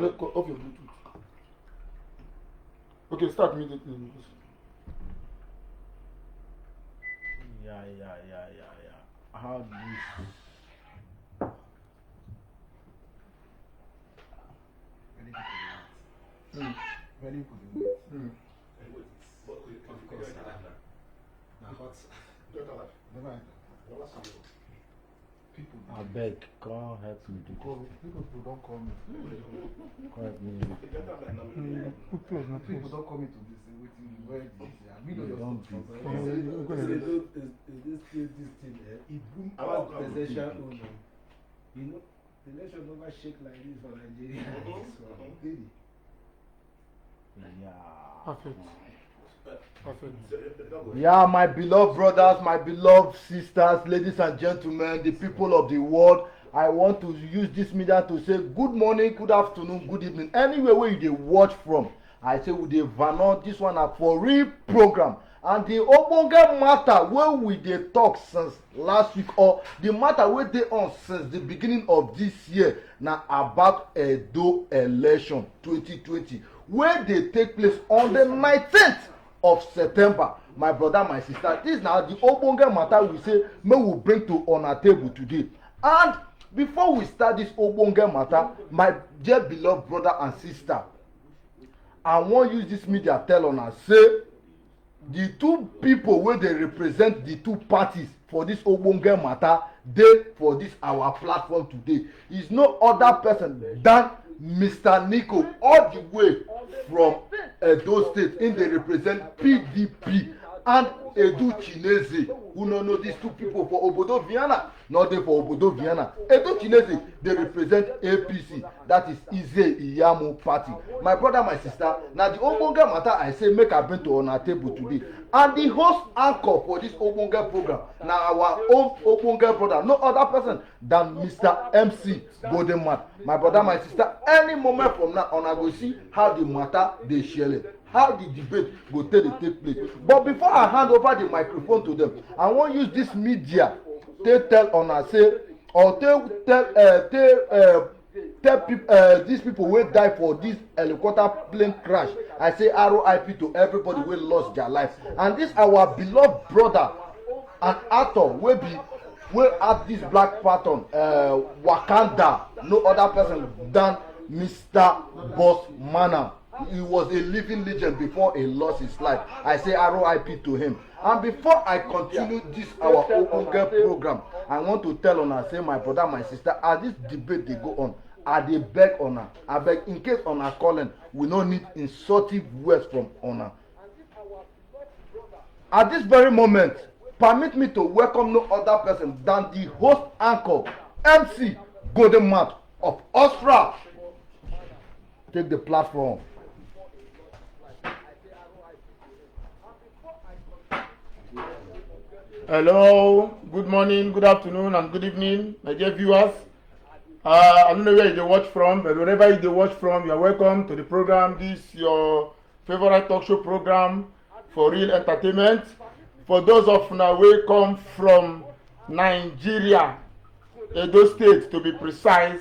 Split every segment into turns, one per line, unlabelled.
Off your Bluetooth. Okay, start immediately.
Yeah. How do you...
Very good. Of course. People
I beg, God help me to
people don't call me.
help me.
People don't call me to this. Where is this? I mean,
Don't be.
This thing, it boom out presidential owner. You know, the election never shake like this for Nigeria.
Perfect.
Yeah, my beloved brothers, my beloved sisters, ladies and gentlemen, the people of the world, I want to use this media to say good morning, good afternoon, good evening. Anywhere where you dey watch from, I say we dey vano this one na for real program. And the ogbonge matter wey we dey talk since last week, or the matter wey dey on since the beginning of this year, na about Edo election 2020 wey dey take place on the 19th of September. My brother, my sister, this na the ogbonge matter we say make we bring to una table today. And before we start this ogbonge matter, my dear beloved brother and sister, I wan use this media tell una say the two people wey dey represent the two parties for this ogbonge matter dey for this our platform today is no other person than Mr. Nico, all the way from Edo State. In dey represent PDP, and Edu Chineze, who no know these two people for Obodo Viana, not dey for Obodo Viana. Edu Chineze, they represent APC, that is Iyamu party. My brother, my sister, now the ogbonge matter I say make I bring to our table today. And the host anchor for this ogbonge program, now our own ogbonge brother, no other person than Mr. MC Goldenman. My brother, my sister, any moment from now on, I go see how the matter they share it, how the debate go take place. But before I hand over the microphone to them, I want use this media to tell on us say, or tell people, these people wey die for this helicopter plane crash. I say RIP to everybody wey lost their life. And this our beloved brother and actor wey act this black pattern, Wakanda, no other person than Mr. Boss Manam. He was a living legend before he lost his life. I say RIP to him. And before I continue this our ogbonge program, I want to tell una say, my brother, my sister, as this debate dey go on, I dey beg una, I beg in case una calling, we no need insultive words from una. At this very moment, permit me to welcome no other person than the host anchor, MC Goldenman of Austria. Take the platform.
Hello, good morning, good afternoon, and good evening, my dear viewers. I don't know where you watch from, but wherever you watch from, you are welcome to the program. This is your favorite talk show program for real entertainment. For those of now who come from Nigeria, Edo State to be precise,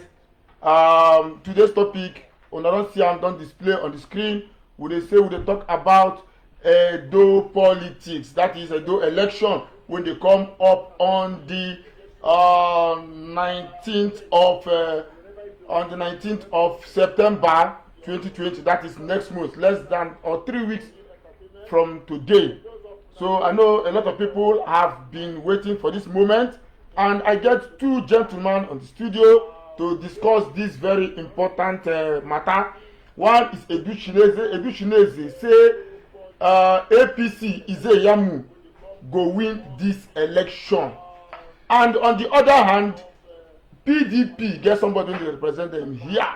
today's topic, on don't see I'm don't display on the screen. We talk about Edo politics. That is Edo election when they come up on the 19th of September 2020. That is next month, less than or 3 weeks from today. So I know a lot of people have been waiting for this moment, and I get two gentlemen on the studio to discuss this very important matter. One is Edo Chineze. Edo Chineze say APC iyamu go win this election, and on the other hand, PDP get somebody to represent them here,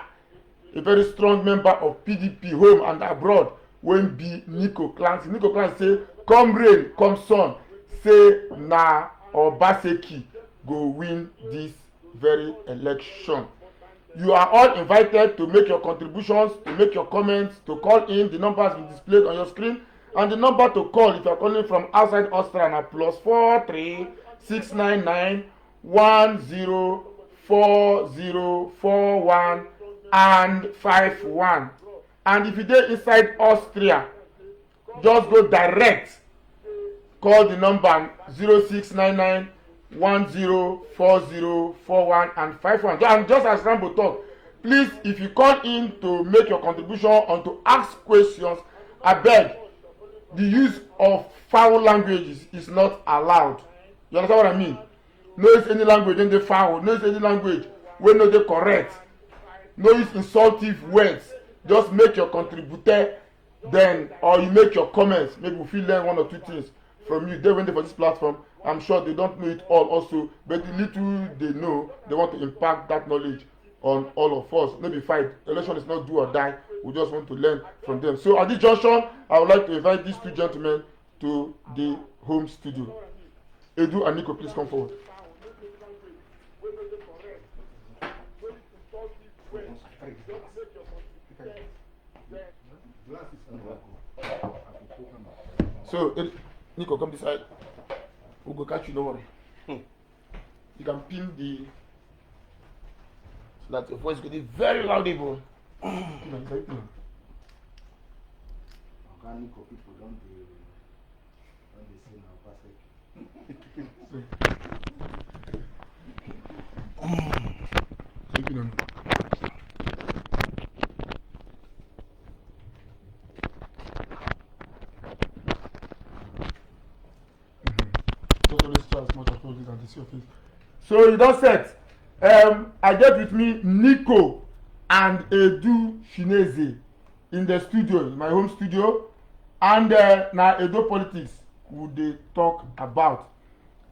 a very strong member of PDP home and abroad, when be Nico Clancy. Nico Clancy say, come rain, come sun, say na Obaseki go win this very election. You are all invited to make your contributions, to make your comments, to call in. The number has been displayed on your screen. And the number to call if you are calling from outside Austria na +43 699 104041 and 51. And if you dey inside Austria, just go direct, call the number 0699 104041 and 51. And just as Rambo talk, please, if you call in to make your contribution or to ask questions, abeg, the use of foul languages is not allowed. You understand what I mean? No use any language in the foul, no use any language wey no dey correct, no use insultive words. Just make your contributor then, or you make your comments. Maybe we fit learn one or two things from you. They went there for this platform. I'm sure they don't know it all also, but the little they know, they want to impact that knowledge on all of us. No be fight. Election is not do or die. We just want to learn from them. So at this junction, I would like to invite these two gentlemen to the home studio. Edu and Nico, please come forward. So, Nico, come this side. We'll go catch you, don't worry. You can pin the... so that your voice will be very audible.
Nico, people don't say now,
Thank you. So you don't set. I get with me Nico and Edu Shineze in the studio, in my home studio, and now Edo Politics who they talk about.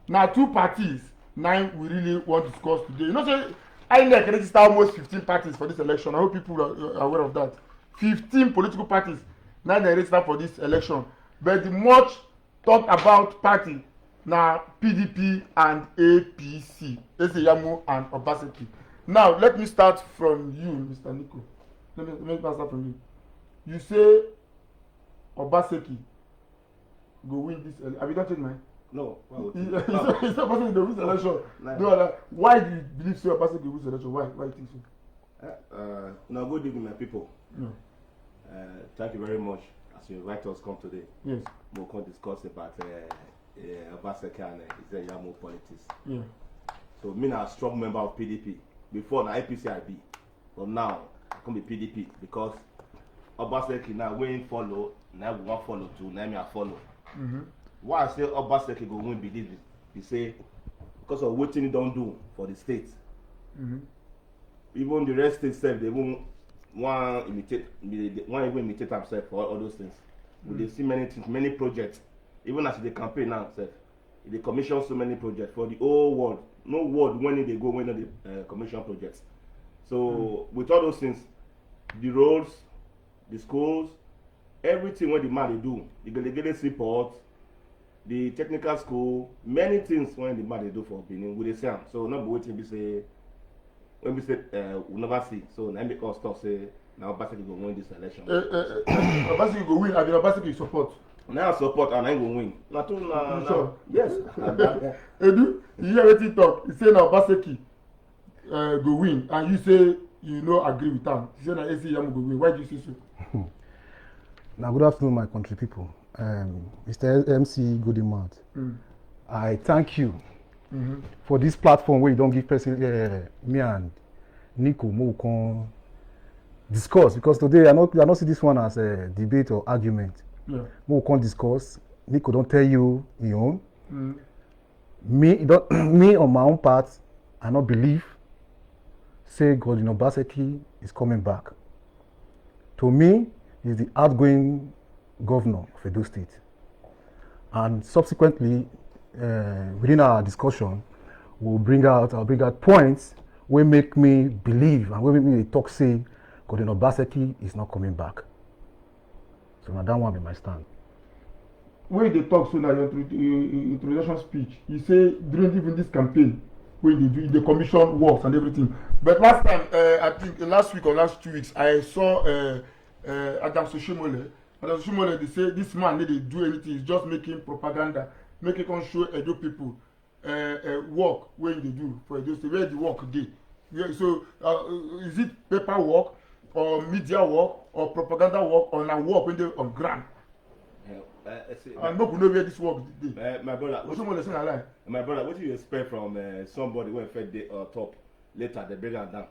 Now two parties, now we really want to discuss today. You know, so I register almost 15 parties for this election. I hope people are aware of that. 15 political parties now they register for this election. But the much talked about party now PDP and APC, iyamu and Obaseki. Now let me start from you, Mr. Nico. Let me start from you. You say Obaseki go win this election. Have you not changed mine?
No.
It's not Obaseki go win this election. No, why do you believe so Obaseki go win this election? Why you think so?
Now good evening, my people.
No.
Thank you very much as you invite us come today.
Yes.
We'll come discuss about Obaseki and Edo Politics.
Yeah.
So me now a strong member of PDP. Before na APC I be, but now I come be PDP because Obaseki now when follow, now we want follow too. Now me I follow. Why I say Obaseki go win be this? He say because of what he don't do for the state. Even the rest state self, they won't want imitate themselves for all those things. We see many things, many projects. Even as they campaign now, they commission so many projects for the whole world. No world when they go when they commission projects. So with all those things, the roads, the schools, everything what the man they do, the delegated support, the technical school, many things when the man they do for Benin, we say so not be waiting be say when we say we never see. So now make us talk say now Obaseki go win this election.
Obaseki go win. I mean Obaseki support.
Now support and I go win. Not too
sure.
Yes.
Edu, you hear wetin talk? He say na Obaseki go win, and you say you no agree with am. You say na iyamu go win. Why do you say so?
Now, good afternoon, my country people. Mr. MC Goodimart, I thank you for this platform where you don't give person me and Nico Mo discuss, because today I not see this one as a debate or argument.
Yeah.
Mo can discuss. Nico don't tell you your own. Me on my own part, I not believe. Say Godwin Obaseki is coming back. To me, he's the outgoing governor of Edo State. And subsequently, within our discussion, I'll bring out points will make me believe and will make me talk say Godwin Obaseki is not coming back. So now that one be my stand.
When they talk so now your introduction speech, you say during even this campaign, when they do the commission works and everything. But last time, I think last week or last 2 weeks, I saw Adam Soshimole. Adam Soshimole, they say this man they do anything, he's just making propaganda, making show Edo people work when they do for Edo State, where the work dey. Yeah, so is it paperwork or media work or propaganda work or na work when they on ground? And no know where this work dey.
My brother,
My
brother, what do you expect from somebody when fed the top later they bring am down?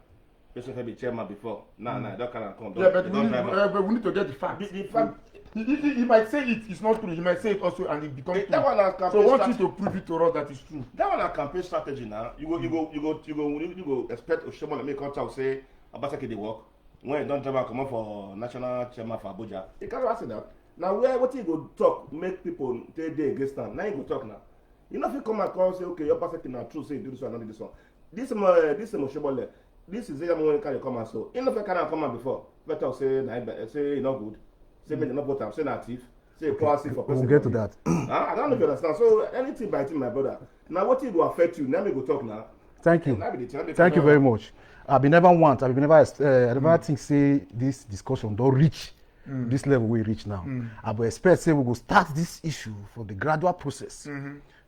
Person can be chairman before. Nah, that kind of come.
Yeah, but we need to get the facts.
The fact.
He might say it's not true. He might say it also, and it becomes true.
That one are campaign
so I want you to prove it to us that is true.
That one are campaign strategy now. You go expect Oshomo make contact say Obaseki dey work when he don't travel come up for national chairman for Abuja. You can't ask that. Now what you go talk make people take day against them. Now you go talk now. You know if you come and call say okay Obaseki na true say do this one and this one. This Oshomo this is the one can come and so. You know if you can come and before. Better say you not good. Say me not vote. Say native. Say policy for
We'll get to that.
I don't know if you understand. So anything by thing, my brother. Now what it will affect you? Now we go talk now.
Thank you. Thank you very much. I never think say this discussion don't reach this level we reach now. I will expect say we will start this issue for the gradual process.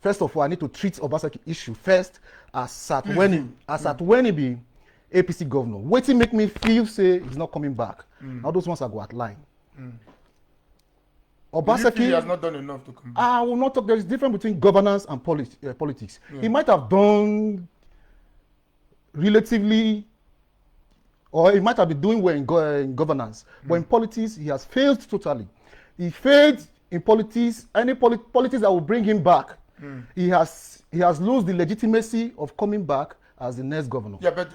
First of all, I need to treat Obaseki issue first as at when he be APC governor. Waiting make me feel say he's not coming back. All those ones I go outline.
Obaseki has not done enough to come back.
I will not talk. There is difference between governance and politics. He might have done relatively, or he might have been doing well in governance, but in politics he has failed totally. He failed in politics. Any politics that will bring him back, he has lost the legitimacy of coming back as the next governor.
Yeah, but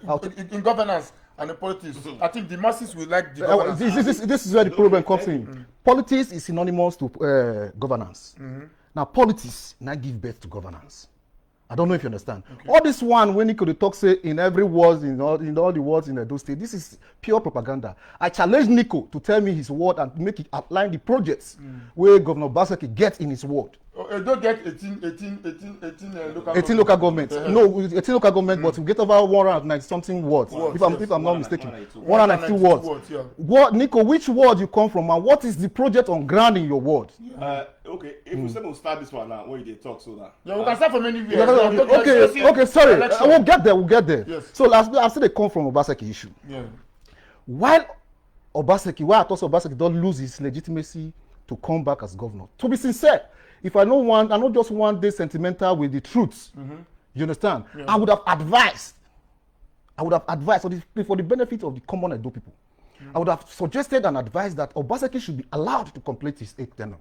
in governance and the politics, I think the masses will like the governance.
This is where the problem comes in. Politics is synonymous to governance. Now, politics now give birth to governance. I don't know if you understand. Okay. All this one, when he could talk, say, in every word, in all the words in Edo State, this is pure propaganda. I challenge Nico to tell me his word and make it outline the projects where Governor Obaseki gets in his word.
Don't get 18
local governments. No, 18 local government, but we get over 190 something words. If I'm not mistaken, 192 words.
Yeah.
What, Nico? Which word you come from, and what is the project on ground in your word?
Okay, if we say we'll start this one now, when you talk so that.
Yeah, we can start from anywhere.
Okay, sorry. We'll get there.
Yes.
So I've said they come from Obaseki issue.
Yeah.
While I thought Obaseki don't lose his legitimacy to come back as governor. To be sincere, if I not just one day sentimental with the truth. You understand? Yeah. I would have advised for the benefit of the common Edo people. I would have suggested and advised that Obaseki should be allowed to complete his 8th tenure.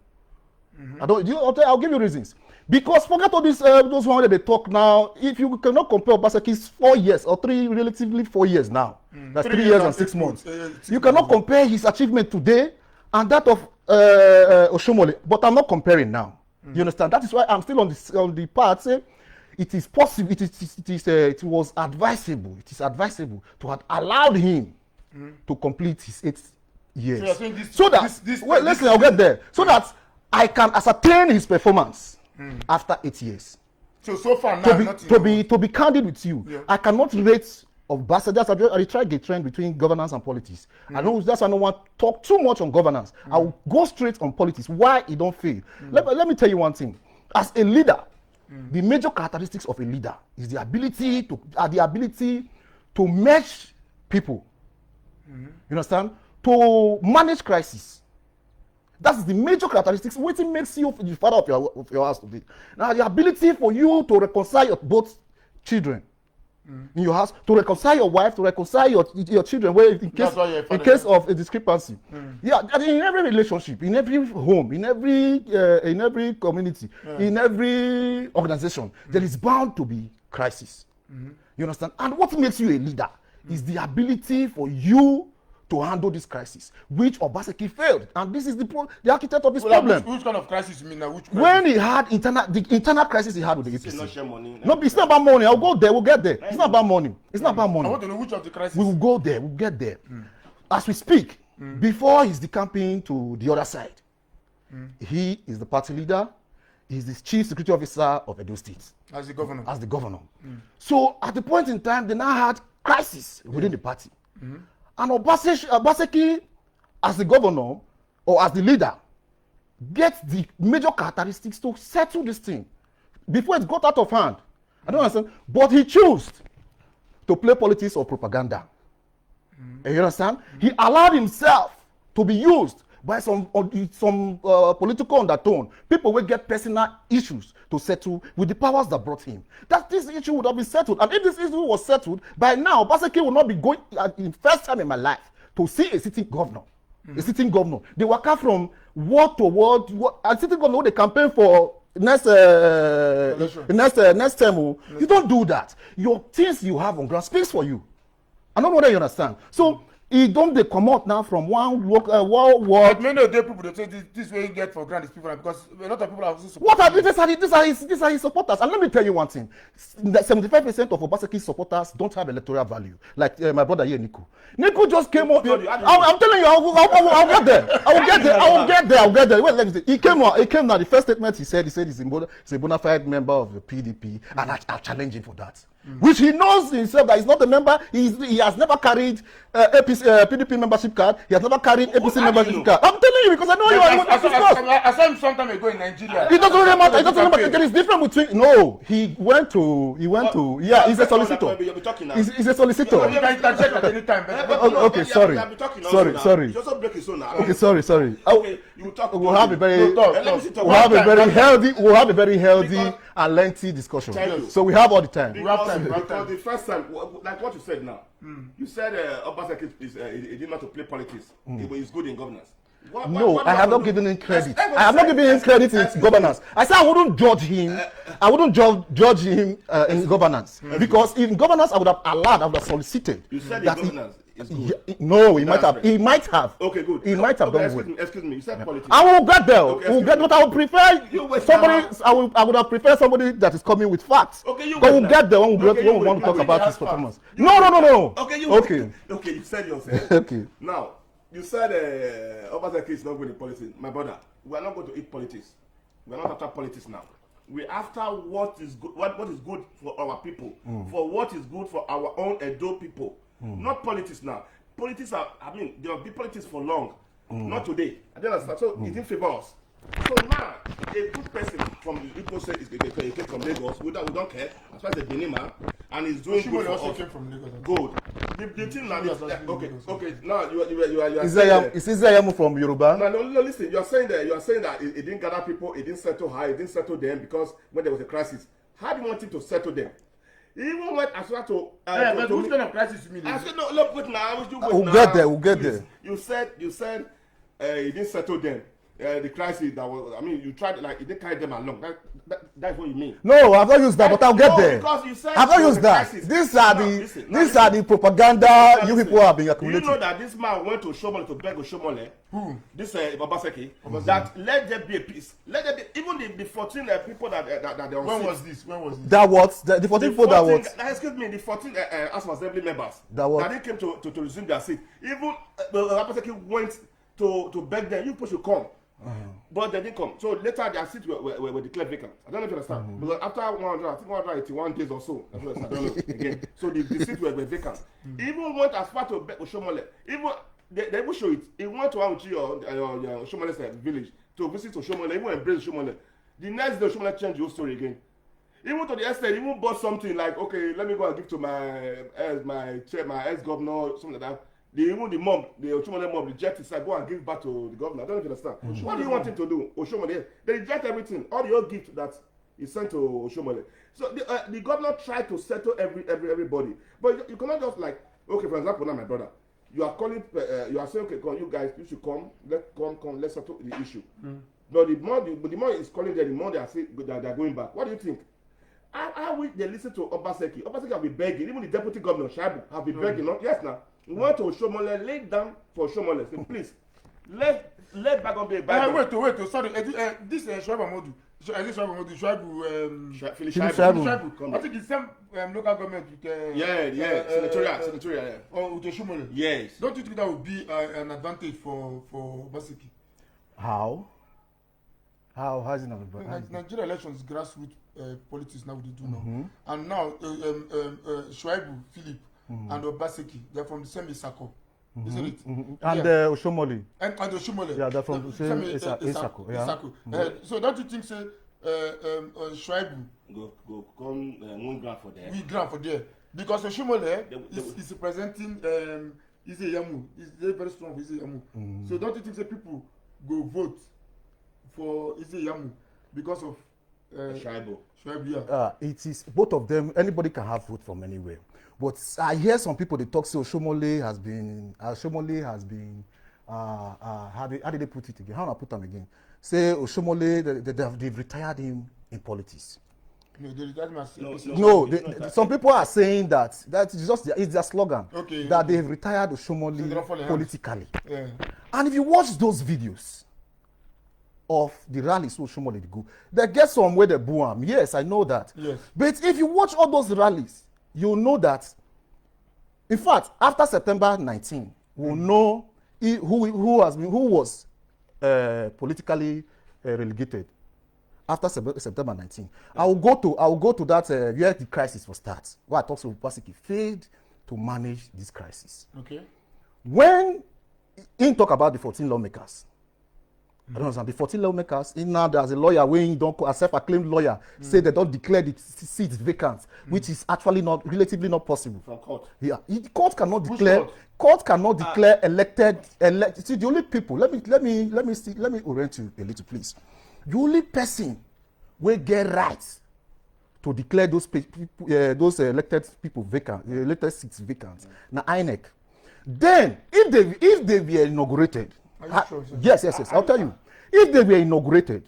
I'll give you reasons. Because forget all this, those ones that they talk now. If you cannot compare Obaseki's 4 years or relatively 4 years now, that's 3 years and 6 months. You cannot compare his achievement today and that of Oshomole. But I'm not comparing now. You understand? That is why I'm still on the part say it is possible. It was advisable. It is advisable to have allowed him to complete his 8 years. Listen, I'll get there. So that I can ascertain his performance after 8 years.
So far now,
to be candid with you, I cannot rate Obaseki. I try to get trend between governance and politics. I know that's why I don't want to talk too much on governance. I will go straight on politics. Why it don't fail? Let me tell you one thing. As a leader, the major characteristics of a leader is the ability to merge people. You understand? To manage crisis. That's the major characteristics. What makes you the father of your house today. Now, the ability for you to reconcile your both children in your house, to reconcile your wife, to reconcile your children, where in case of a discrepancy. Yeah, in every relationship, in every home, in every community, in every organization, there is bound to be crisis. You understand? And what makes you a leader is the ability for you to handle this crisis, which Obaseki failed, and this is the architect of this problem.
Which kind of crisis you mean now?
When he had the internal crisis he had with the APC.
Not share money.
No, it's not about money. I'll go there. We'll get there. It's not about money. It's not about money.
I want to know which of the crisis.
We will go there. We'll get there. As we speak, before he's decamping to the other side, he is the party leader. He's the chief security officer of Edo State.
As the governor.
So at the point in time, they now had crisis within the party. And Obaseki, as the governor or as the leader, gets the major characteristics to settle this thing before it got out of hand. I don't understand. But he chose
to play politics or propaganda. You understand? He allowed himself to be used by some political undertone. People will get personal issues to settle with the powers that brought him. That this issue would have been settled. And if this issue was settled, by now, Obaseki will not be going, in first time in my life, to see a sitting governor. A sitting governor. They work out from word to word. A sitting governor, they campaign for next term. You don't do that. Your things you have on ground speaks for you. I don't know whether you understand. So, he don't they come out now from one word.
But many of the people they say this way you get for granted people because a lot of people are also supporting.
What are these are his supporters? And let me tell you one thing: 75% of Obaseki's supporters don't have electoral value. Like my brother here, Nico. Nico just came up. I'm telling you, I'll get there. I'll get there. Wait, let me say. He came now. The first statement he said he's a bona fide member of the PDP, and I challenge him for that. Which he knows himself that he's not a member. He has never carried PDP membership card. He has never carried APC membership card. I'm telling you because I know you are.
I saw him some time ago in Nigeria.
It doesn't really matter. It doesn't matter. There is difference between. No, he went to. Yeah, he's a solicitor. He's a solicitor.
You can check at any time.
Okay, sorry.
You also break his own now.
Okay, sorry.
Okay, you talk.
We'll have a very healthy and lengthy discussion. So we have all the time.
Because the first time, like what you said now, you said Obaseki he did not to play politics. He's good in governance.
I have not given him credit. I have not given him credit in governance. I said I wouldn't judge him. I wouldn't judge him in governance because in governance I would have solicited.
You said in governance.
No, he might have.
Okay, good.
He might have done well.
Excuse me. You said politics.
I will get there. But I would prefer somebody.
now.
I would have preferred somebody that is coming with facts.
Okay,
but we'll get there when we want to talk about his performance. No.
Okay, you said yourself.
Okay.
Now, you said Obaseki is not good in politics. My brother, we are not going to eat politics. We are not after politics now. We're after what is good. What is good for our people. For what is good for our own Edo people. Not politics now. Politics are, there will be politics for long. Not today. I don't understand. So it didn't favor us. So now, a good person from the Igbo state is came from Lagos. We don't care. As far as the Benin man, and he's doing good for
also
us.
came from Lagos.
Good. The thing now is okay. Now you are.
Is Iyamu from Yoruba?
No. Listen. You are saying that it didn't gather people. It didn't settle high. It didn't settle them because when there was a crisis. How do you want him to settle them? He even went as well to.
But which kind of crisis you mean?
I said no. Look, wait now.
We'll get there.
You said he didn't settle them. The crisis that was, you tried, like, it didn't carry them along. That's what you mean.
No, I've not used that, but I'll get there.
Because you said
I've not used that. These are the propaganda you people have been accumulating.
You know that this man went to Shomole to beg Shomole. Who? This Obaseki. That let there be a peace. Let there be even the 14 people that they
When was this?
That what? The 14 people that what?
Excuse me, the 14 House of Assembly members
that what?
That they came to resume their seat. Even Obaseki went to beg them. You people should come. But they didn't come. So later their seats were declared vacant. I don't know if you understand. Because after 181 days or so, I don't know again. So the seats were vacant. Even went as far to Oshomole. Even they will show it. He went to your Oshomole's village to visit Oshomole. Even embrace Oshomole. The next day Oshomole changed your story again. Even to the extent, he even bought something like, okay, let me go and give to my ex-governor, something like that. The Oshomole mob rejected. Said, go and give back to the governor. I don't know if you understand. What do you want him to do? Oshomole, they reject everything. All the old gifts that is sent to Oshomole. So the governor tried to settle everybody, but you cannot just like, okay, for example, now my brother, you are calling, you are saying, okay, come, you guys, you should come, let's settle the issue. But the more is calling them, the more they are saying that they are going back. What do you think? How will they listen to Obaseki? Obaseki have been begging. Even the deputy governor Shaibu have been begging. Not yes now. We want to Oshomole, lay down for Oshomole. Say, please, let Bagon be a Bagon.
Wait. Sorry. This Shaibu I think it's some local government with
senatorial.
Or with Oshomole.
Yes.
Don't you think that would be an advantage for Obaseki?
How is it not advantage?
Nigeria elections grassroots politics now they do now, and now Shuaibu Philip and Obaseki, they're from the same Isako, isn't it?
And Oshomole.
And Oshomole.
Yeah, they're from the same Isako. Yeah.
So don't you think Shuaibu
go come one grant for there?
We grant for there. Because Oshimole
They-
is representing iyamu. He's very strong with iyamu. So don't you think that people go vote for iyamu because of
Shaibo.
Shaibu?
It is both of them. Anybody can have vote from anywhere. But I hear some people they talk say Oshomole has been how did they put it again? How do I put them again? Say Oshomole they've retired him in politics.
No, they retired him as
No, some people are saying that is just it's their slogan.
Okay.
That they've retired
So they don't
Oshomole
fall in
politically.
Yeah.
And if you watch those videos of the rallies Oshomole they go, they get some where they boo him. Yes, I know that.
Yes.
But if you watch all those rallies, you'll know that. In fact, after September 19, we'll know who was politically relegated. After September 19, I will go to that where the crisis will start. Where I talk to Obaseki failed to manage this crisis.
Okay.
When he talk about the 14 lawmakers, I don't understand. The 14 lawmakers, now there's a lawyer when don't a self-acclaimed lawyer say they don't declare the seats vacant, which is actually relatively not possible.
From court.
Yeah, the court cannot
Which
declare.
court?
Court cannot declare elected. See, the only people. Let me orient you a little, please. The only person will get rights to declare those elected people vacant, elected seats vacant. Now INEC. Then, if they were inaugurated,
Are you sure, sir?
yes, I'll tell you. If they were inaugurated,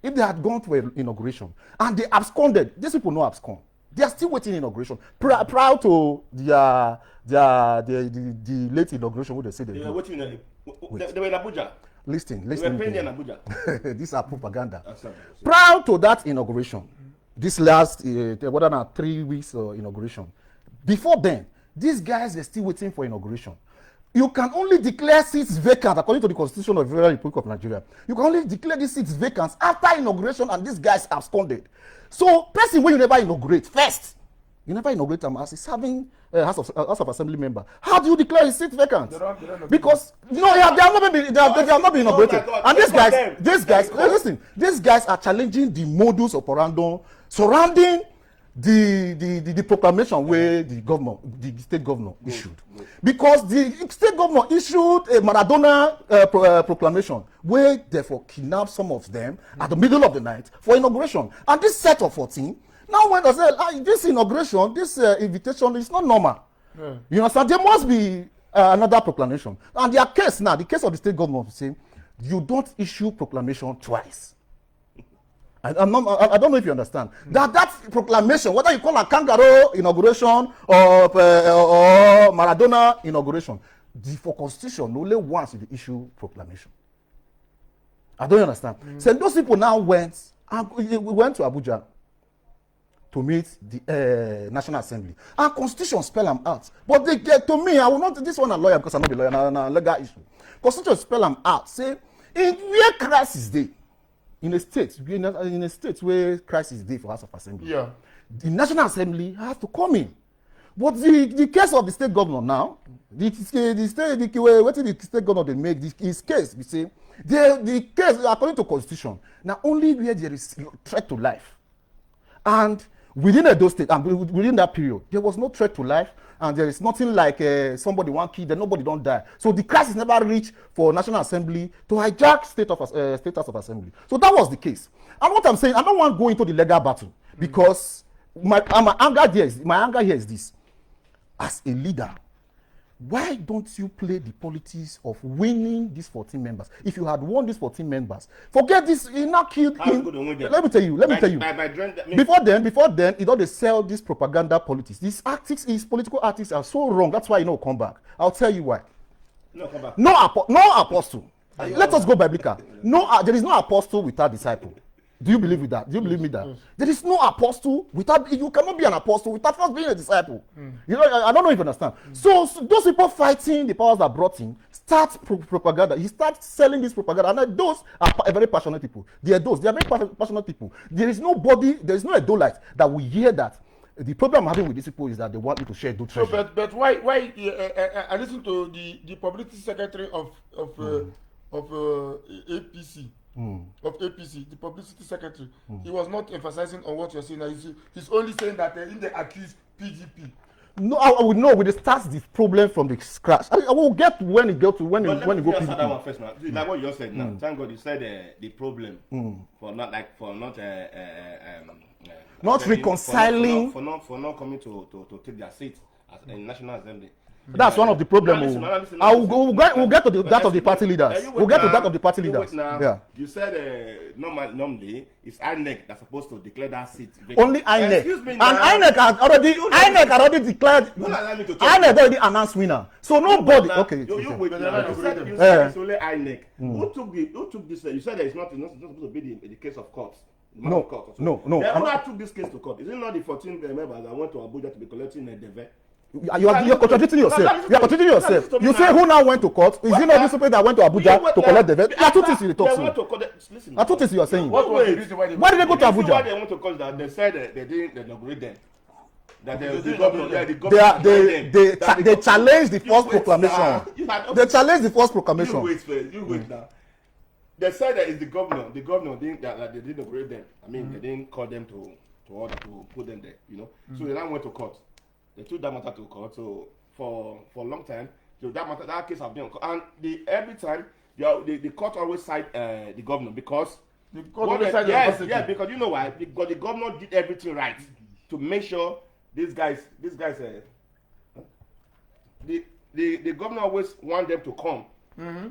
if they had gone to an inauguration and they absconded, these people no abscond. They are still waiting inauguration. Prior to the late inauguration, what they say they
They were
do.
waiting in they were in Abuja.
Listen.
They were paying in Abuja.
These are propaganda.
That's right.
Prior to that inauguration, this last whether not 3 weeks inauguration, before then, these guys were still waiting for inauguration. You can only declare seats vacant according to the Constitution of the Federal Republic of Nigeria. You can only declare these seats vacant after inauguration, and these guys absconded. So, person when you never inaugurate first, you never inaugurate them as a serving House of Assembly member. How do you declare his seat vacant?
They don't
Because they have not been inaugurated.
God.
And these guys,
God.
listen, these guys are challenging the modus operandi surrounding the proclamation where the state governor issued. Because the state governor issued a Maradona proclamation where therefore kidnapped some of them at the middle of the night for inauguration. And this set of 14 now went and said, this inauguration, this invitation is not normal.
Yeah.
You understand? There must be another proclamation. And their case now, the case of the state governor, say you don't issue proclamation twice. I don't know if you understand. That proclamation, whether you call a kangaroo inauguration or Maradona inauguration, for constitution, only once you issue proclamation. I don't understand. So those people now went to Abuja to meet the National Assembly. And constitution spell them out. But they get to me, I will not, this one a lawyer because I'm not a lawyer, na legal issue. Constitution spell them out. Say, in where crisis dey, in a state where crisis dey for House of Assembly,
Yeah.
the National Assembly has to come in. But the case of the state governor now, the state governor they make his case, we say, the case according to constitution, now only where there is threat to life. And within Edo State, and within that period, there was no threat to life, and there is nothing like somebody one kid, then nobody don't die. So the crisis never reached for National Assembly to hijack State House of Assembly. So that was the case. And what I'm saying, I don't want to go into the legal battle because my anger here is this: as a leader, why don't you play the politics of winning these 14 members? If you had won these 14 members, forget this, you now killed him. Let me tell you. Before then, you know they sell this propaganda politics. These political artists are so wrong. That's why you know come back. I'll tell you why.
No, come back.
No apostle. Let us go biblical. There is no apostle without disciple. Do you believe with that? Do you believe me that? There is no apostle without, you cannot be an apostle without first being a disciple. You know, I don't know if you understand. So those people fighting the powers that brought him start propaganda. He starts selling this propaganda, and those are very passionate people. They are very passionate people. There is no Edolite that will hear that. The problem I'm having with these people is that they want me to share Edo treasure.
So, but why I listened to the publicity secretary of APC. Of APC, the publicity secretary, he was not emphasizing on what you're saying. He's only saying that they accuse PDP.
No, I will know. We will start the problem from the scratch. I will get when it go to when
But
it when it go
let me answer that one
PDP.
first now. Like what you just said now. Thank God you said the problem for not
Not
attending-
reconciling.
for not coming to take their seat in National Assembly.
That's one of the problem.
Listen,
We'll get to that of the party leaders. We'll get to that of the party leaders.
Yeah. You said normally it's INEC that's supposed to declare that seat.
Only INEC.
Excuse me
And
now.
INEC had already declared.
You don't allow me to talk.
INEC already announced winner. So nobody.
Now,
Okay.
You wait
But
now.
they're not
You said
agreed.
it's only INEC. Who took this? You said that it's not supposed to be the case of courts.
No.
Then who took this case to court? Is it not the 14 members that went to Abuja to be collecting a deve?
You're contradicting yourself. You're contradicting yourself. You say who now went to court? Is it not this people that went to Abuja to collect the vet? There are two things you talk to.
Listen.
There are two things you are saying.
What was the reason why they
Why did they go to
The reason why
Abuja?
they went to court is that they said they didn't inaugurate them. That the
didn't
governor,
inaugurate
the
They are,
governor,
they challenged the first
wait,
proclamation. They challenged the first proclamation.
You wait now. They said that it's the governor. The governor didn't that they didn't inaugurate them. I mean, they didn't call them to order to put them there. You know. So they now went to court. They took that matter to court. So for a long time, so that case have been on court. And every time the court always side the governor because
The court always side the Obaseki.
yeah, because you know why? Because the governor did everything right to make sure these guys the governor always want them to come.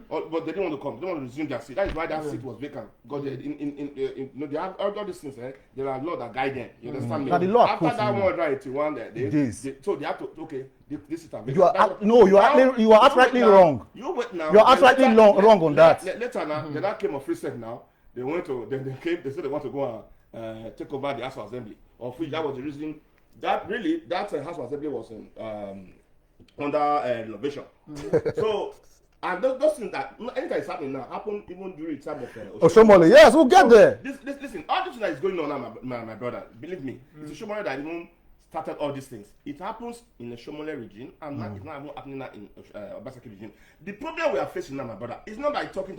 But they didn't want to come. They didn't want to resume their seat. That is why that seat was vacant. Because you know, they have all these things. There are laws that guide them. You understand me?
Now the law
After
approves
that
you.
181, so they have to this is a vacant.
You are outrightly wrong.
You wait now.
You are outrightly wrong on that.
Later now, they now came of free set now. They went to they came. They said they want to go and take over the House of Assembly. Of which that was the reason that House of Assembly was under renovation. So. And those things that anything is happening now happen even during the time of
Oshomole, yes, we'll get there.
Listen, all this that is going on now, my brother, believe me, it's Oshomole that even started all these things. It happens in the Oshomole region, and now it's not even happening now in Obaseki region. The problem we are facing now, my brother, is not by talking.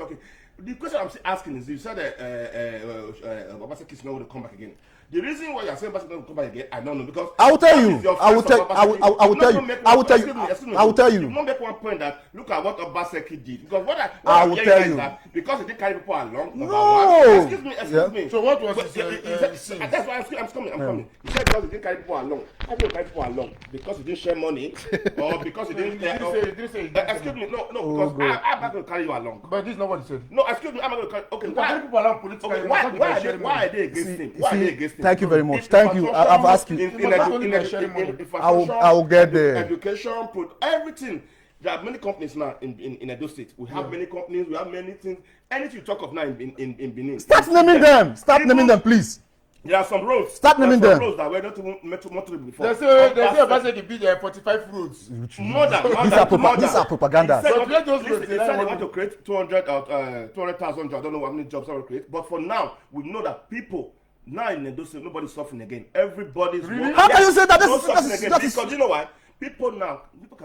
The question I'm asking is, you said that Obaseki is not going to come back again. The reason why you are saying Obaseki is not going to come back again, I don't know, because
I will tell you. I will tell you.
You won't make one point that look at what Obaseki did, because what
I
I'm
will
hearing
tell
is
you.
that because he didn't carry people along.
No.
Excuse me.
So what was
But
his sins?
that's why I'm coming. He said because he didn't carry people along. How do you carry people along? Because he didn't share money, or because he didn't. Excuse me. No. Because I'm not going to carry you along.
But this is not what he said.
No, excuse me. I'm not going to carry. Okay,
You can carry people along politically.
Okay,
but not by sharing
why are
money.
they against him? Why are they against him?
Thank you very much. Thank you. I've asked you. I will get there.
Education, everything. There are many companies now in Edo State. We have many companies. We have many things. Anything you talk of now in Benin.
Start naming them. Start naming them, please.
There are some roads.
Start naming them.
Roads that were not even motorable before.
They say Obaseki built 45 roads.
More than
These are propaganda.
They
But let those roads,
said
they
they
want
want to create 200,000 jobs. I don't know how many jobs they will create. But for now, we know that people now in Edo State, nobody's suffering again. Everybody's working.
How can you say that?
No suffering again. Because you know why? People can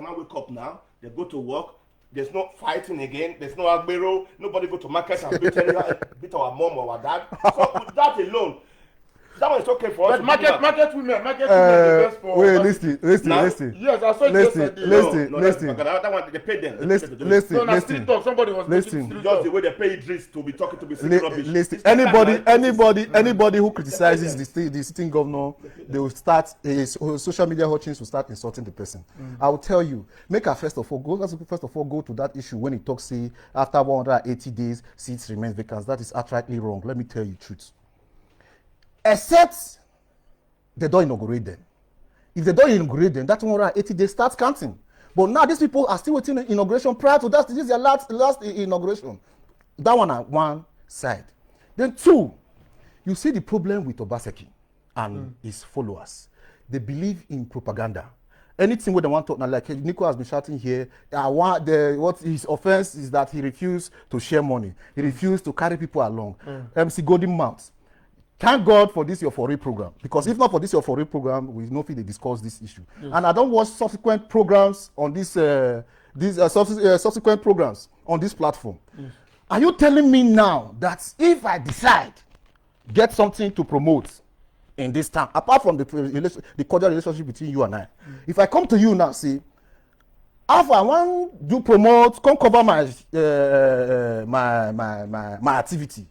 now wake up now. They go to work. There's no fighting again. There's no agbero. Nobody go to market and beat our mom or our dad. So with that alone, that one is okay for us.
But market women, the best for.
Wait, listen.
Yes, I saw it yesterday.
Listen.
That one they pay them.
So now street talk, somebody was making
Listen.
street
Just
talk.
the way they pay Idris to be talking to be saying rubbish.
Listen.
It's
Anybody who criticizes the sitting governor, they will start social media hutchings will start insulting the person. I will tell you, first of all go to that issue when he talks, say after 180 days seats remain vacant. That is outrightly wrong. Let me tell you the truth. Except they don't inaugurate them. If they don't inaugurate them, that 180 days starts counting. But now these people are still waiting inauguration prior to that. This is their last inauguration. That one on one side. Then two, you see the problem with Obaseki and his followers. They believe in propaganda. Anything where they want to talk now, like Nico has been shouting here, what his offense is that he refused to share money. He refused to carry people along. MC Golden Mouth. Thank God for this your foreign program, because if not for this your foreign program, we know if they discuss this issue. And I don't watch subsequent programs on subsequent programs on this platform. Are you telling me now that if I decide get something to promote in this town, apart from the cordial relationship between you and I. If I come to you now, say, if I want to promote, come cover my my activity,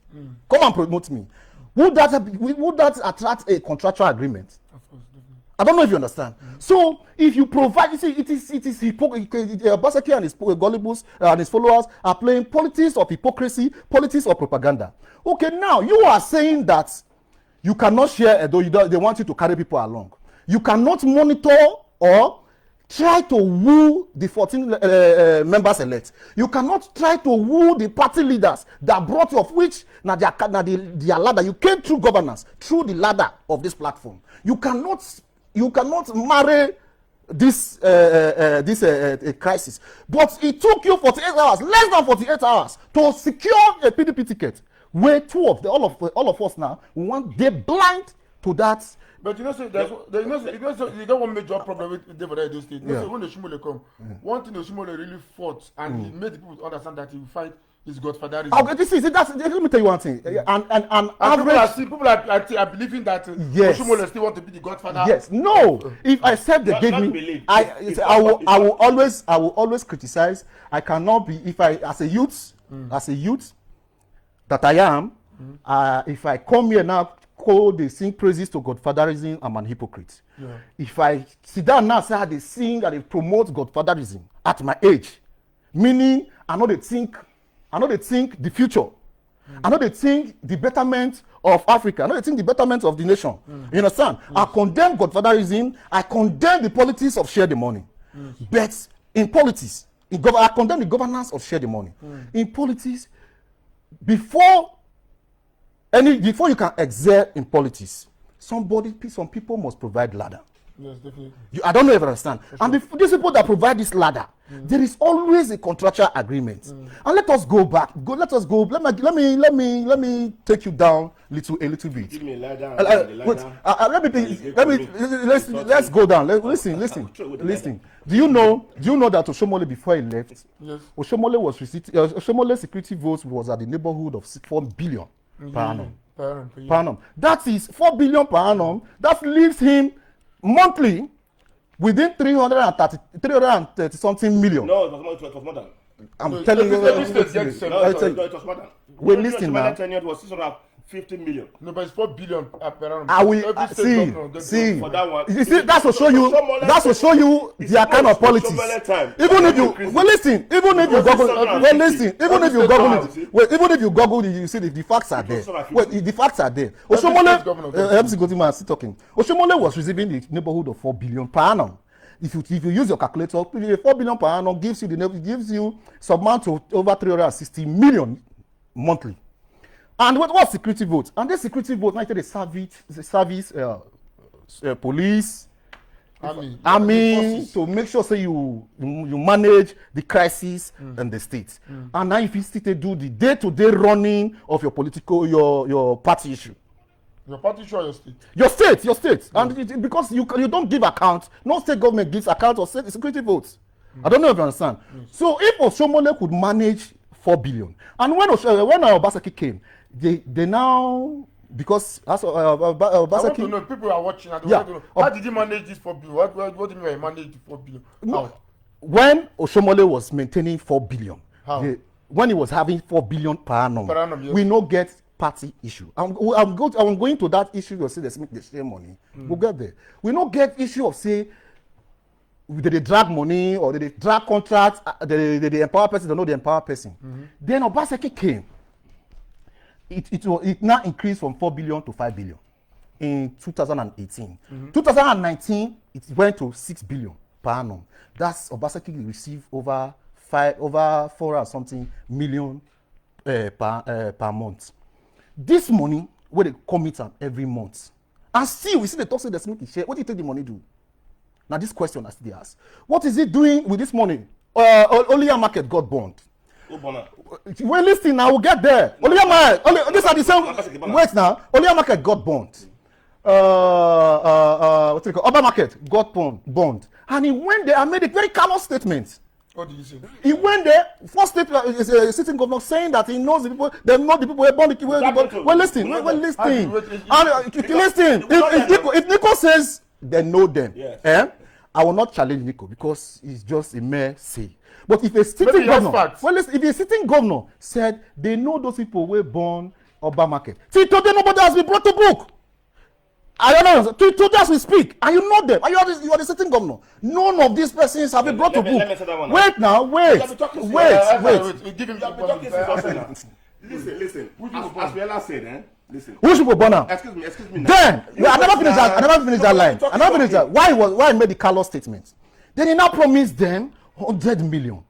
come and promote me. Would that attract a contractual agreement?
Of course, definitely.
I don't know if you understand. So if you provide, you see, it is hypocrisy. Obaseki and his gullibles and his followers are playing politics of hypocrisy, politics of propaganda. Okay, now you are saying that you cannot share, though they want you to carry people along. You cannot monitor or try to woo the 14 members elect. You cannot try to woo the party leaders that brought you, of which now their ladder. You came through governance, through the ladder of this platform. You cannot marry this crisis. But it took you 48 hours, less than 48 hours, to secure a PDP ticket. Where all of us now, we want they blind to that.
But you know, so you got one major problem with David Edo State. You know, so when the Oshimole come, one thing the Oshimole really fought and he made the people understand that he will fight his godfatherism.
Okay, let me tell you one thing. And average
people are believing that
yes.
Oshimole still want to be the godfather.
Yes, no. If I said they gave me, I will always criticize. I cannot be if I as a youth that I am. If I come here now, they sing praises to godfatherism, I'm an hypocrite. Yeah. If I sit down now say they sing and they promote godfatherism at my age, meaning I know they think the future. I know they think the betterment of Africa. I know they think the betterment of the nation. You understand? I condemn godfatherism. I condemn the politics of share the money. But in politics, I condemn the governance of share the money. In politics, before you can excel in politics, some people must provide ladder.
Yes, definitely.
I don't know if you understand. And these people that provide this ladder, there is always a contractual agreement. And let us go back. Let me take you down a little bit.
Give me a ladder.
Let's go down. Listen. Do you know that Oshomole before he left,
yes.
Oshomole security votes was at the neighborhood of 4 billion per annum. Per annum. That is 4 billion per annum. That leaves him monthly within 330 something million.
No, it was more than.
I'm telling you.
It was more than.
Wait, listen now.
It was 650 million.
No, but it's 4 billion per annum.
I will see.
For that one.
You see, that's to show you. That's to show you their kind of politics. Even if you listen, even if you Google it, you see the facts are there. Wait, the facts are there. Oshomole, MC Gotima still talking. Oshomole was receiving the neighborhood of 4 billion per annum. If you use your calculator, 4 billion per annum gives you some amount to over 360 million monthly. And what's security vote? And this security vote, like the service, police, army to make sure so you manage the crisis in the state. And now if you still do the day-to-day running of your your party issue.
Your party issue or your state?
Your state. And because you don't give account, no state government gives account of security votes. I don't know if you understand. So if Oshomole could manage 4 billion, and when Obaseki came, they now, because as Obaseki,
I want to know, people are watching and they want to know, how did he manage this 4 billion? What do you mean by manage 4 billion? How?
When Oshomole was maintaining 4 billion,
how?
When he was having 4 billion per annum,
yes.
We no get party issue. I'm going to that issue of say they make the same money. We'll get there. We no get issue of say they drag money or they drag contracts, they empower person, they know the empower person. Then Obaseki came. It now increased from 4 billion to 5 billion in 2018. 2019, it went to 6 billion per annum. That's Obaseki received over 4 or something million per month. This money, where they commit every month. And still, we see the talk say the Smith share. What do you think the money do? Now, this question I still ask. What is it doing with this money? Oliya market got bond. Well, listen, I will get there. These are the same. Wait now. Oliya market got bond. What's it called? Oba market got bond. And he went there and made a very callous statement.
What did you say?
He went there. First state is a sitting governor saying that he knows the people. They know the people who born the people. Well, listen. Listen. Listen. If Nico says they know them, I will not challenge Nico because it's just a mere say. But if a sitting governor, if a sitting governor said they know those people who were born Oba Market, till today nobody has been brought to book. I don't know. Till today as we speak, and you know them, and you are the sitting governor. None of these persons have been brought to book. Wait now, wait.
Give him
Listen. As Bella said, listen.
Who should be born now?
Excuse me.
Then I never finished that line. I never finished that. Why he made the Carlos statement? Then he now promised them 100 million.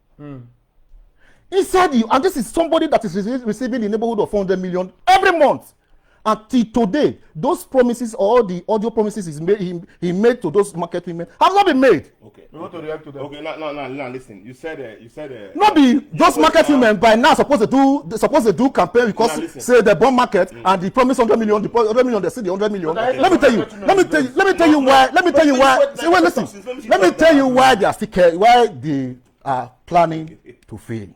He said, and this is somebody that is receiving the neighborhood of 400 million every month. Until today, those promises, all the audio promises he made to those market women have not been made.
Okay.
You want to react to that?
Okay, now listen. You said
not be those market women by now supposed to do campaign because say the bond market and the promise 100 million, the 100 million, they say the 100 million. Let me tell you why. Listen. Let me tell you why they are still why they are planning to fail.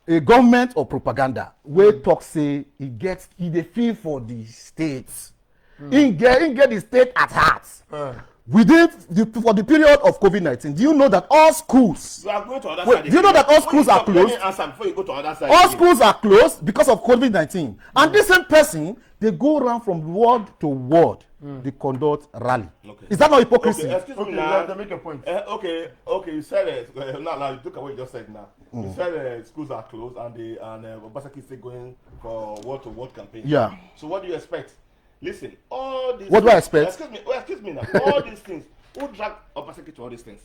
A government or propaganda wey talk say e dey feel for the states. He get the state at heart. Within for the period of COVID-19, do you know that all schools?
You are going to other side.
Do you know that all schools are closed?
Let me answer before you go to other side.
All schools are closed because of COVID-19, and this same person they go around from ward to ward. They conduct rally. Okay. Is that not hypocrisy?
Okay, excuse me now.
Make a point.
Okay. You said now you look at what you just said now. You said schools are closed and Obaseki is still going for word to word campaign.
Yeah.
So what do you expect? Listen, all these.
What do I expect?
Excuse me now. All these things. Who dragged Obaseki to all these things?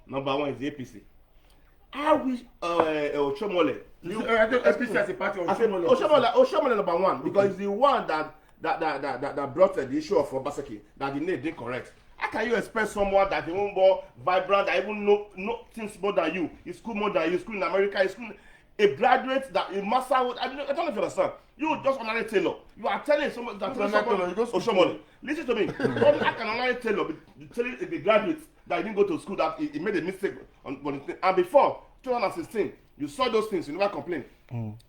Number one is the APC. I wish Oshomole.
APC as a party of
Oshomole number one because it's the one that brought the issue of Obaseki that the name didn't correct. How can you expect someone that even more vibrant, that even know things more than you, is school more than you, school in America, is school a graduate that a master? I don't know if you understand. You just honorary tailor. You are telling someone that Oshomole. Listen to me. I can honorary tailor be telling the graduate that he didn't go to school that he made a mistake on the thing. And before 2016, you saw those things, you never complained.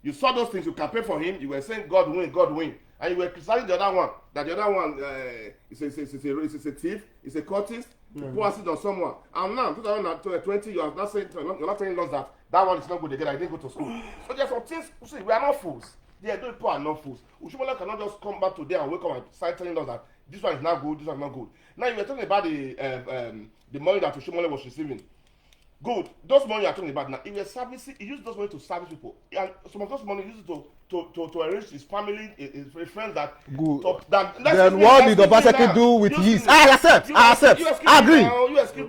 You saw those things, you campaigned for him, you were saying God win. And you were criticizing the other one, that the other one is a thief, is a cultist, who acid on someone. And now, 2020, you're not telling us that one is not good again, I didn't go to school. So there's some things, see, we are not fools. Yeah, those people are not fools. Ushibola cannot just come back today and wake up and start telling us that this one is not good, this one is not good. Now, you were talking about the money that Ushibola was receiving. Good. Those money you are talking about now, he used those money to service people. And some of those money he used to enrich his family, his friends that.
Good. Then what did Obaseki do with his? I accept. I agree.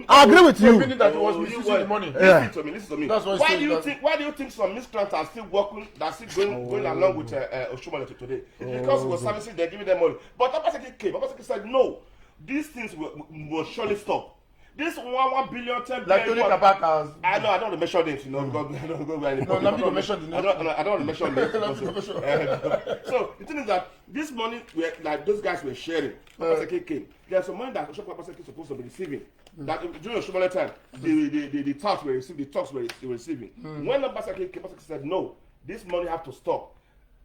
I agree with you.
That he was misusing the money.
Listen to me.
That's what
why do you think some miscreants are still working, that are still going along with Oshomole today? It's because he was servicing, they're giving them money. But Obaseki came. Obaseki said, no, these things will surely stop. This 1 billion, 10 billion.
Like Tony Kabaka's.
I don't want to mention names, because I don't go anymore.
No, let me mention the name.
I don't want to mention names. So the thing is that this money, like those guys were sharing, Obaseki came. There's some money that Obaseki is supposed to be receiving. That during Oshomole time, the talks were receiving, the talks were receiving. When Obaseki came, Obaseki said, no, this money have to stop.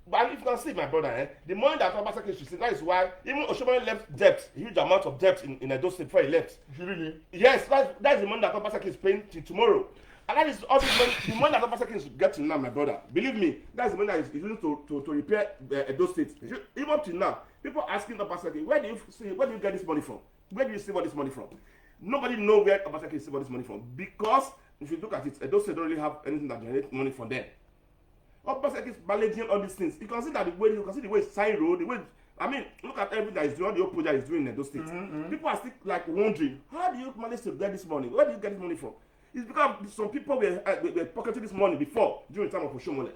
But if you can see, my brother, the money that Obaseki is receiving, that is why even Oshomole left debt, a huge amount of debt in Edo State before he left.
Really?
Yes, that's the money that Obaseki is paying till tomorrow. And that is all the money that Obaseki is getting now, my brother. Believe me, that's the money that is used to repair Edo State. Even up to now, people asking Obaseki, where do you get this money from? Where do you see all this money from? Nobody knows where Obaseki is all this money from. Because if you look at it, Edo State don't really have anything that generates money from them. Obaseki is managing all these things. You can see that the way it's sign road, the way, I mean, look at everything that is doing, all the whole project is doing in Edo State. People are still like wondering, how do you manage to get this money? Where do you get this money from? It's because some people were pocketing this money before, during the time of Oshomole.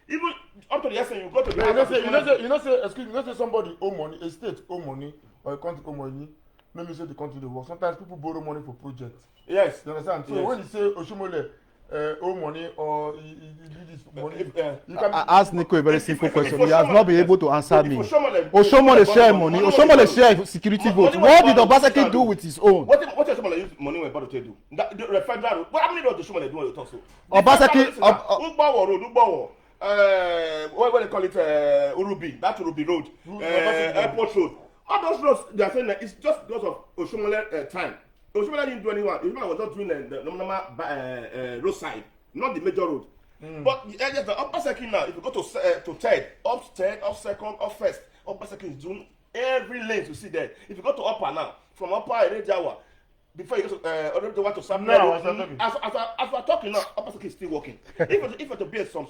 Even up to the essence, you go to the
you know say somebody owe money, a state owe money, or a country owe money. No mean say the country dey work. Sometimes people borrow money for projects.
Yes.
You understand? So when you say Oshomole owe money or he did this money, you can
ask Nico a very simple question. He has not been able to answer me. Oshomole share money. Oshomole share security vote. What did Obaseki do with his own?
What someone use money when about to do? The federal road. What how many roads the someone do what you talk so?
Obaseki,
Ugbawo road, Ugbawo. What they call it? Urubi. That Urubi road. Airport road. All those roads, they are saying that it's just because of Oshomole time. Oshomole didn't do anyone. Oshomole was not doing the normal roadside, not the major road. But the Obaseki now, if you go to third, up third, up second, up first, Obaseki is doing every lane to see there. If you go to upper now, from upper Erejawa, before you go to Sam, as we're talking now, Obaseki is still working. If it to be some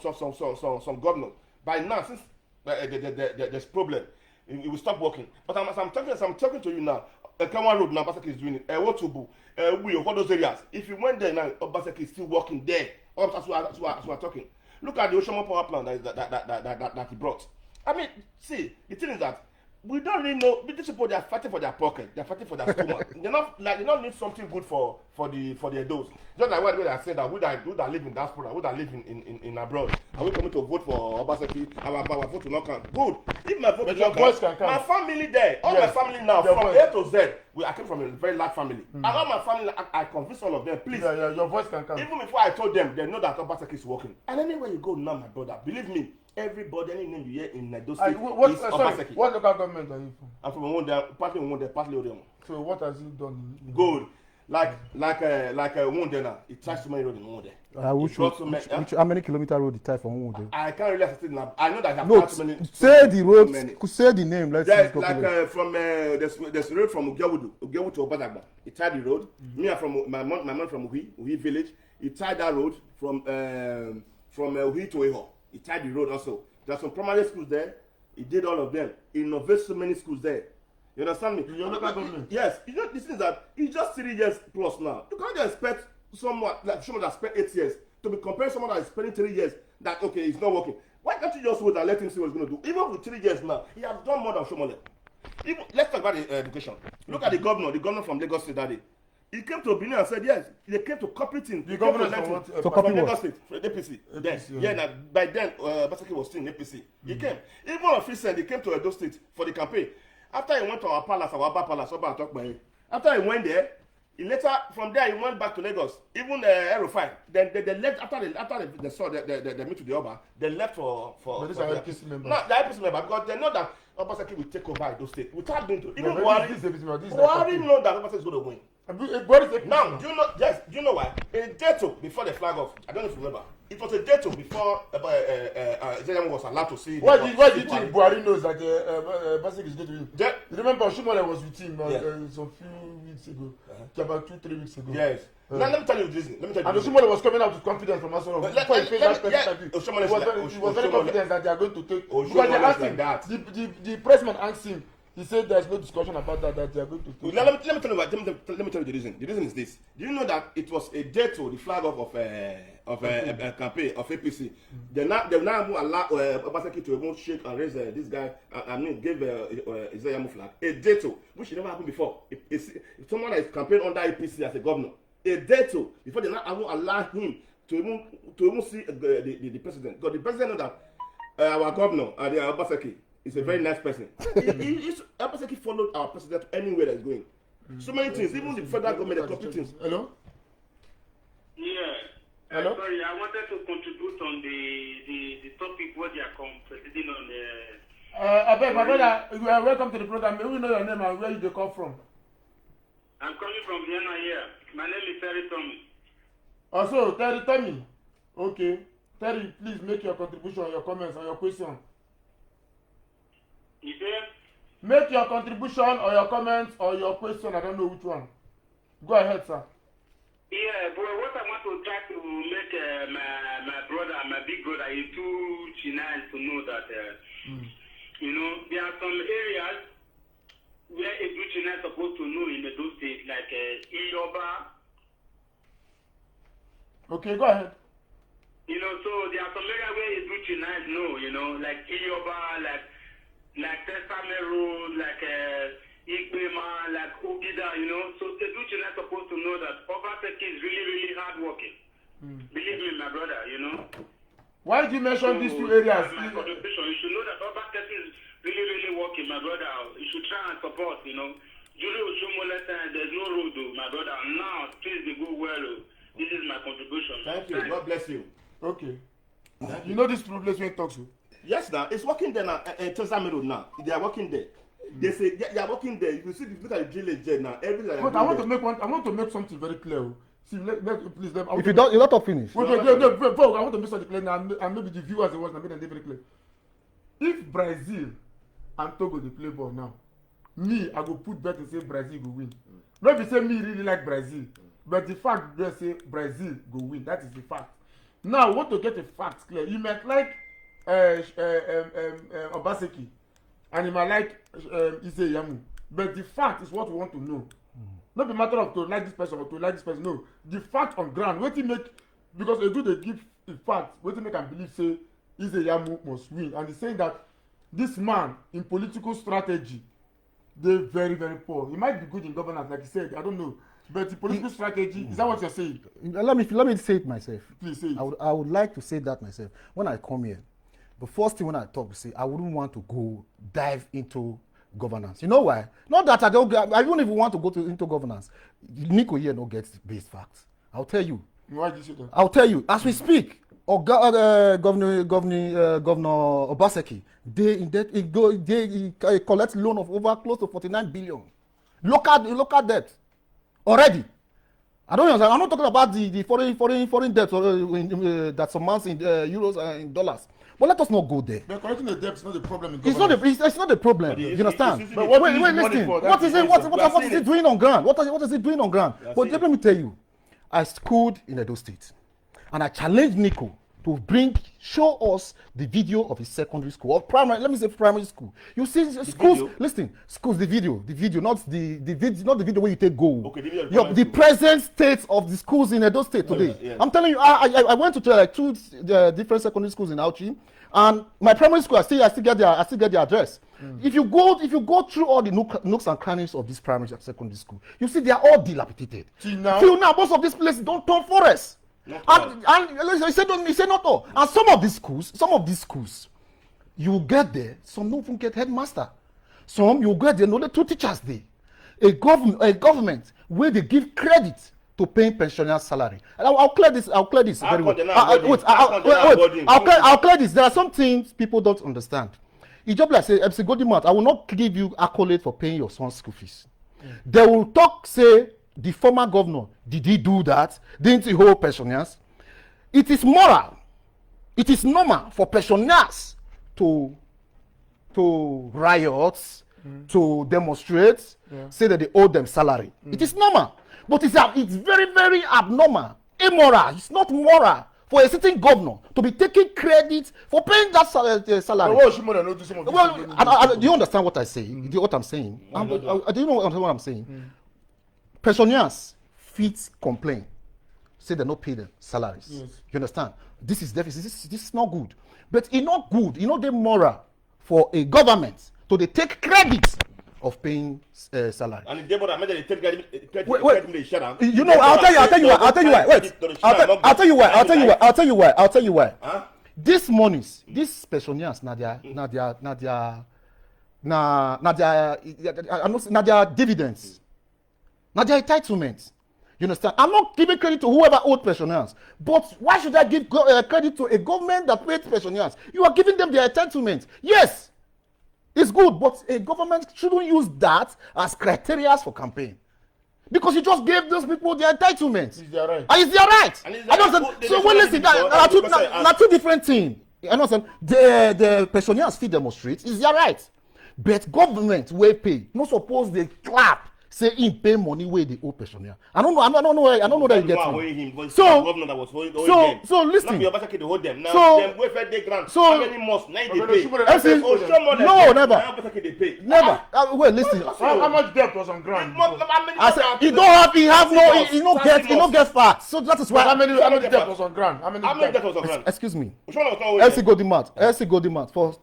governor by now, since there's problem, it will stop working. But as I'm talking to you now, Kawan Road now, Obaseki is doing it. Wotubu, all those areas. If you went there now, Obaseki is still working there. As we're talking. Look at the Oshoma power plant that he brought. I mean, see, the thing is that we don't really know. These people, they are fighting for their pocket. They are fighting for their stomach. They don't need something good for their dose. Just like what I said that we that live in diaspora, we that live in abroad, are we coming to vote for Obaseki? Our vote will not count. Good. If my vote will not count, my family there, all my family now, from A to Z, I came from a very large family. And all my family, I convinced all of them, please.
Your voice can count.
Even before I told them, they know that Obaseki is working. And anywhere you go now, my brother, believe me, everybody, any name you hear in Edo State is Obaseki.
What local government are you from?
I'm from Wunde, partly Orion.
So what has he done?
Good. Like Wunde now, it ties too many roads in Wunde.
How many kilometer road it tie from Wunde?
I can't really ascertain now. I know that I have
No,
too many.
say the road. Say the name. Let's
There's
see.
like from there's a road from Ugewu to Obadagba. It tied the road. Me, I'm from my mom from Uhi village. It tied that road from Uhi to Eho. It tied the road also. There's some primary schools there. He did all of them. He innovated so many schools there. You understand me?
Your local government?
Yes. You know, this is that it's just 3 years plus now. You can't just expect someone that spent 8 years to be comparing someone that is spending 3 years that, okay, it's not working. Why can't you just wait and let him see what he's going to do? Even with 3 years now, he has done more than Shomole. Let's talk about the education. Look at the governor from Lagos State that day. He came to Benin and said, yes, they came to copy things.
The governor
from
Lagos State, from APC. Then, by then, Obaseki was still in APC. He came. Even on his end, he came to Edo State for the campaign. After he went to our palace, Oba talk by him. After he went there, from there, he went back to Lagos. Even Aerofine. Then they left, after they saw the meet to the Oba, they left for
But these are APC members.
No, the APC members, because they know that Obaseki will take over Edo State. Without going to. Even
Buhari
know that Obaseki is going to win. Now, do you know why? A day two before the flag off, I don't know if you remember. It was a day two before Iyamu was allowed to see.
Why do you think Buhari knows that Obaseki is going to win? You remember Oshomole was with him some few weeks ago, about 2-3 weeks ago.
Yes. Now let me tell you this. And
Oshomole was coming out with confidence from Asoro. Before he faced that person, he was very confident that they are going to take. Because they asked him, the pressman asked him. He said there's no discussion about that they are going to take.
Let me tell you the reason. The reason is this. Do you know that it was a day to the flag off of a campaign of APC? They now allow Obaseki to even shake and raise this guy. Give Iyamu flag. A day to, which never happened before. If someone that is campaigning under APC as a governor, a day to before they now allow him to even see the president. Because the president know that our governor, Obaseki, is a very nice person. Obaseki followed our president anywhere that's going. So many things, even the federal government, a couple things.
Hello?
Yeah.
Hello?
Sorry, I wanted to contribute on the topic what they are proceeding on the.
I beg, my brother, you are welcome to the program. May we know your name and where you come from?
I'm coming from Vienna here. My name is Terry Tommy.
Also, Terry Tommy. Okay. Terry, please make your contribution, your comments, or your question.
You there?
Make your contribution or your comments or your question. I don't know which one. Go ahead, sir.
Yeah, but what I want to try to make my brother, my big brother, is too nice to know that, you know, there are some areas where a China is supposed to know in those states, like Iyoba.
Okay, go ahead.
You know, so there are some areas where a China know, you know, like Iyoba, like Testament Road, like Igbema, like Ogida, you know. So Education is supposed to know that Obaseki is really, really hardworking. Believe me, my brother, you know.
Why did you mention these two areas?
My contribution, you should know that Obaseki is really, really working, my brother. You should try and support, you know. During Oshomola time, there's no road, though, my brother. Now, things they go well. Oh. This is my contribution.
Thank you. God bless you.
Okay. You know this place when talks to?
Yes, now it's working there now. Tesame Road now. They are working there. They say they are working there. If you see, look at the village there now. Everything.
But I want to make something very clear. See, please.
If you don't, you not finish.
Wait, I want to make something clear now, and maybe the viewers the ones that made them very clear. If Brazil and Togo they play ball now, me I go put bet and say Brazil go win. Not be say me really like Brazil, but the fact they say Brazil go win. That is the fact. Now, want to get the facts clear. You might like Obaseki, and you might like iyamu, but the fact is what we want to know. Not be matter of to like this person or to like this person. No, the fact on ground. Wetin make, because they do they give the fact. Wetin make am believe say iyamu must win, and he's saying that this man in political strategy dey very very poor. He might be good in governance, like he said. I don't know. But the political strategy, is that what you're saying?
Let me say it myself.
Please say it.
I would like to say that myself. When I come here, the first thing when I talk, say I wouldn't want to go dive into governance. You know why? Not that I don't even want to go into governance. Nico here no gets base facts. I'll tell you.
Why did you say that?
I'll tell you. As we speak, Governor Obaseki, he collects loan of over close to 49 billion. Local debt. Already, I don't understand. I'm not talking about the foreign debt that amounts in euros and in dollars. But let us not go there.
But collecting the debt is not the problem in
It's not the problem. You understand?
But
wait, listen. What is it doing on ground? What is it doing on ground? But let me tell you, I schooled in Edo State, and I challenged Nico to show us the video of his secondary school or primary. Let me say primary school. You see schools.
Video?
Listen, schools. The video, not the video, not the video where you take goal.
Okay, the video.
The present state of the schools in Edo State today.
Yes.
I'm telling you, I went to like two different secondary schools in Auchi, and my primary school I still get their address. If you go through all the nooks and crannies of this primary and secondary school, you see they are all dilapidated. Till now, most of these places don't turn forest. And I said not all. And some of these schools, you get there, some don't even get headmaster. Some you get there, no, the two teachers there. A government where they give credit to paying pensioners' salary. And I'll clear this very well. I'll clear this. There are some things people don't understand. It's just like say, MC Godimat, I will not give you accolade for paying your son's school fees. They will say, the former governor, did he do that? Didn't he hold pensioners? It is moral. It is normal for pensioners to riot, to demonstrate, say that they owe them salary. It is normal. But it's very, very abnormal, immoral. It's not moral for a sitting governor to be taking credit for paying that salary. Do you understand what I say? Do you what I'm saying? Do you know what I'm saying? Pensioners fit complain, say they not pay them salaries. Yes. You understand? This is deficit. This is not good. But it's not good. It's not the moral for a government to they take credit of paying salary. And the devil made they take credit. You know, I'll tell you why. Wait. I'll tell you why. Huh? This monies, these pensioners, na their dividends. Now their entitlement. You understand? I'm not giving credit to whoever owed pensioners. But why should I give credit to a government that paid pensioners? You are giving them their entitlement. Yes, it's good, but a government shouldn't use that as criteria for campaign. Because you just gave those people their entitlement. It's their right. And it's their right. So well, listen, now two different things. I understand. The pensioners fee demonstrate, it's their right. But government will pay. Not suppose they clap. Say he pay money where they owe pensioner. I don't know that you get me. So listen. How many months now they pay? No, never. Wait, listen.
How much debt was on ground?
I said he don't get facts. So that is why.
How many debt was on ground? How many debt was on ground?
Excuse me. LC Godimat for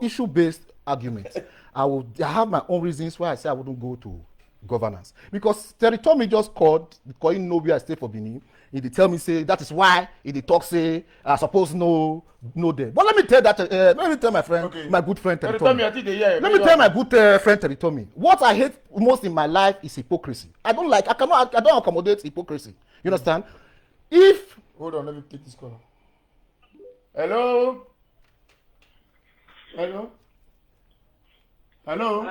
issue-based argument. I have my own reasons why I say I wouldn't go to governance, because Terry Tommy just called, calling Nobi I stay for Benin.
he dey tell me say that is why he dey talk say I suppose know them. But let me tell my friend,
Okay.
my good friend
Tell
Teritomi.
me, I think they hear.
Let me tell my good friend Teritomi. What I hate most in my life is hypocrisy. I don't accommodate hypocrisy. You understand? If
Hold on, let me take this call. Hello? Hello? Hello?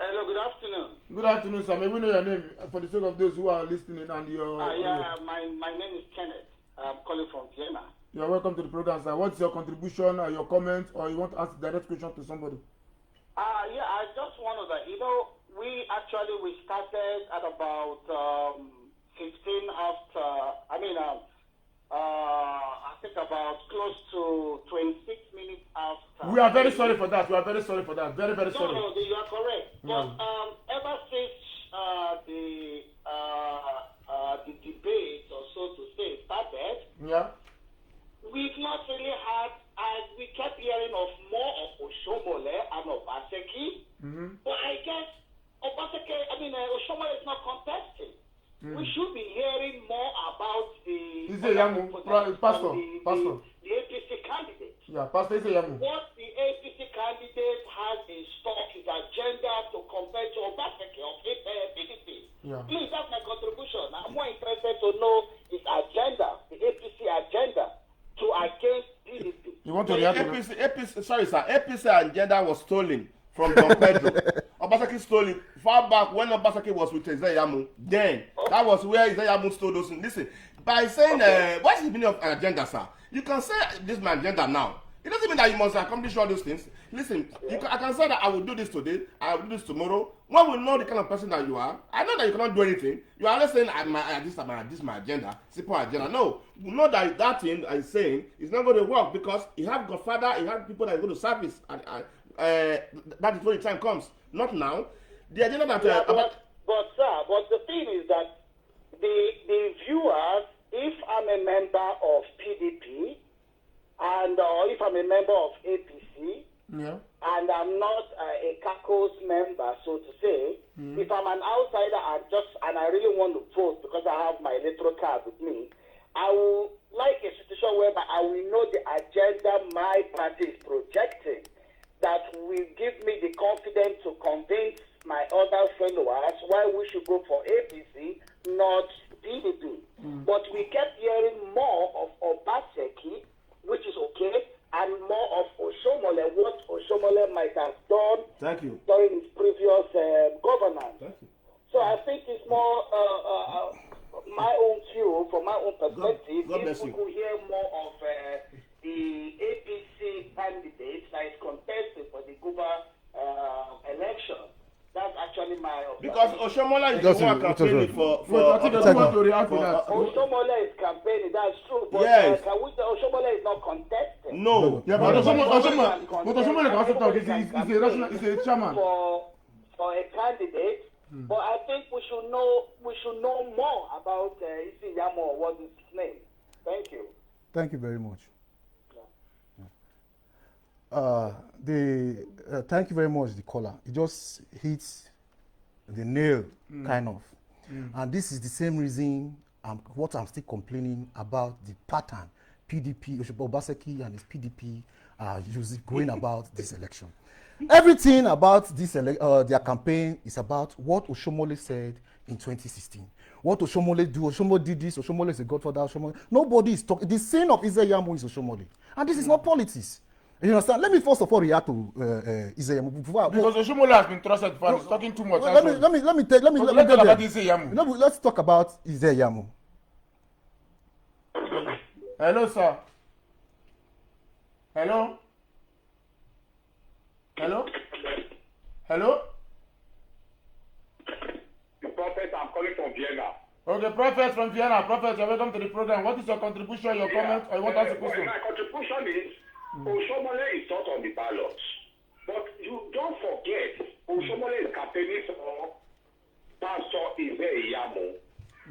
Hello, good afternoon.
Good afternoon, sir. May we know your name for the sake of those who are listening and your.
My name is Kenneth. I'm calling from Vienna.
You are welcome to the program, sir. What's your contribution or your comment, or you want to ask direct question to somebody?
I just wanted that, we started at about 15 after, I think about close to 26 minutes after.
We are very sorry for that. We are very sorry for that. Very, very sorry.
No, you are correct.
No.
But ever since the debate, or so to say, started,
Yeah.
we've not really had, we kept hearing of more of Oshomole and Obaseki.
Mm-hmm.
But I guess Oshomole is not contesting. We should be hearing more about the
Iyamu, Pastor.
the APC candidate.
Yeah, Pastor Iyamu.
What the APC candidate has in stock, his agenda to compare to Obaseki of PDP.
Yeah.
Please, that's my contribution. I'm more interested to know his agenda, the APC agenda, to against PDP.
You want to react to that?
APC agenda was stolen from Don Pedro. Obaseki stole it far back when Obaseki was with Iyamu. Then that was where Iyamu stole those things. Listen, by saying what's the meaning of agenda, sir? You can say this is my agenda now. It doesn't mean that you must accomplish all those things. Listen, I can say that I will do this today, I will do this tomorrow. When we know the kind of person that you are, I know that you cannot do anything. You are always saying, this is my agenda, simple agenda. No, you know that thing I saying is not going to work because you have Godfather, you have people that are going to service, and that is when the time comes. Not now. The agenda that
but the thing is that the viewers, if I'm a member of PDP and if I'm a member of APC,
Yeah.
and I'm not a CACO's member, so to say, if I'm an outsider and I really want to vote because I have my electoral card with me, I will like a situation whereby I will know the agenda my party is projecting that will give me the confidence to convince my other followers why we should go for APC, not PDP. But we kept hearing more of Obaseki, which is okay, and more of Oshomole, what Oshomole might have done during his previous governance. So I think it's more my own view, from my own perspective, if we could hear more of the APC candidate that is contesting for the Guba election. That's actually my opinion.
because Oshomola is the one campaigning for
I think I want to react to that.
Oshomole is campaigning, that's true, but
Yes.
can we say Oshomole is not contesting?
No.
Yeah, but Oshomole can also talk. He's a chairman.
For a candidate, but I think we should know more about Iyamu, or what is his name. Thank you.
Thank you very much. Thank you very much, the caller. It just hits the nail, kind of. And this is the same reason what I'm still complaining about the pattern PDP, Obaseki and his PDP are going about this election. Everything about this their campaign is about what Oshomole said in 2016. What Oshomole do? Oshomole did this. Oshomole is a godfather. Oshomole. Nobody is talking. The sin of Iyamu is Oshomole, and this is not politics. You understand? Let me first of all react to Iyamu.
Because Oshomole has been trusted for he's talking too much.
Let me get
about
there.
Iyamu.
Let's talk about Iyamu.
Hello, sir. Hello? Hello? Hello?
The Prophet, I'm calling from Vienna.
Okay, Prophet from Vienna. Prophet, you're welcome to the program. What is your contribution, your comment, or you want to ask a question?
My contribution is Oshomole is not on the ballot. But you don't forget, Oshomole is campaigning for Pastor Iyamu.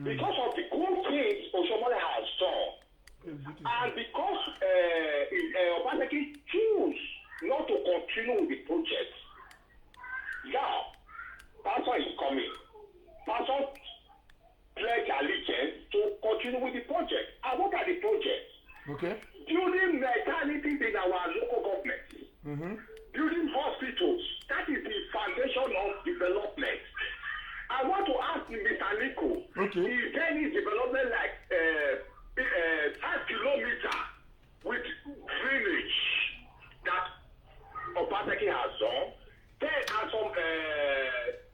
Because of the good things Oshomole has done. And because Obaseki choose not to continue with the project, now, Pastor is coming. Pastor pledge allegiance to continue continue with the project. And what are the projects?
Okay.
Building maternities in our local government. Building hospitals. That is the foundation of development. I want to ask Mr. Nico, is there any development like 5 kilometers with drainage that Obaseki has done? There are some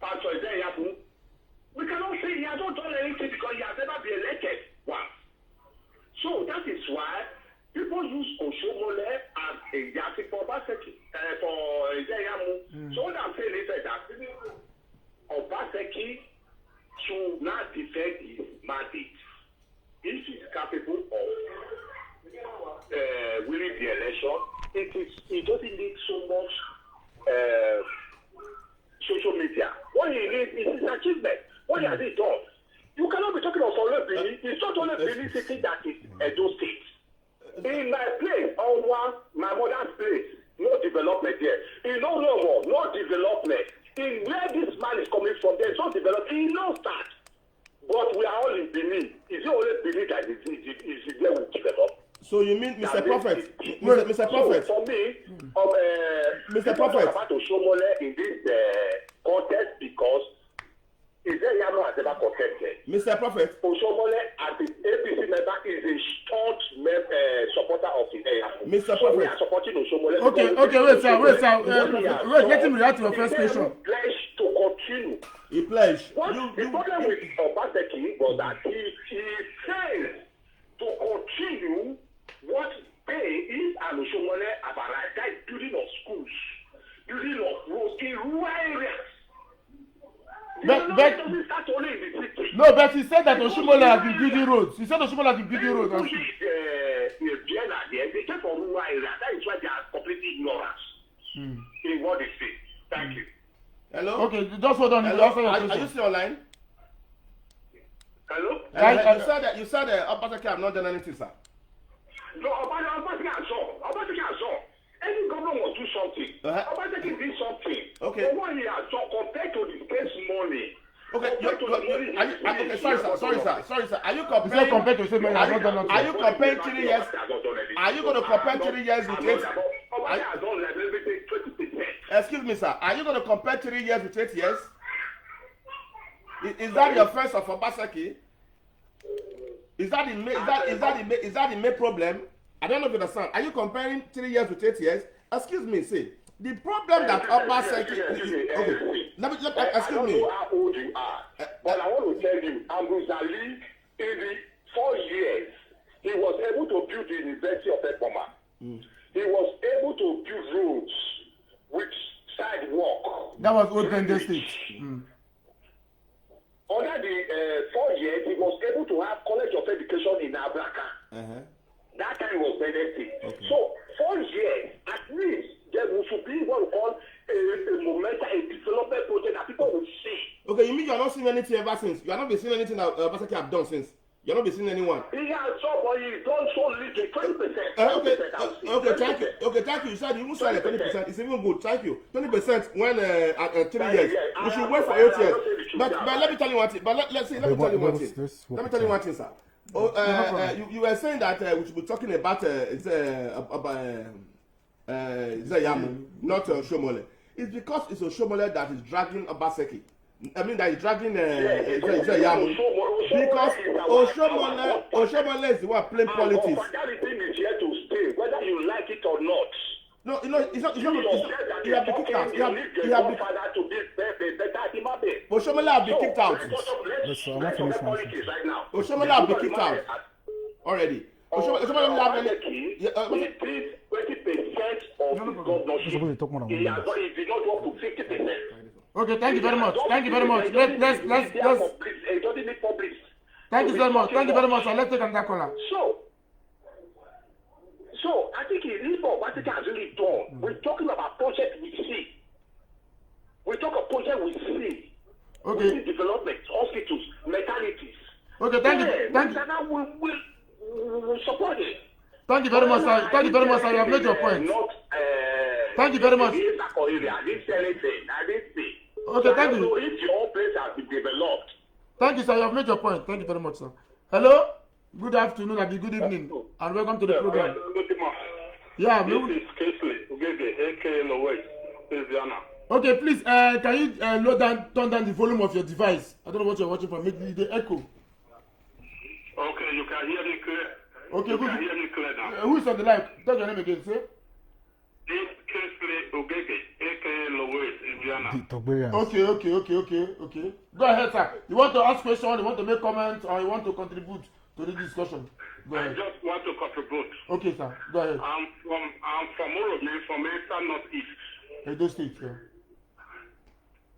pastors there, Yabu. We cannot say he has not done anything because he has never been elected once. So that is why people use Oshomole as a yardstick for Obaseki, for iyamu. So what I'm saying is that Obaseki should not defend his mandate. If he's capable of winning the election, it doesn't need so much social media. What he needs is his achievement. What has he done? You cannot be talking of only Benin. It's not only Benin City that is Edo State. In my place, my mother's place, no development there. In Olomo, no development. In where this man is coming from, there's no development. He knows that. But we are all in Benin. Is it only Benin that is there will develop?
So you mean, Mr. Prophet? Mr. Prophet.
So for me,
Mr. Prophet.
About Oshomole in this contest because Iyamu has never contested.
Mr. Prophet.
Oshomole, as the APC member, is a staunch supporter of Iyamu.
Mr.
So we
Prophet.
are supporting Oshomole.
Okay, wait, sir. Let him react to your first question.
He pledged to continue.
He pledged.
The problem with Obaseki was that he failed to continue what they is and Oshomole have arrived. That is building of schools, building of roads in rural areas.
But he said that Oshomole has been building roads. He said Oshomole has been building roads.
They came from rural areas. That is why they are completely ignorant in what they say. Thank you.
Hello?
Okay, just hold on.
Hello? Are you still online?
Hello?
You said that Obaseki have not done anything, sir.
No, Obaseki has done. Any government must do something. Obaseki did something.
Okay.
But what he has done compared to the base money.
Okay, sorry, sir. Are you
It's not compared to say money has not done nothing.
Are you comparing 3 years? Are you going to compare 3 years with 8?
Obaseki has done like maybe 20%.
Excuse me, sir. Are you going to compare 3 years with 8 years? Is that your first of Obaseki? Is that the main problem? I don't know if you understand. Are you comparing 3 years with 8 years? Excuse me, see. The problem that Obaseki. Okay. Excuse me.
I don't know how old you are, but I want to tell you, Ambuzali, in the 4 years, he was able to build the University of Ekpoma. He was able to build roads with sidewalk.
That was Old Bende State.
Under the 4 years, he was able to have College of Education in Abraka. That time was benefit. Okay. So 4 years, at least, there should be what we call a momentum, a development project that people will see.
Okay, you mean you are not seeing anything ever since? You are not been seeing anything that Obaseki have done since? You are not been seeing anyone?
He has done, but he's done so little, 20%.
Okay, thank you. You said you even said 20%. It's even good. Thank you. 20% when 3 years. We should wait for 8 years. But let me tell you one thing. Let me tell you one thing, sir. You were saying that we should be talking about iyamu, not Oshomole. It's because it's Oshomole that is dragging Obaseki. I mean that is dragging iyamu. Because Oshomole is the one playing politics.
That thing is here to stay, whether you like it or not.
No, it's not. He have been kicked out. He have been. Oshomole have been kicked out. Oshomole have been kicked out already. Oshomole have been.
20% of the governorship. He did not go to 50%.
Okay, thank you very much. Let's.
It doesn't need public.
Thank you very much. Let's take another caller.
So I think it's what Obaseki has really done. We're talking about project we see. We talk of project we see.
Okay.
We see development, hospitals, maternities.
Okay, thank you.
We'll support it.
Thank you very much, sir. You have made your point. Thank you very much.
I didn't say anything. I didn't say.
Okay, thank you.
So if your own place has been developed.
Thank you, sir. You have made your point. Thank you very much, sir. Hello? Good afternoon, and good evening, and welcome to the program.
Good morning.
Yeah,
This is Kesley Ugege, aka Lowe, Louisiana.
okay, please, can you turn down the volume of your device? I don't know what you're watching from. Make the echo.
Okay, you can hear me clear.
Okay,
you
good.
can hear me clear now.
Who is on the line? Tell your name again, sir.
This Kesley Ugege, aka Lowe, Louisiana.
Okay. Go ahead, sir. You want to ask question, you want to make comment, or you want to contribute to the discussion? Go
I
ahead.
just want to contribute.
Okay, sir. Go ahead.
I'm from Oromi, from Eastern Northeast.
Edo State, yeah.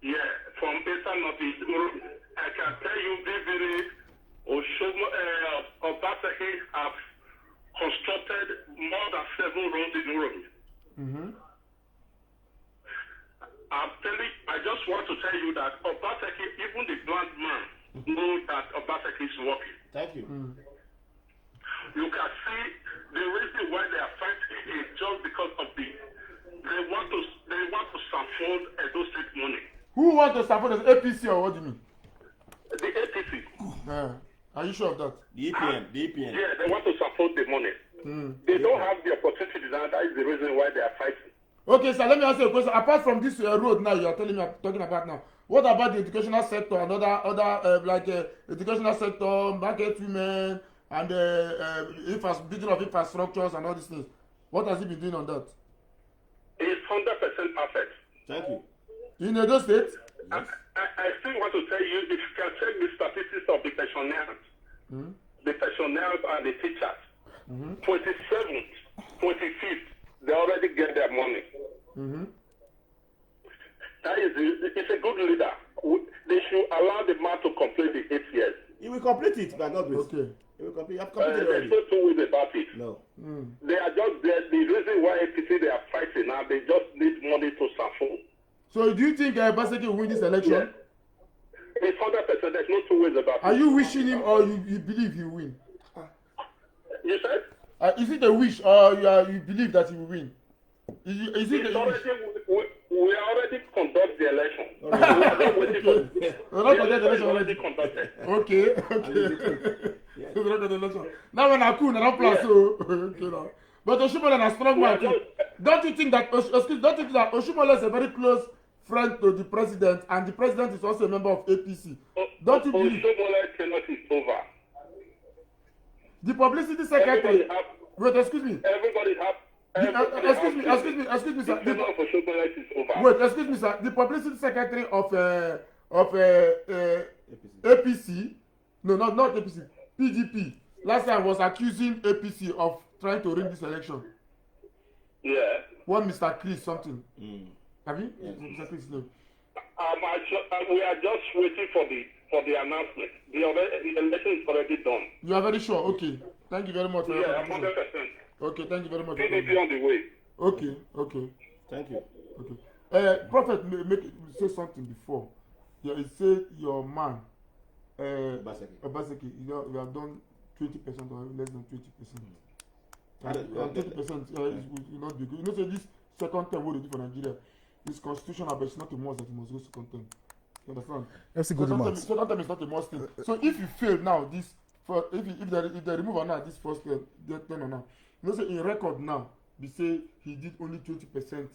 Yeah, from Eastern Northeast. I can tell you vividly, Obaseki have constructed more than 7 roads in Oromi.
Mm-hmm.
I just want to tell you that Obaseki, even the blind man, know that Obaseki is working.
Thank you.
You can see the reason why they are fighting is just because of they want to support Edo State money.
Who want to support us? APC or what do you mean?
The APC.
Are you sure of that?
The EPN.
Yeah, they want to support the money. They don't have the opportunity, and that is the reason why they are fighting.
Okay, sir, let me ask you a question. Apart from this road now you are talking about now, what about the educational sector and other educational sector, market women, and building of infrastructures and all these things? What has he been doing on that?
It's 100% perfect.
Thank you.
In Edo State?
I still want to tell you, if you can check the statistics of the pensioners, the pensioners and the teachers, 27th, 25th, they already get their money. That is, it's a good leader. They should allow the man to complete the 8 years.
He will complete it by God grace.
Okay.
He will complete. I've completed already.
There's no two ways about it.
No.
They are just there. The reason why APC they are fighting now, they just need money to support.
So do you think Obaseki will win this election?
Yes. It's 100%. There's no two ways about
Are
it.
you wishing him or you believe he will win?
You said?
Is it a wish or you believe that he will win? Is it
It's
a wish?
we are already conduct the election. We are not waiting for
We're not conduct the election
already
already.
conducted.
Okay. We're not conduct the election. Now when I cool, I don't plan so. Okay, now. But Oshimole is a strong man too. Don't you think that Oshimole is a very close friend to the president, and the president is also a member of APC? Don't you believe?
Oshimole tenure is over.
The publicity secretary. Wait, excuse me.
Everybody have.
Excuse me, sir.
The tenure for Oshimole is over.
Wait, excuse me, sir. The publicity secretary of APC, no, not APC, PDP, last time was accusing APC of trying to rig this election.
Yeah.
One Mr. Chris something. Have you? Yes. Mr. Chris, no.
We are just waiting for the announcement. The election is already done.
You are very sure? Okay. Thank you very much for your
Yeah,
contribution.
100%.
Okay, thank you very much.
PDP on the way.
Okay.
Thank you.
Okay. Prophet, say something before. Yeah, it said your man, Obaseki, you have done 20% or less than 20%. 20% will not be good. You know, say this second term what they do for Nigeria is constitutional, but it's not a must that it must go second term. You understand? Second term is not a must thing. So if you fail now, if they remove or not this first term or now, you know, say in record now, they say he did only 20%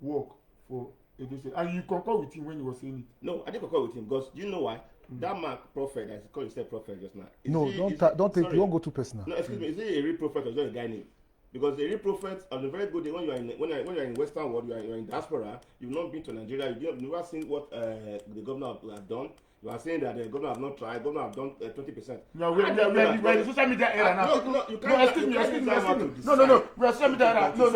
work for Edo State, and you concur with him when you were saying it.
No, I didn't concur with him because do you know why? That man prophet, as he called himself prophet just now.
No, don't take. You won't go too personal.
No, excuse me. Is he a real prophet or just a guy name? Because a real prophet on a very good day when you are in Western world, you are in diaspora. You've not been to Nigeria. You've never seen what the governor have done. You are saying that the governor have not tried. Governor have done 20%.
No, we're in the social media era now.
No, you can't.
No, excuse me. No, we're social media era. No,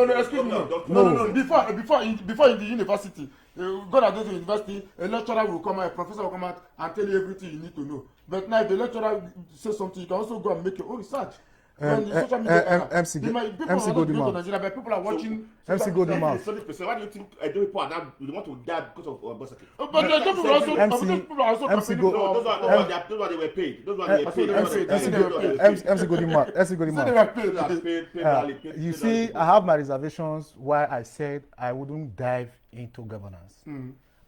excuse me. No. Before in the university, God has done the university, a lecturer will come out, a professor will come out and tell you everything you need to know. But now if the lecturer says something, you can also go and make your own research.
MC Godima.
People are watching.
MC Godima.
70%. Why do you think people are now they want to die because of Obaseki?
But people are also
those are they were paid. Those are they were paid.
MC Godima. You see, I have my reservations why I said I wouldn't dive into governance.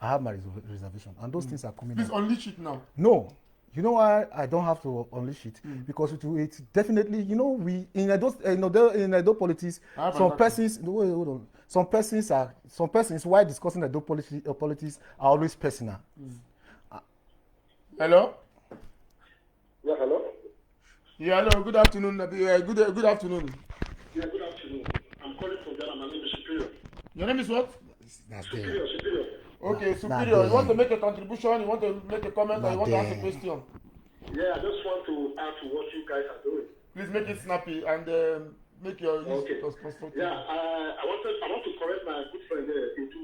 I have my reservation, and those things are coming.
Please unleash it now.
No, You know why I don't have to unleash it? Because it's definitely, you know, we in Edo politics, some persons, no, wait, hold on. Some persons while discussing Edo politics are always personal.
Hello?
Yeah, hello?
Yeah, hello, good afternoon. Good afternoon.
Yeah, good afternoon. I'm calling from Ghana. My name is Superior.
Your name is what?
That's
Superior, Superior.
Okay, Superior. You want to make a contribution, you want to make a comment, or you want to ask a question?
Yeah, I just want to add to what you guys are doing.
Please make it snappy and make your use constructive.
Yeah, I want to correct my good friend Edo.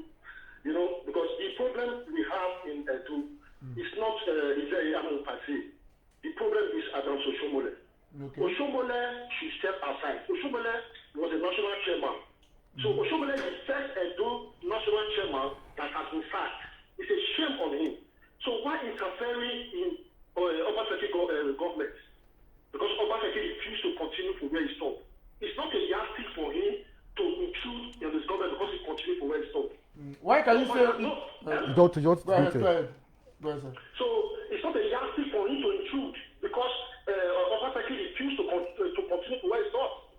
You know, because the problem we have in Edo is not iyamu per se. The problem is Adam Oshomole.
Okay.
Oshomole should step aside. Oshomole was a national chairman. So Oshomole is the first Edo national chairman that has been sacked. It's a shame on him. So why interfering in Obaseki government? Because Obaseki refused to continue from where he stopped. It's not a yardstick for him to intrude in this government because he continued from where he stopped.
Why can you say...
Go ahead,
sir.
So it's not a yardstick for him to intrude because Obaseki refused to continue from where he stopped.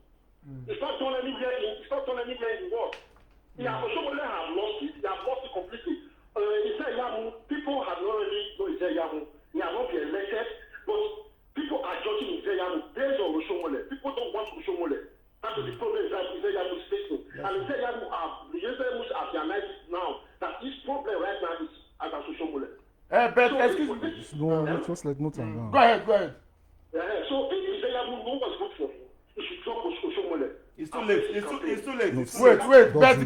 It's not done anywhere in the world. Yeah, Oshomole have lost it. They have lost it completely. Iyamu, people have not really known Iyamu. He has not been elected, but people are judging Iyamu based on Oshomole. People don't want Oshomole. That is the problem that Iyamu is facing. And Iyamu have realized now that this problem right now is as Oshomole.
But excuse me.
No, just let no time.
Go ahead.
So if Iyamu knows what's good for him, he should drop Oshomole.
It's too late. It's too late.
Wait. But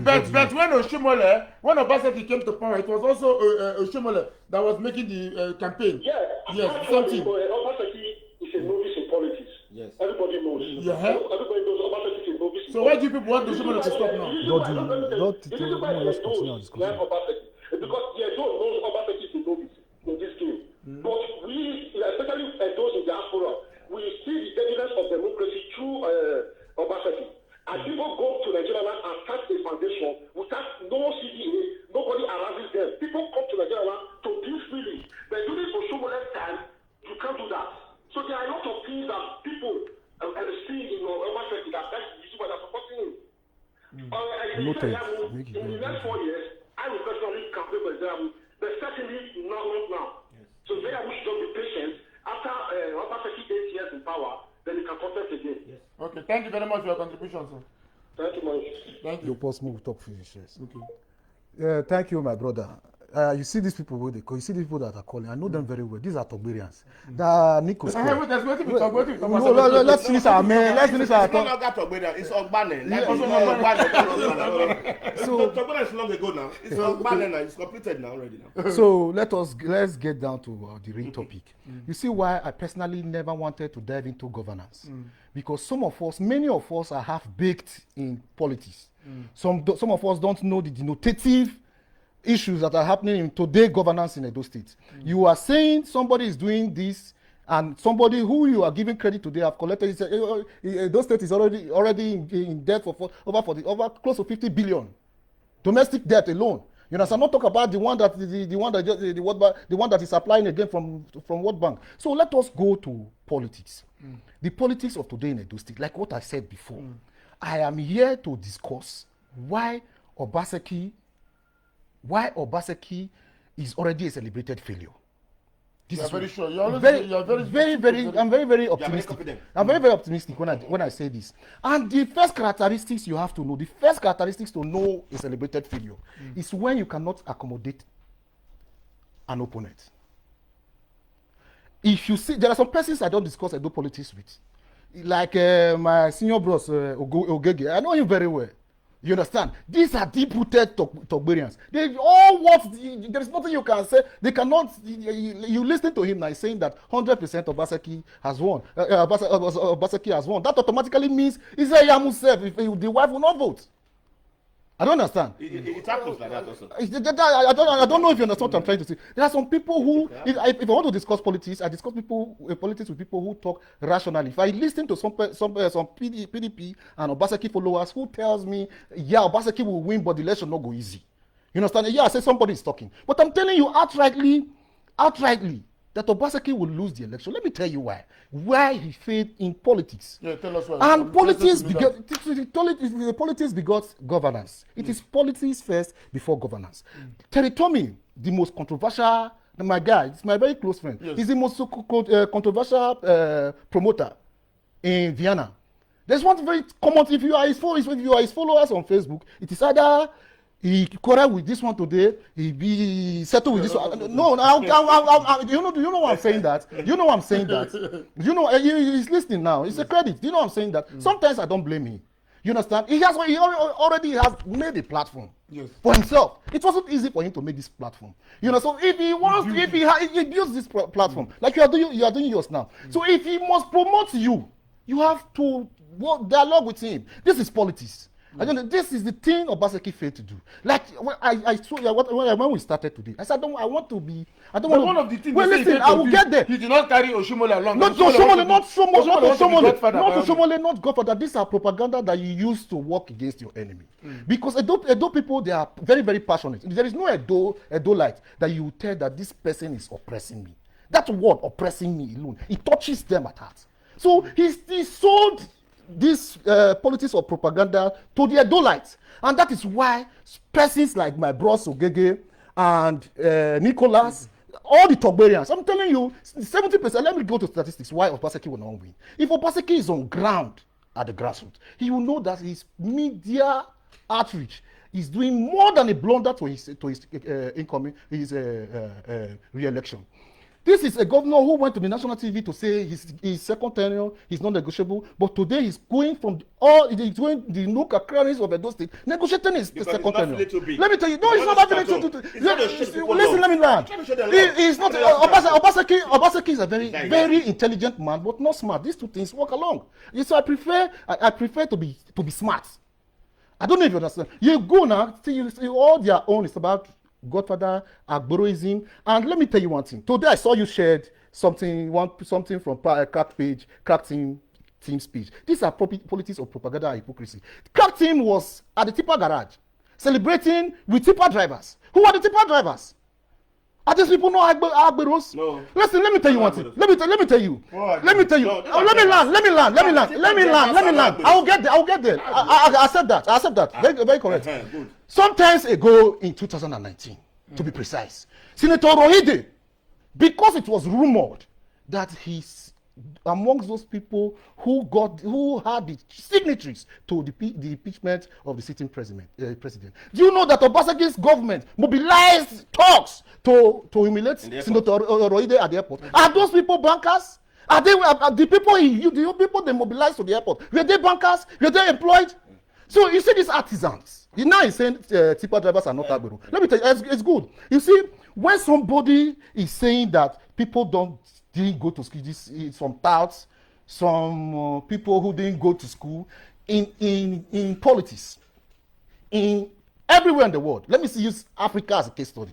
when Obaseki came to power, it was also Oshomole that was making the campaign.
Yeah.
Yes, something.
Obaseki is a novice in politics.
Yes.
Everybody knows.
Yeah.
Everybody knows Obaseki is a novice.
So why do you people want Oshomole to stop now?
Let's continue our discussion.
Because Edo knows Obaseki is a novice in this game. But we, especially those in diaspora, we see the evidence of democracy through Obaseki. And people go to Nigeria land and start a foundation without no CDA, nobody arises them. People come to Nigeria land to build freely. But during Oshomole's time, you can't do that. So there are a lot of things that people see in Obaseki that best is why they're supporting him. In the next 4 years, I will personally campaign for Iyamu, but certainly not now. Yes. So Iyamu should just be patient. After Obaseki 8 years in power, then you can contest again. Yes.
Okay, thank you very much for your contribution, sir.
Thank you much.
Thank you.
You post move talk finish. Yes.
Okay.
Yeah, thank you, my brother. You see these people where they call. You see these people that are calling. I know them very well. These are Togberians. The Nico.
Wait, there's waiting to talk.
No, let's finish our man. Let's finish our
It's no
talk.
longer Togberian. It's Ogbane.
So
Togberian is long ago now. It's Ogbane now. It's completed now already now.
So let's get down to the real topic. You see why I personally never wanted to dive into governance, because many of us are half baked in politics. Some of us don't know the denotative issues that are happening in today's governance in Edo State. You are saying somebody is doing this, and somebody who you are giving credit to, they have collected. Edo State is already in debt for over close to 50 billion domestic debt alone. You know, so I'm not talking about the one that is applying again from World Bank. So let us go to politics. The politics of today in Edo State, like what I said before. I am here to discuss why Obaseki is already a celebrated failure.
You are very sure.
I'm very optimistic. I'm very optimistic when I say this. And the first characteristics you have to know, to know a celebrated failure is when you cannot accommodate an opponent. If you see, there are some persons I don't discuss Edo politics with, like my senior bros Ogege. I know him very well. You understand? These are deep-rooted Togberians. They all there is nothing you can say. They cannot. You listen to him now saying that 100% Obaseki has won. Obaseki has won. That automatically means Iyamu self, if the wife will not vote. I don't understand.
It happens like that also.
I don't know if you understand what I'm trying to say. There are some people who, if I want to discuss politics, I discuss politics with people who talk rationally. If I listen to some PDP and Obaseki followers who tells me, yeah, Obaseki will win, but the election not go easy. You understand? Yeah, I say somebody is talking. But I'm telling you outrightly,
that Obaseki will lose the election. Let me tell you why. Why he failed in politics.
Yeah, tell us why.
And politics begot governance. It is politics first before governance. Terry Tommy, the most controversial, my guy, he's my very close friend.
Yes.
He's the most controversial promoter in Vienna. There's one very common, if you are his followers on Facebook, it is either he quarrel with this one today, he be settled with this one. No, you know why I'm saying that? You know why I'm saying that? You know, he's listening now. It's a credit. You know what I'm saying that? Sometimes I don't blame him. You understand? He already has made a platform for himself. It wasn't easy for him to make this platform. You know, so if he wants, if he builds this platform, like you are doing yours now. So if he must promote you, you have to dialogue with him. This is politics. This is the thing Obaseki failed to do. Like I told you when we started today, I said I want to be. I don't want.
One of the things.
Well, listen, I will get there.
He did not carry Oshimole along.
Not Oshomole, not Godfather. These are propaganda that you use to work against your enemy. Because Edo people, they are very, very passionate. There is no Edo-lite that you tell that this person is oppressing me. That word oppressing me alone, it touches them at heart. So he sold this politics of propaganda to the Edo-lites, and that is why persons like my bros Ogege and Nicholas, all the Togberians, I'm telling you, 70%. Let me go to statistics. Why Obaseki will not win? If Obaseki is on ground at the grassroots, he will know that his media outreach is doing more than a blunder to his re-election. This is a governor who went to the national TV to say his second tenure is non-negotiable, but today he's going from he's going the nook and crannies of Edo State, negotiating his second tenure. Let me tell you, no, it's not that. Listen, let me land. He's not. Obaseki is a very, very intelligent man, but not smart. These two things work along. So I prefer to be smart. I don't know if you understand. You go now, see all their own is about Godfather, Agboroism, and let me tell you one thing. Today I saw you shared something from Crack Team speech. These are politics of propaganda and hypocrisy. Crack Team was at the tipper garage celebrating with tipper drivers. Who are the tipper drivers? Are these people not Agberos? No. Listen, let me tell you one thing. Let me tell you. Let me tell you. Let me land. I will get there. I accept that. Very, very correct. Good. Sometime ago in 2019, to be precise, Senator Rohide, because it was rumored that he's amongst those people who had the signatories to the impeachment of the sitting president. Do you know that Obaseki's government mobilized talks to humiliate Senator Rohide at the airport? Are those people bankers? Are the people they mobilized to the airport? Were they bankers? Were they employed? So you see these artisans. Now he's saying tipper drivers are not Agbero. Let me tell you, it's good. You see, when somebody is saying that people didn't go to school, some touts, some people who didn't go to school in politics, in everywhere in the world. Let me use Africa as a case study.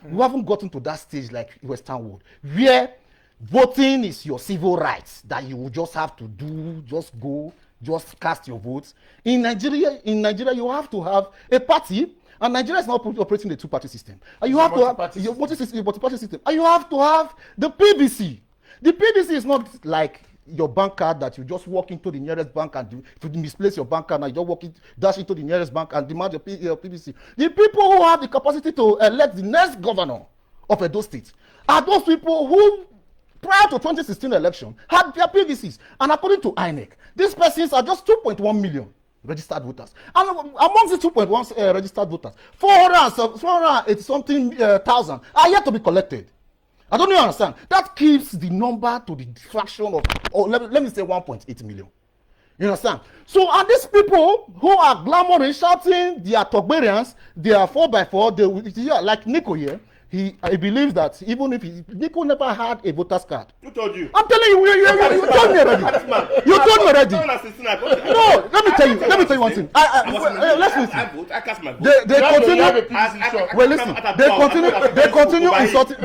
We haven't gotten to that stage like Western world, where voting is your civil rights that you will just have to do, just go, just cast your votes. In Nigeria, you have to have a party, and Nigeria is not operating the two-party system. And you have to have your multi-party system, and you have to have the PVC. The PVC is not like your bank card that you just walk into the nearest bank, and if you misplace your bank card, now you just dash into the nearest bank and demand your PVC. The people who have the capacity to elect the next governor of Edo State are those people who, prior to 2016 election, had their PVCs. And according to INEC, these persons are just 2.1 million registered voters. And amongst the 2.1 registered voters, 480 something thousand are yet to be collected. I don't even understand. That keeps the number to the fraction of, let me say 1.8 million. You understand? So, and these people who are glamoring, shouting, they are Togberians, they are 4x4, like Nico here, he believes that even if Nico never had a voter's card.
Who told you?
I'm telling you, you told me already. You told me already. No, let me tell you one thing. Let's listen.
I cast my vote.
They continue. Well, listen. They continue insulting.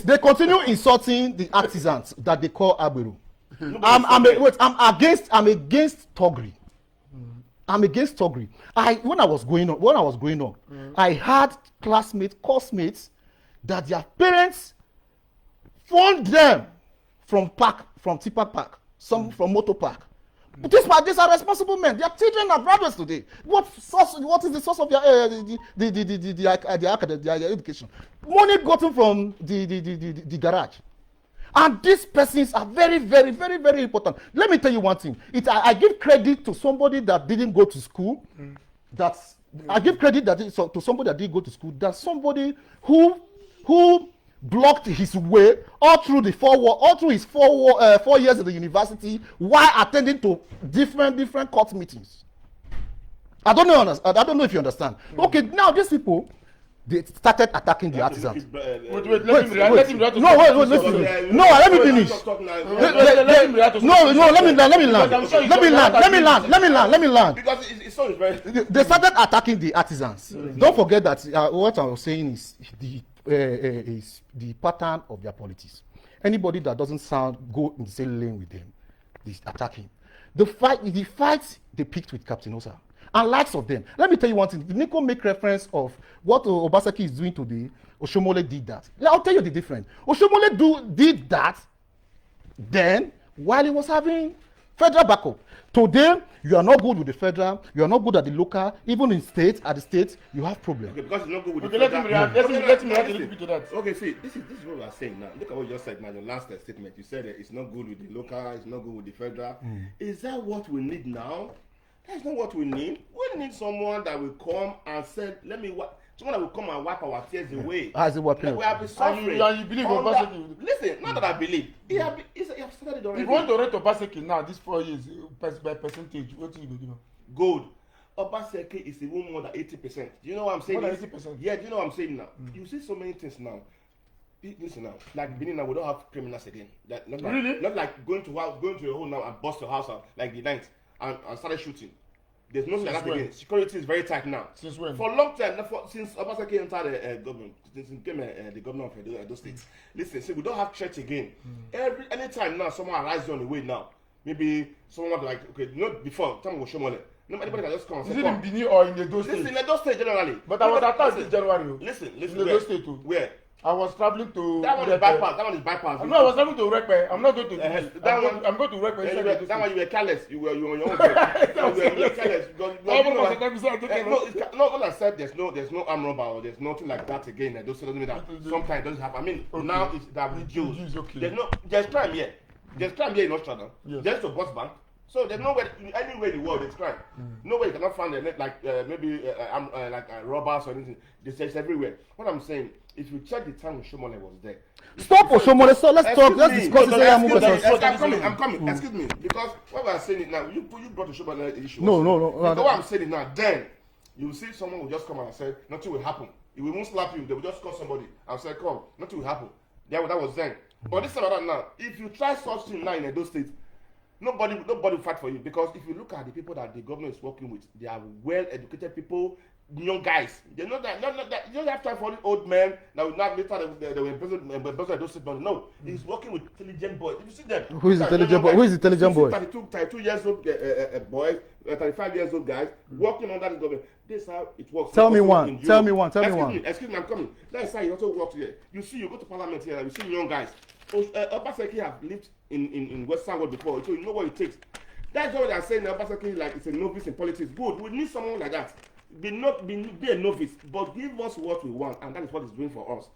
They continue insulting the artisans that they call Agbero. I'm against Togri. I'm against Togri. When I was growing up, I had classmates, that their parents fund them from tipper park, some from motor park. But these are responsible men. Their children are graduates today. What is the source of their education? Money gotten from the garage. And these persons are very, very, very, very important. Let me tell you one thing. I give credit to somebody that didn't go to school. I give credit to somebody that didn't go to school. That's somebody who blocked his way all through his 4 years at the university while attending to different court meetings. I don't know if you understand. Okay, now these people, they started attacking the artisans.
Wait, let him react.
Listen. No, let me finish. Let me land.
Because it's so very.
They started attacking the artisans. Don't forget that what I was saying is the pattern of their politics. Anybody that doesn't go in the same lane with them, they attack him. The fight they picked with Captain Osa and lots of them. Let me tell you one thing. Nico make reference of what Obaseki is doing today. Oshomole did that. I'll tell you the difference. Oshomole did that then while he was having federal backup. Today, you are not good with the federal, you are not good at the local, even at the state, you have problems.
Okay, because you're not good with the
Let
federal.
him react a little bit to that.
Okay, see, this is what we are saying now. Look at what you just said now, your last statement. You said it's not good with the local, it's not good with the federal. Is that what we need now? That's not what we need. We need someone that will come and say, someone that will come and wipe our tears away.
As it was
Like we have been suffering.
And you believe Obaseki?
Listen, not that I believe. He have started it already.
If you want to rate Obaseki now, this 4 years, by percentage, what do you give him?
Good. Obaseki is even more than 80%. Do you know what I'm saying?
More than 80%?
Yeah, do you know what I'm saying now? You see so many things now. Listen now, like Benin now, we don't have criminals again. Not like going to your home now and bust your house out like the night and started shooting. There's nothing like that again. Security is very tight now.
Since when?
For a long time, since Obaseki entered the government, since he became the governor of Edo State. Listen, see, we don't have church again. Anytime now, someone arises on the way now. Maybe someone like, okay, not before, time was Shomole. No, anybody can just come and say,
is it in Benin or in Edo State?
Listen, in Edo State generally.
But I was attacked in January.
Listen,
In Edo State too.
Where?
I was traveling to.
That one is bypass. That one is bypass.
No, I was traveling to Rekpe. I'm not going to. I'm going to
That
Rekpe.
one you were careless. You were on your own. You were careless. No, what I said, there's no arm robber or there's nothing like that again. I don't say that. Sometimes it doesn't happen. I mean, now it's that reduced. There's crime here. There's crime here in Australia. There's a bus bank. So there's nowhere, anywhere in the world, there's crime. Nowhere you cannot find maybe robbers or anything. There's everywhere. What I'm saying, if you check the time when Shomole was there.
Stop Oshomole, so let's discuss this.
I'm coming. Excuse me, because what we are saying it now, you brought the Shomole issue.
No.
Because what I'm saying it now, then you will see someone will just come and say, nothing will happen. It won't slap you, they will just call somebody and say, come, nothing will happen. That was then. But this time around now, if you try such thing now in Edo State, nobody will fight for you, because if you look at the people that the government is working with, they are well-educated people, young guys. They know that. You don't have time for the old men that will not later they were president. No, he's working with intelligent boys. If you see them,
who is intelligent boy? Who is intelligent boy?
32 years old boys, 35 years old guys working under the government. This is how it works.
Tell me one.
Excuse me, I'm coming. That's how it also works here. You see, you go to parliament here, you see young guys. Obaseki have lived in Western world before, so you know what it takes. That's why they are saying Obaseki like it's a novice in politics. Good, we need someone like that. Be a novice, but give us what we want, and that is what he's doing for us.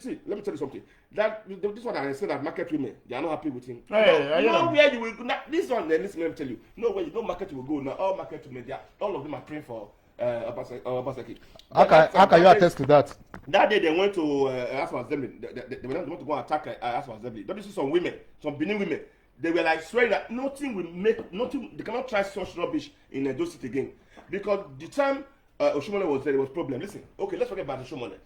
See, let me tell you something. This one I said that market women, they are not happy with him. Nowhere you will go. This one, listen, let me tell you. Nowhere you no market will go now. All market women, all of them are praying for Obaseki.
How can you attest to that?
That day they went to Aswa Assembly. They went to go attack Aswa Assembly. Don't you see some women, some Benin women? They were like swearing that they cannot try such rubbish in Edo State again. Because the time Oshomole was there was problem. Listen, okay, let's forget about Oshomole.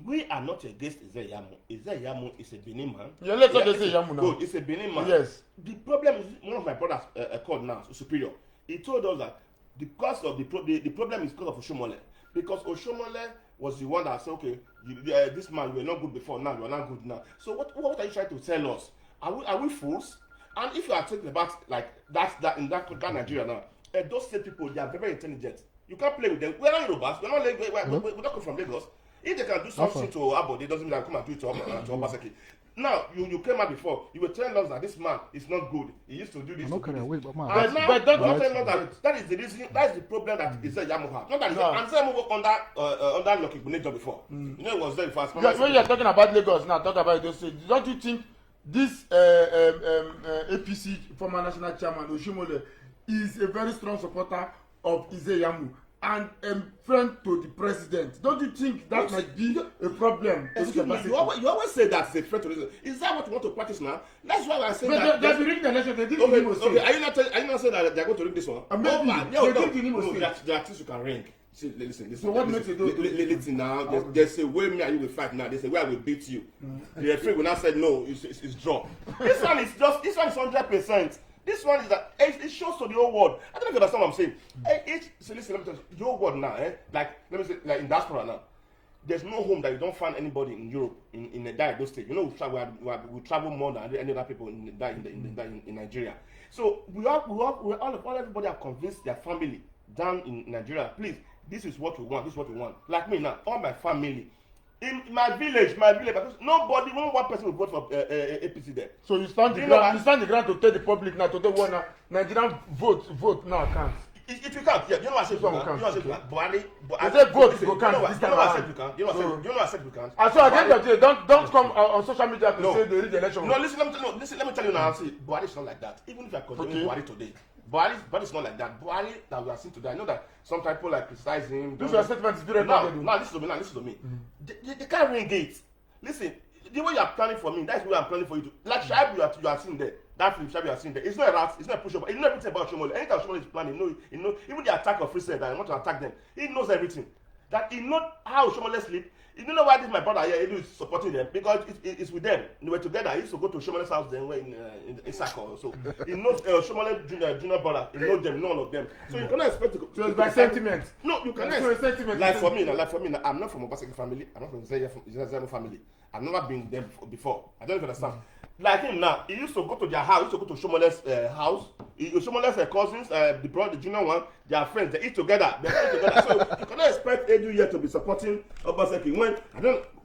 We are not against Iyamu. Iyamu is a Benin man.
Yeah, let's not say Iyamu now.
Good, it's a Benin man.
Yes.
The problem is one of my brothers called now, superior. He told us that the cause of the problem is because of Oshomole. Because Oshomole was the one that said, okay, this man, you were not good before, now you are not good now. So what are you trying to tell us? Are we fools? And if you are talking about like that in that Nigeria now, those state people, they are very intelligent. You can't play with them. We're not Yorubas. We're not come from Lagos. If they can do something to Abo, it doesn't mean they come and do it to Obaseki. Now, you came out before, you were telling us that this man is not good. He used to do this.
Okay, wait, but man.
And now,
but don't
tell us that is the reason, that is the problem that is there Iyamu has. Not that and Iyamu worked under Lucky Bunejo before. You know, it was there fast.
When you're talking about Lagos now, talk about those things. Don't you think this APC former national chairman Oshimole is a very strong supporter of Iyamu and a friend to the president? Don't you think that might be a problem?
Excuse me, you always say that's a threat to the Is that what you want to practice now? That's why I say that.
But they've been rigging the election. They did
Okay,
Imo State.
are you not saying that they're going to rig this one?
Maybe. They did in Imo State.
There are things you can ring. See, listen.
So what makes you do?
Listen now. There's a way me and you will fight now. There's a way I will beat you. The referee will not say no. It's draw. This one is 100%. This one is that it shows to the whole world. I don't know if you understand what I'm saying. So listen, let me tell you, the whole world now, like let me say, like in diaspora now, there's no home that you don't find anybody in Europe in those states. You know, we travel more than any other people in Nigeria. So everybody have convinced their family down in Nigeria. Please, this is what we want. This is what we want. Like me now, all my family. In my village, because nobody, one person will vote for APC there.
So you stand the ground to tell the public now, to tell one Nigerian vote now counts.
If you can't, yeah, you know what I said you can. You know what I said you can.
Buhari, they say vote go count this time around.
You know what I said you can.
And so at the end of the day, don't come on social media to say they read the election.
No, listen, let me tell you now. See, Buhari is not like that. Even if I continue Buhari today, Buhari is not like that. Buhari that we are seeing today, I know that some people like criticize him.
This your statement is very
now listen to me. They can't ring it. Listen, the way you are planning for me, that's the way I'm planning for you. Like Shaibu, you are seeing there. That film Shaibu you are seeing there. It's not a rat. It's not a pushover. He knows everything about Shomole. Anytime Shomole is planning, he know even the attack of Free State that I want to attack them. He knows everything. That he knows how Shomole sleep. You know why this my brother here Edo is supporting them, because it's with them. They were together. He used to go to Shomole's house then in Sako. So he knows Shomole junior brother. He knows them, none of them. So you cannot expect to.
So it's by sentiment.
No, you cannot.
So sentiment.
Like for me, I'm not from Obaseki family. I'm not from Zeno family. I've never been there before. I don't even understand. Like him now, he used to go to their house. He used to go to Shomole's house. Shomoles's cousins, the brother, the junior one, they are friends. They eat together. So you cannot expect Edu here to be supporting Obaseki. Will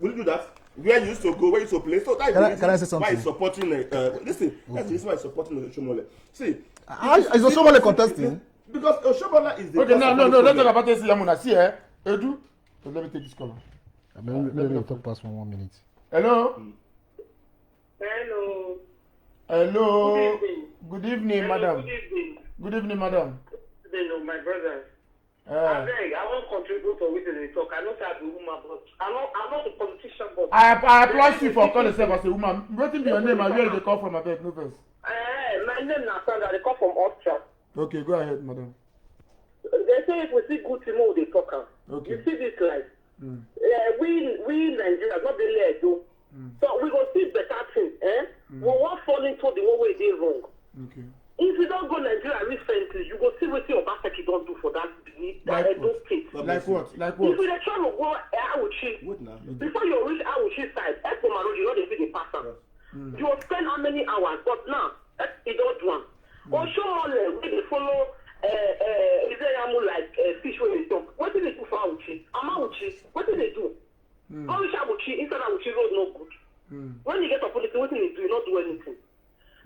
you do that? Where you used to go, where you used to play. So that is
can I say something?
Why he's supporting. Listen, that's the reason why he's supporting Shomole. See,
Is Oshomole contesting?
Because Oshomole is the.
Okay, no. Let's talk about this Yamuna. See, Edu. So let me take this call.
Let me talk past 1 minute.
Hello.
Hello.
Good evening, madam. Good evening, madam.
Hello, my brother. I won't contribute to what they talk. I know that the woman, but I'm not a politician, but
I applaud you for calling yourself as a woman. What is your name and where they call from? I beg, no first.
My name is Sandra. They come from Austria.
Okay, go ahead, madam.
They say if we see good thing, they talk.
Okay.
You see this life. We Nigerians, not the Edo. So we go see better things. We won't fall into the one way they wrong.
Okay.
If you don't go Nigeria recently, you go see what Obaseki don't do for that Edo state.
Like what?
If you try to go Awuchi, before you reach Awuchi side, Ekpomaro, you know they see the pattern. You will spend how many hours? But now, it don't do one. Oshomole, when they follow Iyamu like fish when they talk, what do they do for Awuchi? Amawuchi, what do they do? Only Awuchi, inside Awuchi road no good. When you get a political, what do they do? You not do anything.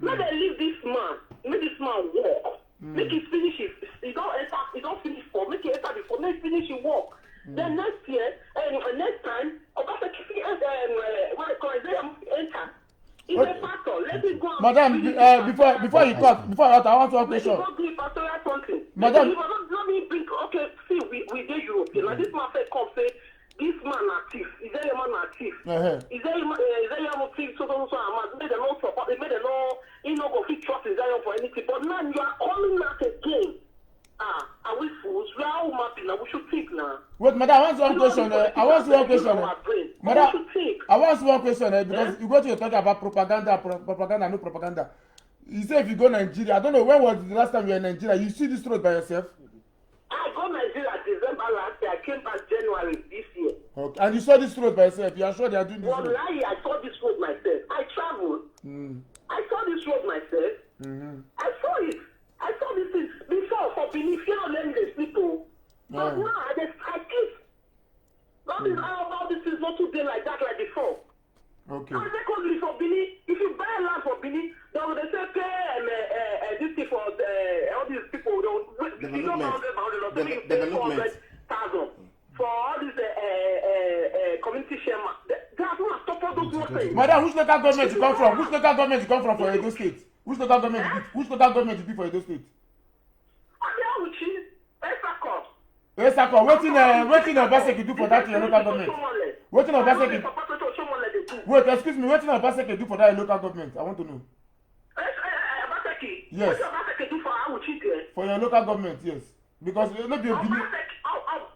Now they leave this man, make this man walk. Make him finish it. He don't finish for. Make it enter before. Make finish his work. Then next year, next time, Obaseki what I call it, enter. It's a pastor. Let it go.
Madam, before you talk, I want to ask a question.
Let me go pastoral something.
Madam,
let me bring. Okay, see, we did Europe. Now this man said, come say. This man are thief. Is there a man are thief? Is there a thief? So made them not support. They made them not. You know, go fit trust Zion for anything. But now you are calling us again. Are we fools? We are all mapping now. We should think now.
Wait, madam, I want one question. Madam, I want one question because you go to talk about propaganda, no propaganda. You say if you go Nigeria, I don't know when was the last time you were in Nigeria. You see this road by yourself?
I go Nigeria December last year. I came back January this year.
Okay, and you saw this road by yourself. You are sure they are doing this road?
I saw this road myself. I traveled. I saw this road myself. I saw it. I saw this thing before for beneficial lenders people. But now I keep. All these
Okay.
And secondly, for Bini, if you buy land for Bini, then they say pay this thing for all these people. You don't know about it. They pay 400,000 for all these community share. They have not stopped all those workers.
Madam, which local government you come from? Which local government you come from for Edo State? Which local government you be for Edo State? Esako, wetin Obaseki do for that your local government? Wetin Obaseki? Wait, excuse me, wetin Obaseki do for that local government? I want to know. Yes. For your local government, yes. Because no be Obini.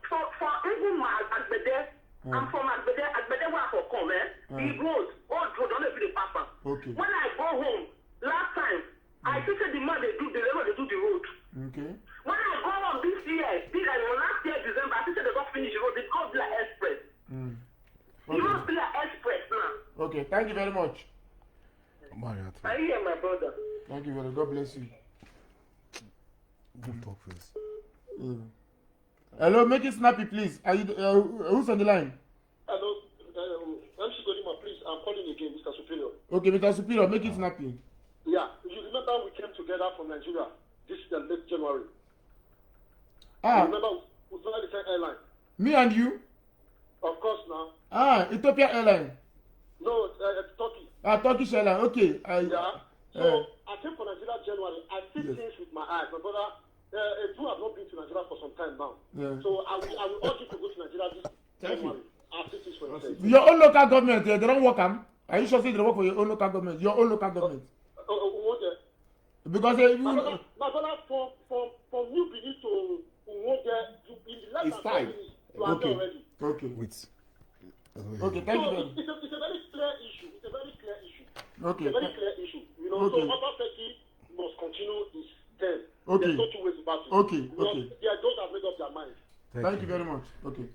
For even my Agbede, I'm from Agbede where for come, the road, all road, don't be the papa.
Okay.
When I go home, last time, I think the man they do the road.
Okay.
When I go on this year, last year December, I think they don't finish the road. They call Black Express. You know Black Express now.
Okay, thank you very much.
I hear my brother.
Thank you very much. God bless you.
Good talk first.
Hello, make it snappy, please. Are you? Who's on the line?
Hello, MC Godima, please. I'm calling again, Mr. Superior.
Okay, Mr. Superior, make it snappy.
Yeah, you remember we came together from Nigeria this late January. You remember we fly the same airline?
Me and you?
Of course, now.
Ethiopia Airline.
No, Turkey.
Turkish Airline. Okay.
Yeah. So I came from Nigeria January. I see things with my eyes. My brother, you have not been to Nigeria for some time now.
Yeah.
So I will urge you to go to Nigeria this January. I'll see things for yourself.
Your own local government, they don't work. Are you sure they don't work for your own local government? Your own local government. Because
my brother from New Benin to in the last 5 minutes, you are there already.
Okay.
Wait.
Okay, thank you.
It's a very clear issue. It's a very clear issue.
Okay.
It's a very clear issue. You know,
Okay.
so Obaseki must continue his term.
Okay.
There's no two ways about it.
Okay.
Because
Okay.
they are those that made up their mind.
Thank you very much. Okay.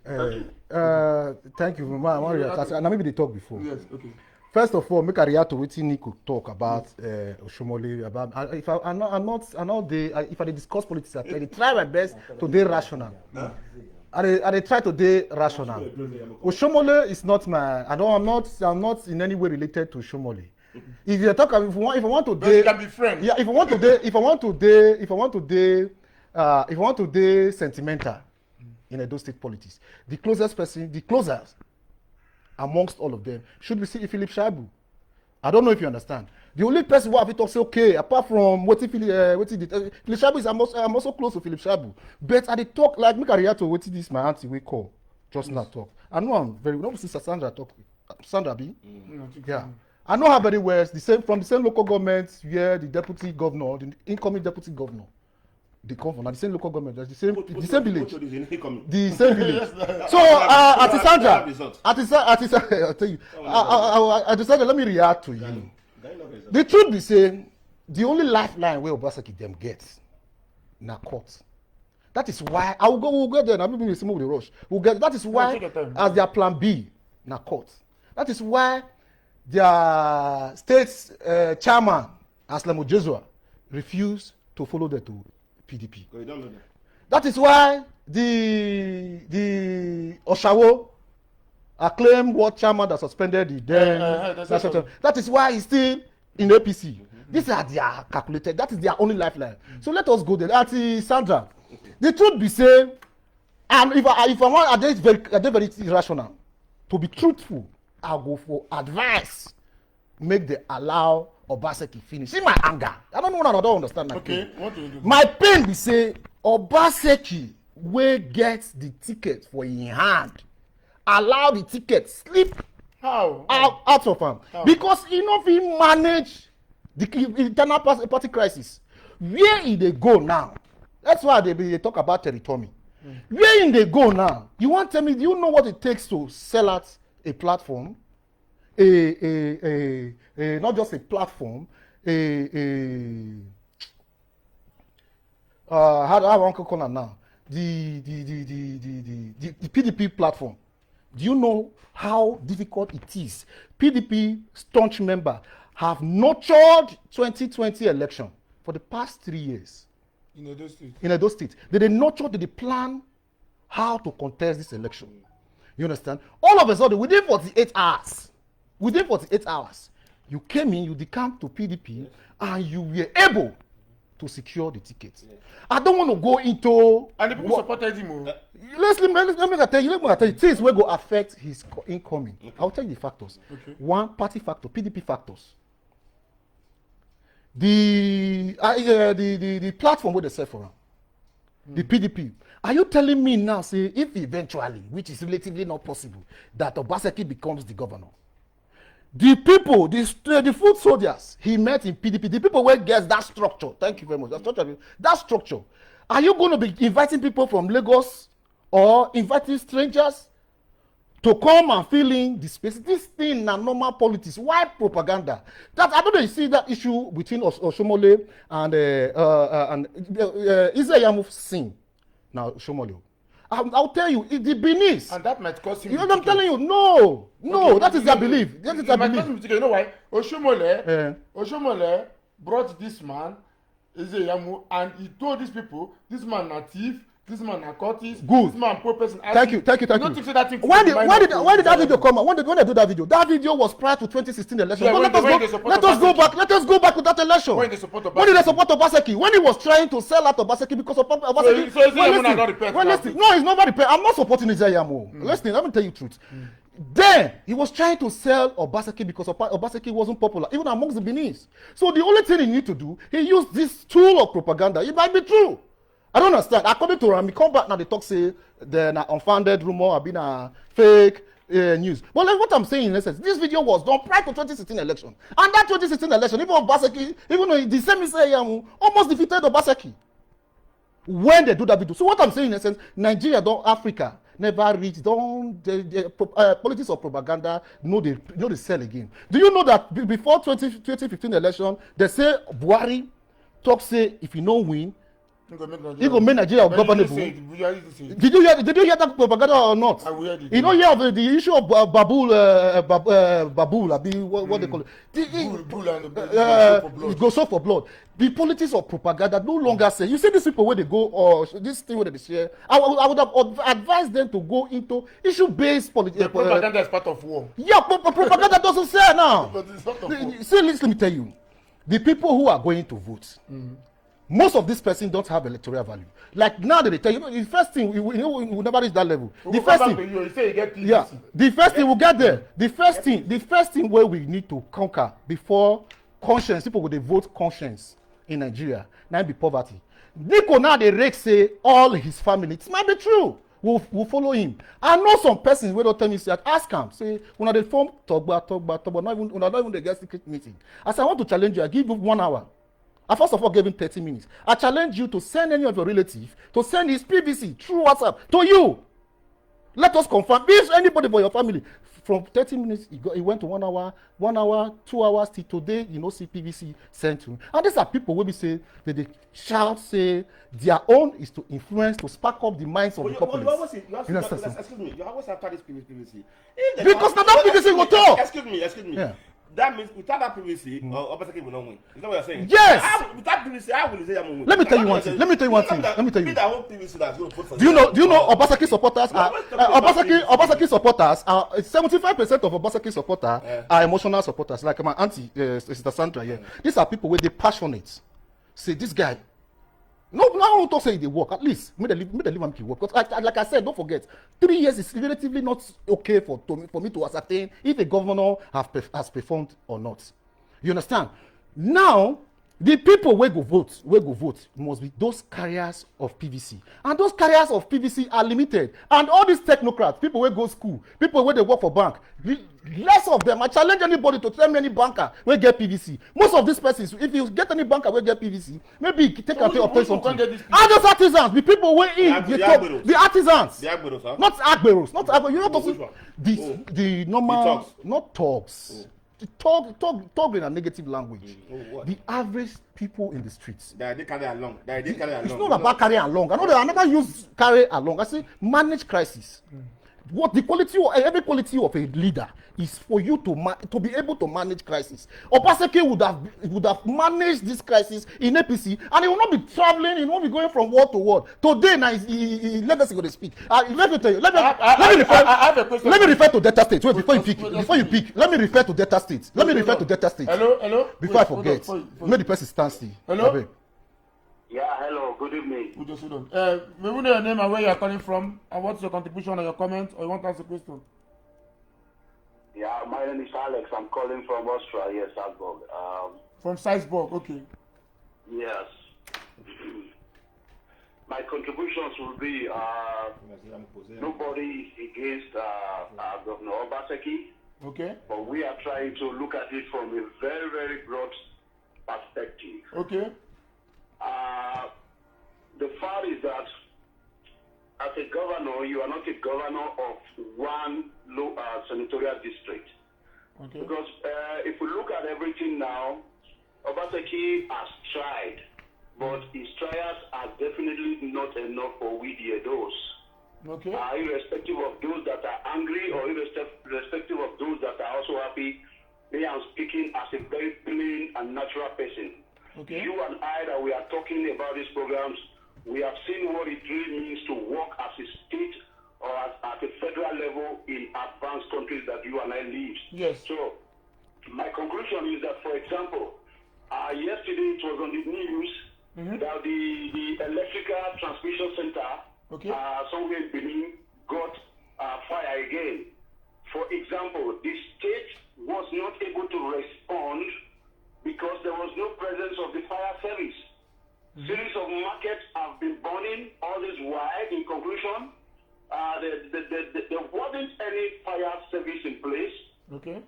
Thank you. Maria, maybe they talk before.
Yes. Okay.
First of all, make a react to wetin Nico talk about Oshomole. About if I discuss politics, I try my best to be rational. I try to be rational. Oshomole is not my. I'm not in any way related to Oshomole. If you talk, if I want to
But you can be friends.
yeah, if I want to be sentimental in Edo State politics, the closest amongst all of them should be Philip Shabu. I don't know if you understand. The only person who have to say okay, apart from what Philip Shabu is, I'm also close to Philip Shabu. But I talk like me career to what this my auntie we call just now talk. I know I'm very well. Sister Sandra talk. Sandra B. Yeah. I know her very well. From the same local government where the deputy governor, the incoming deputy governor, they come from. The same local government, the same village. The same village. So, I'll tell you. I decided, let me react to you. The truth be saying, the only lifeline where Obaseki them gets, na court. That is why we'll get there. I'm maybe some of the rush. That is why, as their plan B, na court. That is why their state chairman, Aslamo Jesua, refused to follow them to PDP.
You don't know that.
That is why the Oshawo acclaimed what chairman that suspended the then. That is why he's still in APC. These are their calculated. That is their only lifeline. So let us go there. That's Sandra. The truth be saying, and if I want, I did very irrational. To be truthful, I'll go for advice. Make they allow Obaseki finish. See my anger. I don't know what I don't understand. My
Okay,
pain.
what do you do?
My pain be say Obaseki wey get the ticket for in hand, allow the ticket slip
How?
out of am because he no fit manage the internal party crisis. Where he dey go now? That's why they talk about territory. Where in they go now? You want to tell me? Do you know what it takes to sell out a platform? Not just a platform. How do I want to call it now? The PDP platform. Do you know how difficult it is? PDP staunch member have nurtured 2020 election for the past 3 years.
In Edo State.
In Edo State. They nurtured, they plan how to contest this election. You understand? All of a sudden, within 48 hours,
within 48 hours, you came in, you decamped to PDP, and you were able to secure the ticket. I don't want to go into.
And the people supported him.
Let me tell you things will go affect his incoming. Okay. I'll tell you the factors. Okay. One, party factor, PDP factors. The platform where they set for him. The PDP. Are you telling me now, say, if eventually, which is relatively not possible, that Obaseki becomes the governor? The people, the foot soldiers he met in PDP, the people where gets that structure, thank you very much, that structure, are you going to be inviting people from Lagos or inviting strangers to come and fill in the space? This thing na normal politics. Why propaganda? That I don't know. You see that issue between Oshomole and Iyamu Singh. Now Oshomole. I'll tell you, it's the Benin.
And that might cost him.
You know what I'm telling you? No, okay, that is their belief. That is their belief.
You know why? Oshomole brought this man, Iyamu, and he told these people, this man na thief, this man na cultist,
good.
This man poor person.
Thank you.
When did
that video come out? When they do that video? That video was prior to 2016 election. Yeah, let us go back. Let us go back to that election. When did they support Obaseki? When he was trying to sell out Obaseki because of Obaseki.
So listen.
No, it's not about repair. I'm not supporting Iyamu. Listen, let me tell you the truth. Then he was trying to sell Obaseki because Obaseki wasn't popular, even amongst the Beninese. So the only thing he need to do, he used this tool of propaganda. It might be true. I don't understand. According to Rami, come back now, they talk say they're an unfounded rumor, have been a fake news. But like what I'm saying in essence, this video was done prior to 2016 election. And that 2016 election, even Obaseki, even though the same Iyamu almost defeated Obaseki when they do that video. So what I'm saying in essence, Nigeria, Africa, never reached, politics of propaganda, know they sell again. Do you know that before 2015 election, they say Buhari talk say if you no win, he go make Nigeria governable. Did you hear that propaganda or not? You know, hear of the issue of Babul, what they call it? It goes so for blood. The politics of propaganda no longer say. You see these people where they go or this thing where they share. I would have advised them to go into issue-based politics.
Propaganda is part of war.
Yeah, propaganda doesn't say now. See, let me tell you, the people who are going to vote. Most of these persons don't have electoral value. Like now they tell you, the first thing we will never reach that level. The first thing,
you say you get PVC.
Yeah, the first thing we'll get there. The first thing where we need to conquer before conscience, people with a vote conscience in Nigeria, now be poverty. Nico now the rake say all his family. It might be true. We'll follow him. I know some persons where don't tell me say ask him say when they form Togba, not even they get secret meeting. As I want to challenge you, I give you 1 hour. I first of all gave him 30 minutes. I challenge you to send any of your relatives to send his PVC through WhatsApp to you. Let us confirm. If anybody for your family, from 30 minutes, he went to 1 hour, 2 hours, till today, see PVC sent to him. And these are people where we say that they shout, say their own is to influence, to spark up the minds of the populace.
Excuse me, you always after this PVC.
Because now that PVC will talk.
Excuse me. Yeah. That means without that PVC, Obaseki will not win. Is that what you're saying?
Yes.
Without PVC, how will you say I'm win?
Let me tell you one thing. Do you know Obaseki supporters are Obaseki supporters are 75% of Obaseki supporters are emotional supporters. Like my auntie, Sister Sandra here. These are people where they passionate. Say this guy. No, I don't talk say they work. At least me they leave him to work. Because like I said, don't forget, 3 years is relatively not okay for me to ascertain if a governor has performed or not. You understand? Now, the people where go vote must be those carriers of PVC. And those carriers of PVC are limited. And all these technocrats, people where go school, people where they work for bank, less of them. I challenge anybody to tell me any banker where get PVC. Most of these persons, if you get any banker where get PVC, maybe take a pay or pay something. And those artisans, the people where the artisans.
The Agberos, huh?
Not Agberos, not Agberos. You're not talking the normal, not talks. Talk in a negative language. The average people in the streets.
They carry along.
It's not about carry along. I never use carry along. I say manage crisis. What the quality of every quality of a leader is for you to be able to manage crisis. Obaseki would have managed this crisis in APC, and he will not be traveling. He will not be going from word to word. Today, now let us go to speak. Let me tell you. Let me refer to Delta State. Wait, before you pick. Let me refer to Delta State.
Hello.
Before I forget, make the person stand still.
Hello.
Yeah, hello, good evening.
We will know your name and where you are calling from, and what's your contribution or your comment, or you want to ask a question?
Yeah, my name is Alex. I'm calling from Australia, Salzburg.
From Salzburg, okay.
Yes. My contributions will be nobody is against Governor Obaseki.
Okay.
But we are trying to look at it from a very, very broad perspective.
Okay.
The fact is that as a governor, you are not a governor of one senatorial district.
Okay.
Because if we look at everything now, Obaseki has tried, but his trials are definitely not enough for we the Edos.
Okay.
Irrespective of those that are angry or irrespective of those that are also happy, me, I'm speaking as a very plain and natural person.
Okay.
You and I that we are talking about these programs, we have seen what it really means to work as a state or at a federal level in advanced countries that you and I live.
Yes.
So my conclusion is that, for example, yesterday it was on the news that the electrical transmission center somewhere in Benin got fire again. For example, the state was not able to respond because there was no presence of the fire service. Series of markets have been burning all this while. In conclusion, there wasn't any fire service in place.
Okay.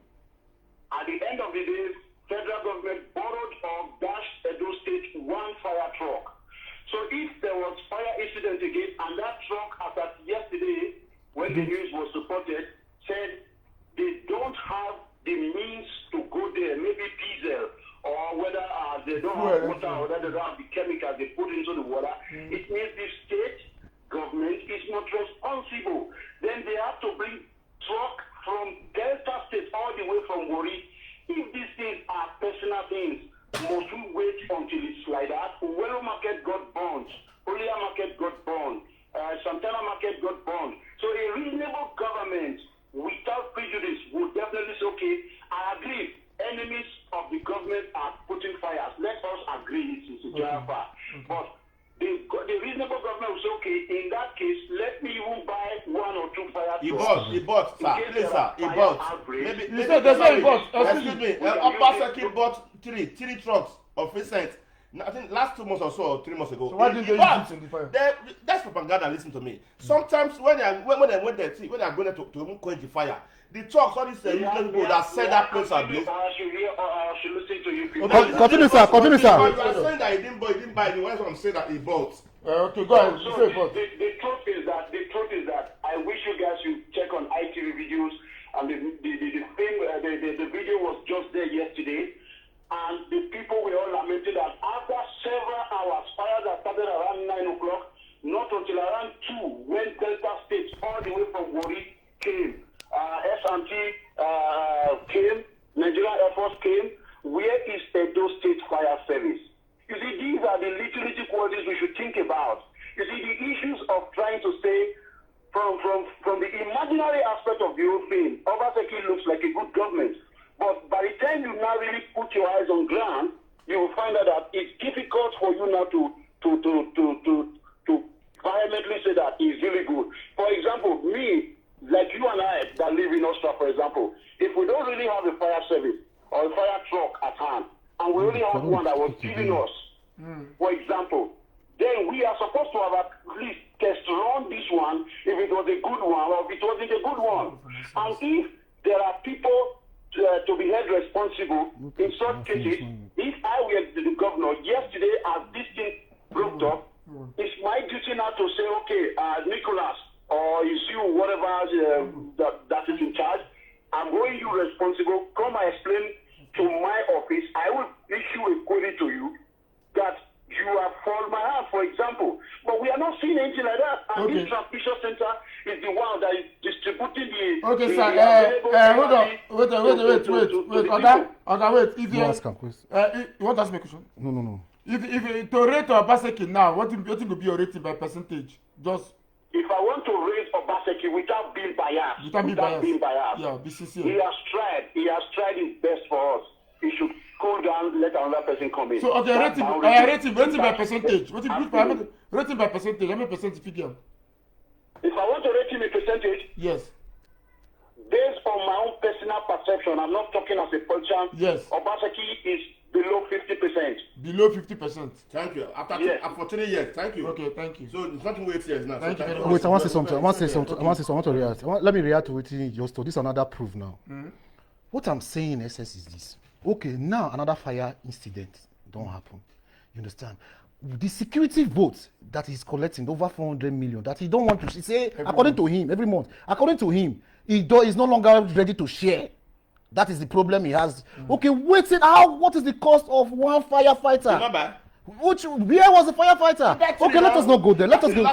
At the end of the day, federal government borrowed or dashed Edo State one fire truck. So if there was fire incident again, and that truck, as at yesterday, when the news was reported, said they don't have the means to go there, maybe diesel, or whether they don't have water, or whether they don't have the chemicals they put into the water. It means the state government is not responsible. Then they have to bring truck from Delta State all the way from Wari. If these things are personal things, must we wait until it's like that? Uwelo market got burned, Olia market got burned, Santana market got burned. So a reasonable government without prejudice would definitely say, okay, I agree, enemies of the government are putting fires. Let us agree it's a giant fire. But the reasonable government will say, okay, in that case, let me even buy one or two fire trucks.
He bought, sir. Please, sir. He bought. Excuse me. Obaseki bought three trucks of recent. I think last 2 months or so, or 3 months ago.
So why did they use it in the fire?
That's propaganda. Listen to me. Sometimes when they are going to even quench the fire, the trucks, all these people that set that place ablaze.
I should listen to you people.
Continue, sir.
You are saying that he didn't buy. The one I'm saying that he bought.
Okay, go ahead.
So the truth is that I wish you guys should check on ITV videos, and the video was just there yesterday, and the people were all lamenting that after several hours, fires that started around 9 o'clock, not until around 2, when Delta State all the way from Wari came, S&T came, Nigerian Air Force came. Where is Edo State Fire Service? You see, these are the little qualities we should think about. You see, the issues of trying to say from the imaginary aspect of the whole thing, Obaseki looks like a good government. But by the time you now really put your eyes on ground, you will find out that it's difficult for you now to vehemently say that it's really good. For example, me, like you and I that live in Austria, for example, if we don't really have a fire service or a fire truck at hand, and we only have one that was giving us, for example, then we are supposed to have at least test run this one if it was a good one or if it wasn't a good one. And if there are people to be held responsible in such cases, if I were the governor yesterday as this thing broke up, it's my duty now to say, okay, Nicholas, or is you, whatever that is in charge, I'm going you responsible, come and explain to my office, I will issue a query to you that you have fallen my hand, for example. But we are not seeing anything like that. And this transmission center is the one that is distributing
Okay,
He
sir.
is available
Hold on.
to
Wait.
the
Oga, wait. If
You ask him question.
you want to ask me a question?
No.
If to rate Obaseki now, what will be your rating by percentage? Just
If I want to raise Obaseki without being biased,
Yeah, be
he
sincere.
has tried his best for us. He should cool down, let another person come in.
So okay,
That's how
rating by percentage. Rating by percentage. How many percent figure?
If I want to rate him in percentage,
Yes.
based on my own personal perception, I'm not talking as a politician.
Yes.
Obaseki is below 50%.
Below 50%.
Thank you.
Yes.
After 3 years, thank you.
Okay, thank you.
So it's not 8 years now.
Thank you very much.
Wait, I want to say something. I want to react. Let me react to it just to this another proof now. What I'm saying in essence is this. Okay, now another fire incident don't happen. You understand? The security votes that he's collecting over 400 million that he don't want to say according to him every month. According to him, he is no longer ready to share. That is the problem he has. Okay, waiting out. What is the cost of one firefighter?
Not bad.
Where was the firefighter? Okay, let us not go there. Let us go.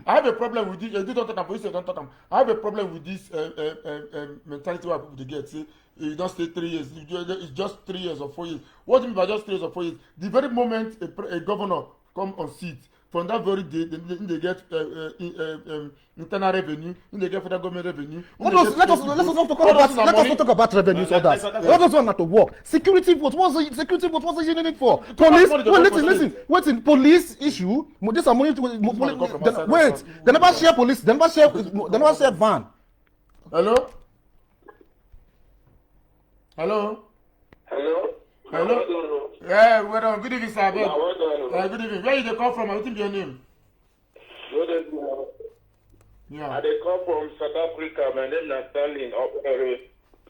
I have a problem with this. You don't talk about this. Don't talk. I have a problem with this mentality where people they get. See, you don't stay 3 years. It's just 3 years or 4 years. What do you mean by just 3 years or 4 years? The very moment a governor come on seat, from that very day, they get internal revenue, they get federal government revenue.
Let us not talk about revenues or that. Let us not to work. Security vote. What's the security vote? What's the union for? Police. Listen. Police issue. This are money. Wait. They never share police. They never share van.
Hello. Yeah, well, good evening, sir. Good evening. Where you dey come from? What is your name?
Good evening.
Yeah.
I dey come from South Africa. My name is Stanley.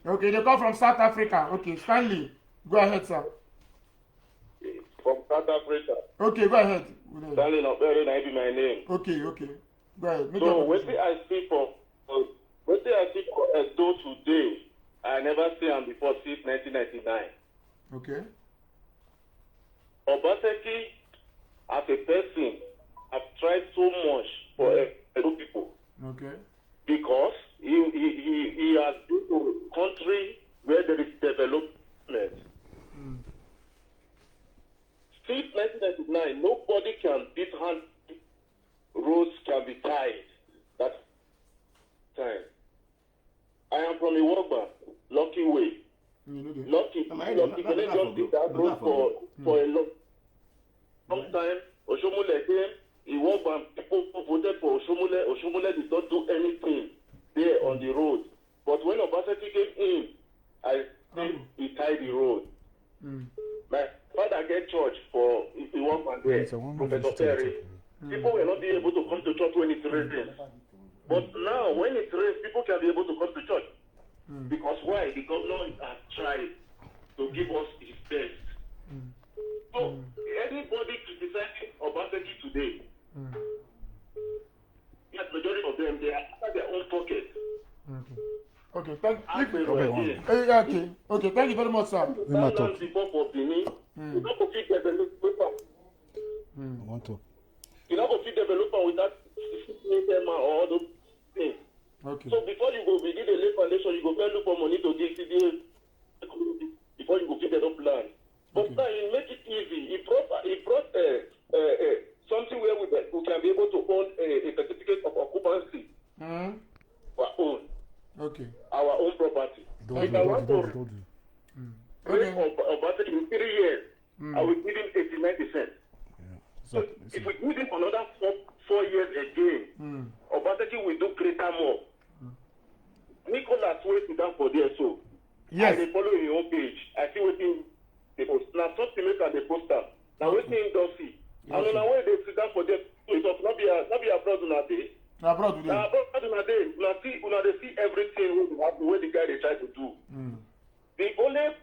Okay, they come from South Africa. Okay, Stanley. Go ahead, sir.
From South Africa.
Okay, go ahead.
Stanley Opere, na be my name.
Okay. Go ahead.
So wetin I see for Edo today, I never see am before since 1999.
Okay.
Obaseki, as a person, have tried so much for Edo people.
Okay.
Because he has been to a country where there is development. Since 1999, nobody can beat hand. Roads can be tied. That time. I am from Iwagba, Lucky Way. Lucky just did that road for a long time. Oshomole came, Iwagba, people voted for Oshomole. Oshomole did not do anything there on the road. But when Obaseki came in, I think he tied the road. My father get church for Iwagba there, Professor Perry. People were not being able to come to church when it rains. But now, when it rains, people can be able to come to church. Because why? The governor has tried to give us his best. So, anybody criticizing Obaseki today, yes, majority of them, they are after their own pocket.
Okay, thank you. Okay, thank you very much, sir.
Sometimes before for Benin, you don't go fit developer.
I want to.
You don't go fit developer without system or all those things.
Okay.
So before you go begin the lay foundation, you go first look for money to give CDA before you go fit develop land. But now he make it easy. He brought something where we can be able to own a certificate of occupancy. Our own.
Okay.
Our own property.
Don't do.
Bring Obaseki in 3 years, I will give him 89%. So if we give him another 4 years again, Obaseki will do greater more. Nicholas wait to down for there so.
Yes.
I follow your own page. I see waiting they post. Now something make the poster. Now waiting in Dossi. And on the way they sit down for them. It was not be abroad on a day.
Abroad today.
Abroad on a day. They see everything where the guy they try to do. The only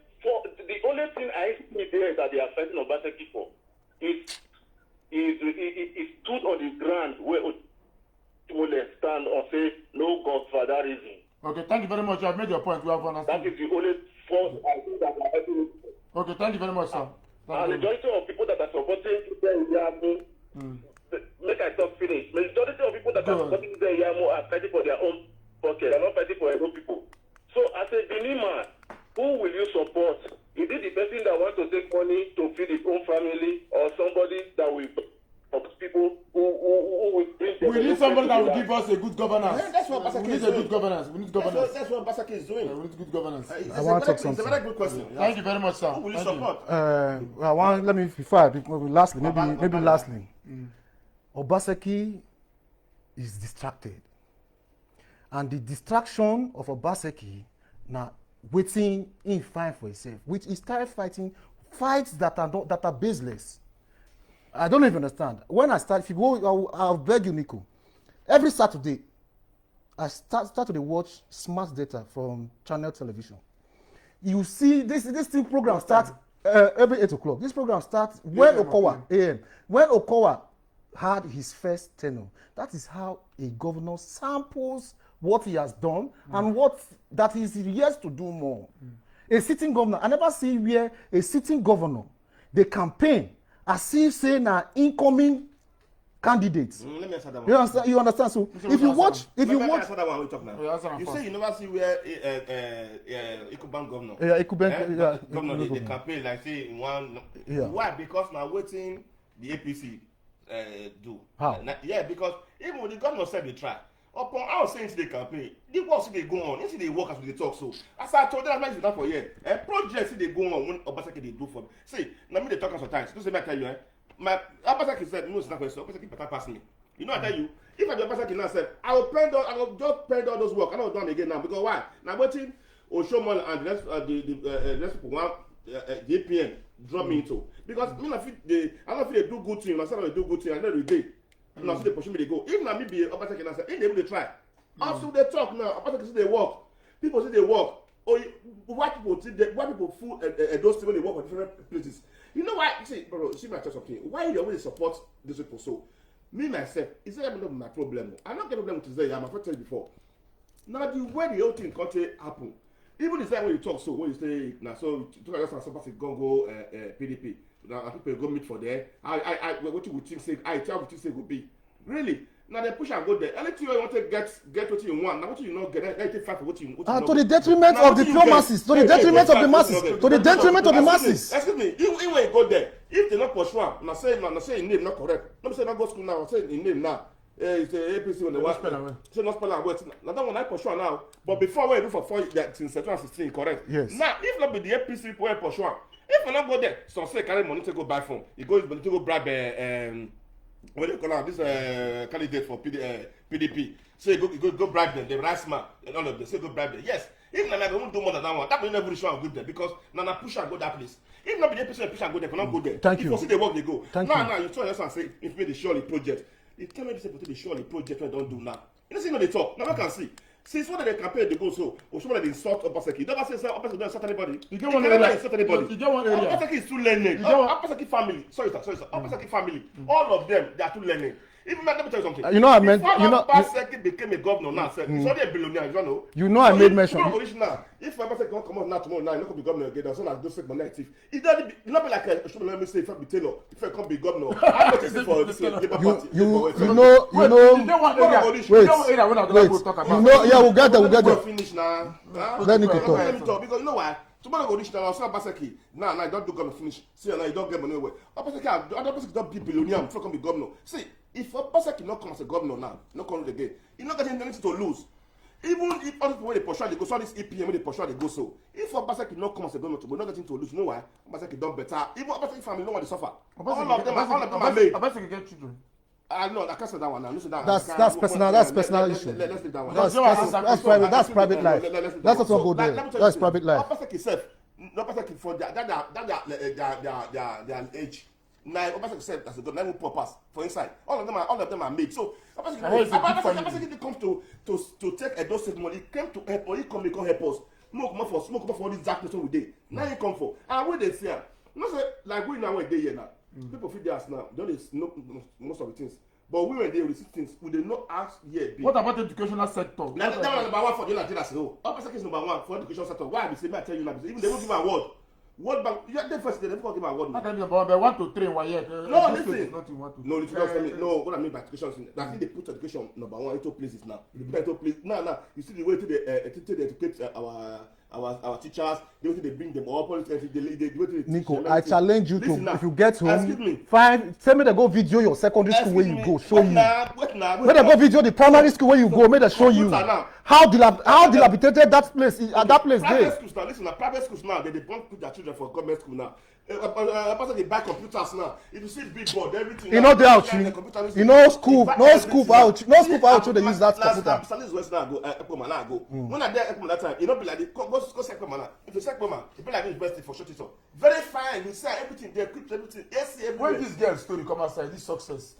thing I see there that they are fighting Obaseki for is stood on the ground where people stand or say no God for that reason.
Okay, thank you very much. I've made your point. We have understood.
That is the only force I think that are helping.
Okay, thank you very much, sir.
And the majority of people that are supporting the iyamu, make I talk finish. Majority of people that are supporting the
iyamu are fighting for their own pocket. They're not fighting for their own people. So as a Benin man, who will you support? Is it the person that wants to take money to feed his own family, or somebody that will people who will bring them?
We need somebody that will give us a good governance.
Yeah, that's what
we
Obaseki
need
is
a
doing.
good governance. We need governance.
That's what Obaseki is doing.
Yeah, we need good governance.
I want to talk
It's a
something.
very good question.
Thank you very much, sir.
Who will you
Thank you.
support?
I want, let me, before I, lastly, maybe lastly. Obaseki is distracted. And the distraction of Obaseki now waiting in fine for himself, which he started fighting fights that are baseless. I don't even understand. When I start, if you go, I'll beg you, Nico. Every Saturday, I start to watch Smart Data from Channel Television. You see, this thing program starts every 8 o'clock. This program starts when Okowa, AM. When Okowa had his first tenure. That is how a governor samples what he has done and what that he is yet to do more. A sitting governor, I never see where a sitting governor, they campaign as if saying an incoming candidates.
Let me answer that one.
You understand? So if you watch,
Let me answer that one we talk now. You
first.
say you never see where Ikuban governor.
Yeah, Ikuben, yeah,
governor they
governor.
campaign like say in one.
Yeah.
Why? Because now waiting the APC do.
How?
Yeah, because even when the governor said they try. Upon our saying to the campaign, the work still they go on. It's they work as we talk. So as I told them, I'm not for here. Projects they go on when Obaseki they do for me. See, now me they talk sometimes. Don't say me I tell you, my Obaseki said no, it's not question. Obaseki better pass me. You know I tell you, if I be Obaseki now said, I will just pend all those work. I don't do them again now because why? Now waiting Oshoman and the rest people want the APM drop me into because me not fit I don't feel they do good thing. I said they do good thing. I know they do. Now see they push me they go. If now me be Obaseki now say, ain't they able to try. Also they talk now. Obaseki say they work. People say they work. Or white people see white people full those people they work for different places. You know why? See, bro, see my tell something. Why you always support these people? So me myself, is that my problem? I'm not getting problem with today. I'm afraid to tell you before. Now the way the whole thing country happen, even the time when you talk so when you say now so you talk about somebody go PDP. Now people go meet for there. What you would think say I tell what you say would be really. Now they push and go there. Anything you want to get what you want. Now what you not get, 95 for what you
to the detriment of the pure masses. To the detriment of the masses. To the detriment of the masses.
Excuse me. Even when you go there, if they not pursue am, now say your name not correct. Not say not go school now. Say your name now. It's a APC when they watch. Say not spell and word. Now that one I pursue now. But before when you do for 4 that since 2016 correct.
Yes.
Now if not be the APC people who pursue am, if you not go there, some say carry money to go buy phone. You go to go bribe what do you call this candidate for PDP? So you go bribe them, the rice man and all of them. So you go bribe them. Yes, if Nana won't do more than that one, that will never reach one good there because Nana push and go that place. If not be the person push and go there, cannot go there.
Thank
if
you.
You see the work they go.
Thank you.
Now you tell us and say if me the surely project. You tell me this is the surely project I don't do now. You know see no they talk. Now I can see. Since when they campaign they go so, or someone they insult Obaseki. Never say Obaseki don't insult anybody.
You get one area.
Insult anybody.
You get one area.
Obaseki is too learned. Obaseki family. Sorry sir. Obaseki family. All of them they are too learned. Even let me tell you something.
You know I meant.
Before
You know.
Obaseki became a governor now, sir. He's already a billionaire. You don't know.
You know I made mention.
Original. If Obaseki don't come out now tomorrow, now he not be governor again. That's not those fake money thief. It doesn't. It not be like let me say if I be Taylor, if I come be governor. I'm not saying for this Labour Party.
You know.
You get one area.
Wait.
You get one area when I don't talk about.
You know. Yeah, we'll get there. We'll get there.
Finish now.
Let Nico talk.
Let me talk because you know why. Tomorrow go reach now. I say Obaseki. Now you don't do governor finish. See now you don't get money away. Obaseki don't be billionaire before come be governor. See. If Obaseki not come as a governor now, not come again, he's not getting anything to lose. Even if other people when they pursue, they go so this EPM when they pursue, they go so. If Obaseki not come as a governor, we're not getting to lose. You know why? Obaseki done better. Even Obaseki family don't want to suffer. All of them are made.
Obaseki get children.
No, I can't say that one now. Listen that
That's personal. That's personal issue.
Let's leave that one.
That's private. That's private life. Let's not go there. That's private life.
Obaseki self, Obaseki for their age. Now, Obaseki said as a good level purpose for inside. All of them are made. So Obaseki comes to take Edo State money. He came to help, or he come help us. Smoke for all these darkness we did. Now he come for. And what they say, not say like we now we're there here now. People feed us now. Don't know most of the things. But we were there with things. We did not ask yet.
What about the educational sector?
Now that one number one for the Nigeria. So Obaseki is number one for education sector. Why? I say I tell you now. Even they won't give an award. World Bank, they first, they never talk about World Bank.
Not about they want to train one year.
No, listen. No, listen, no, what I mean by education is that they put education number one into places now. They put into place now. You see the way they educate our teachers, the way they bring them all politics,
Nico, I challenge you to, if you get home, tell me to go video your secondary school where you go, show you. When they go video the primary school where you go, may they show you how dilapidated that place
private
there.
schools now, listen, private schools now, they don't put their children for government school now. They buy computers now. If you see big board, everything.
You know they out. You know school for how they use that computer.
This West now go, now go. When I there that time, you know, be like go Sekpoma now. If you Sekpoma, you be like university for short it up. Very fine. You see everything there, equipped everything. AC everywhere.
When this girl's story come outside, this success.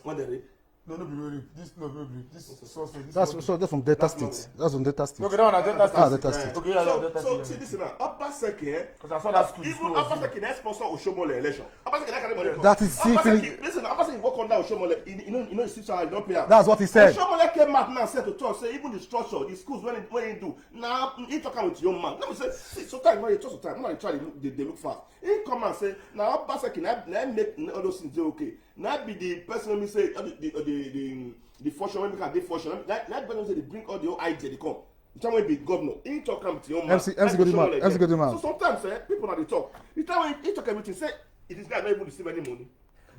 When they
No, be really. This success.
That's from data state. That's from data state.
Okay, that one data state.
Data state.
Okay, yeah, data
so
state.
see this now. Obaseki,
Because I saw that school.
even Obaseki next sponsor Oshomole election. Obaseki that carry money.
That is
Obaseki. Listen, Obaseki work under Oshomole. You know, the system you don't pay out.
That's what he said.
Oshomole came out now said to talk. Say even the structure, the schools when you do now, he talking with your man. Let me say, see, sometimes when you talk, sometimes when you try, they look fast. He come and say now Obaseki now make all those things okay. Now be the person when me say the fortune when we can get fortune. That when they bring all the whole idea they come. The time when you be governor, he talk with your man.
MC Godima.
So sometimes people are the talk. The time when he talk everything, say it is guy not able to receive any money.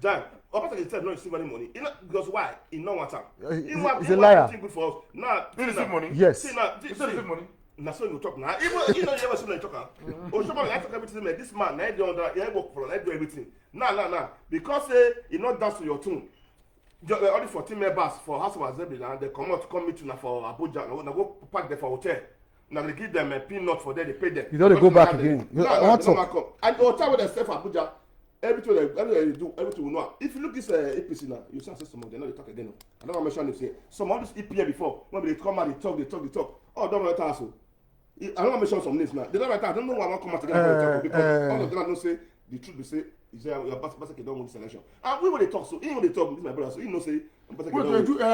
John, Obaseki said not receive any money. Because why? He know what time.
He's a liar.
Good for us. Now,
He receive money.
Yes.
See now,
He said receive money.
now so you talk now. Even you know you ever see me talk. Oshomole I talk everything like this man. Now he work for. Now do everything. Nah. Because he not dance to your tune. Only 14 members for House of Assembly and they come meet now for Abuja. Now go park there for hotel. Now they give them a peanut for them. They pay them.
You know they go back again.
No, and the hotel where they stay for Abuja. Everything they do, everything we know. If you look this APC now, you see some of them. Now they talk again. I don't want to mention it. Some of this EPA before when they come out, they talk. Oh, don't matter also. I don't want to mention some names now. They don't matter. I don't know why I want to come out together because all of them don't say the truth. They say your Obaseki don't win this election. And we when they talk, so even when they talk, this my brother, so he know say Obaseki don't win.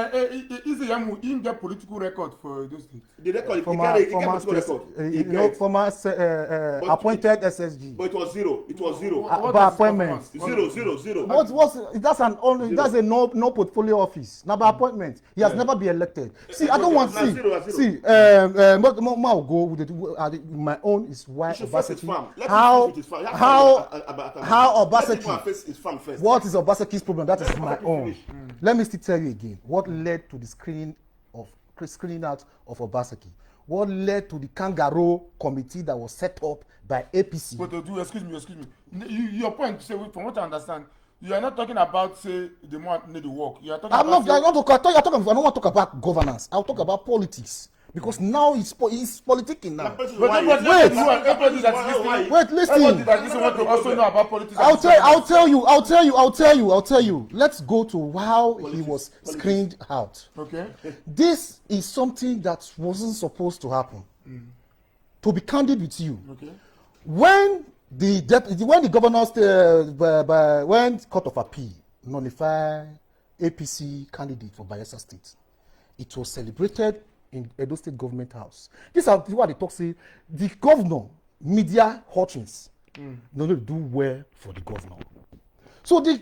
Is iyamu in get political record for those things?
The record, he get political record.
Former appointed SSG.
But it was zero. It was zero.
By appointment.
Zero.
That's a no portfolio office. Now by appointment, he has never been elected. See, I don't want see. I'll go with my own is why Obaseki. How Obaseki? What is Obaseki's problem? That is my own. Let me still tell you again. What led to the screening out of Obaseki? What led to the kangaroo committee that was set up by APC?
But excuse me. Your point, say, from what I understand, you are not talking about say the man need to work. You are talking
I
about.
don't want to talk about governance. I'll talk about politics. Because now it's politicking now. Wait, listen.
Want to also know about politics.
I'll tell you. Let's go to how he was screened out.
Okay.
This is something that wasn't supposed to happen. To be candid with you.
Okay.
When the governors when Court of Appeal nullified APC candidate for Bayelsa State, it was celebrated in Edo State Government House. This is what they talk say. The governor, media Hutchins, don't do well for the governor. So the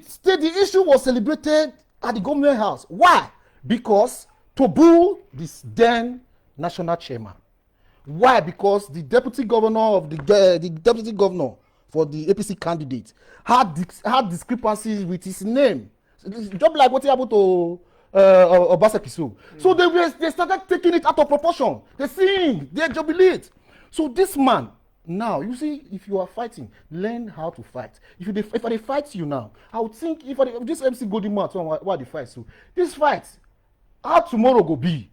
issue was celebrated at the Government House. Why? Because to boo this then national chairman. Why? Because the deputy governor for the APC candidate had discrepancies with his name. Just like what happened to Obaseki. So they started taking it out of proportion. They sing, they jubilate. So this man, now, you see, if you are fighting, learn how to fight. If I fight you now, I would think if this MC Godima, why they fight so? This fight, how tomorrow go be?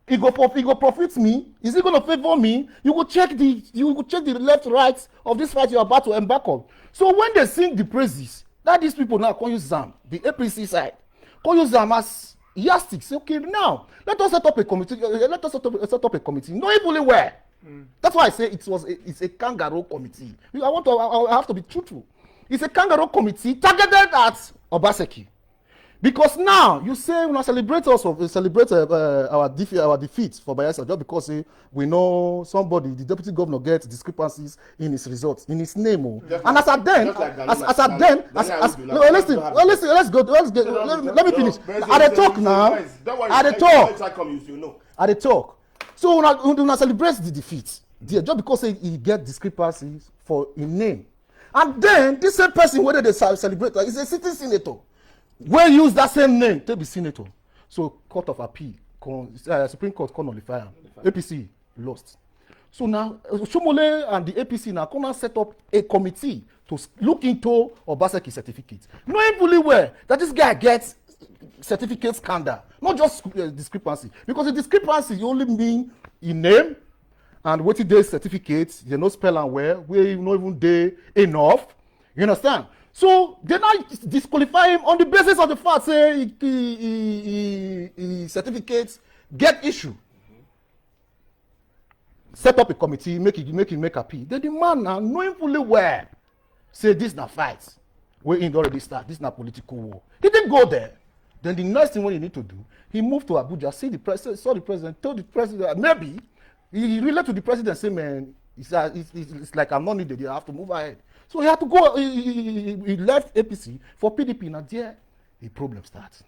It go profit me. Is it going to favor me? You will check the left, right of this fight you are about to embark on. So when they sing the praises, that these people now call use them, the APC side. Call use them as yardsticks. Okay, now let us set up a committee. No even where. That's why I say it's a kangaroo committee. I have to be truthful. It's a kangaroo committee targeted at Obaseki. Because now you say we celebrate our defeat for Bayelsa just because we know somebody, the deputy governor, gets discrepancies in his results, in his name. And as at then, let me finish. At the talk now, at the talk. So when I celebrate the defeat, just because he get discrepancies for in name, and then this same person whether they celebrate is a sitting senator. Wey use that same name to be senator. So Court of Appeal, Supreme Court can nullify him. APC lost. So now Shomole and the APC now can set up a committee to look into Obaseki certificate. Knowing fully well that this guy gets certificate scandal, not just discrepancy. Because the discrepancy only mean in name and what day certificates, you know spell and where you not even day enough. You understand? So they now disqualify him on the basis of the fact say he certificates get issue. Set up a committee, make him make appeal. Then the man now knowing fully well say this na fight. We ain't already start. This na political war. He didn't go there. Then the next thing what he need to do, he moved to Abuja, saw the president, told the president maybe he related to the president, say man, it's like I'm not needed. I have to move ahead. So he had to go. He left APC for PDP. Now there, the problem starts.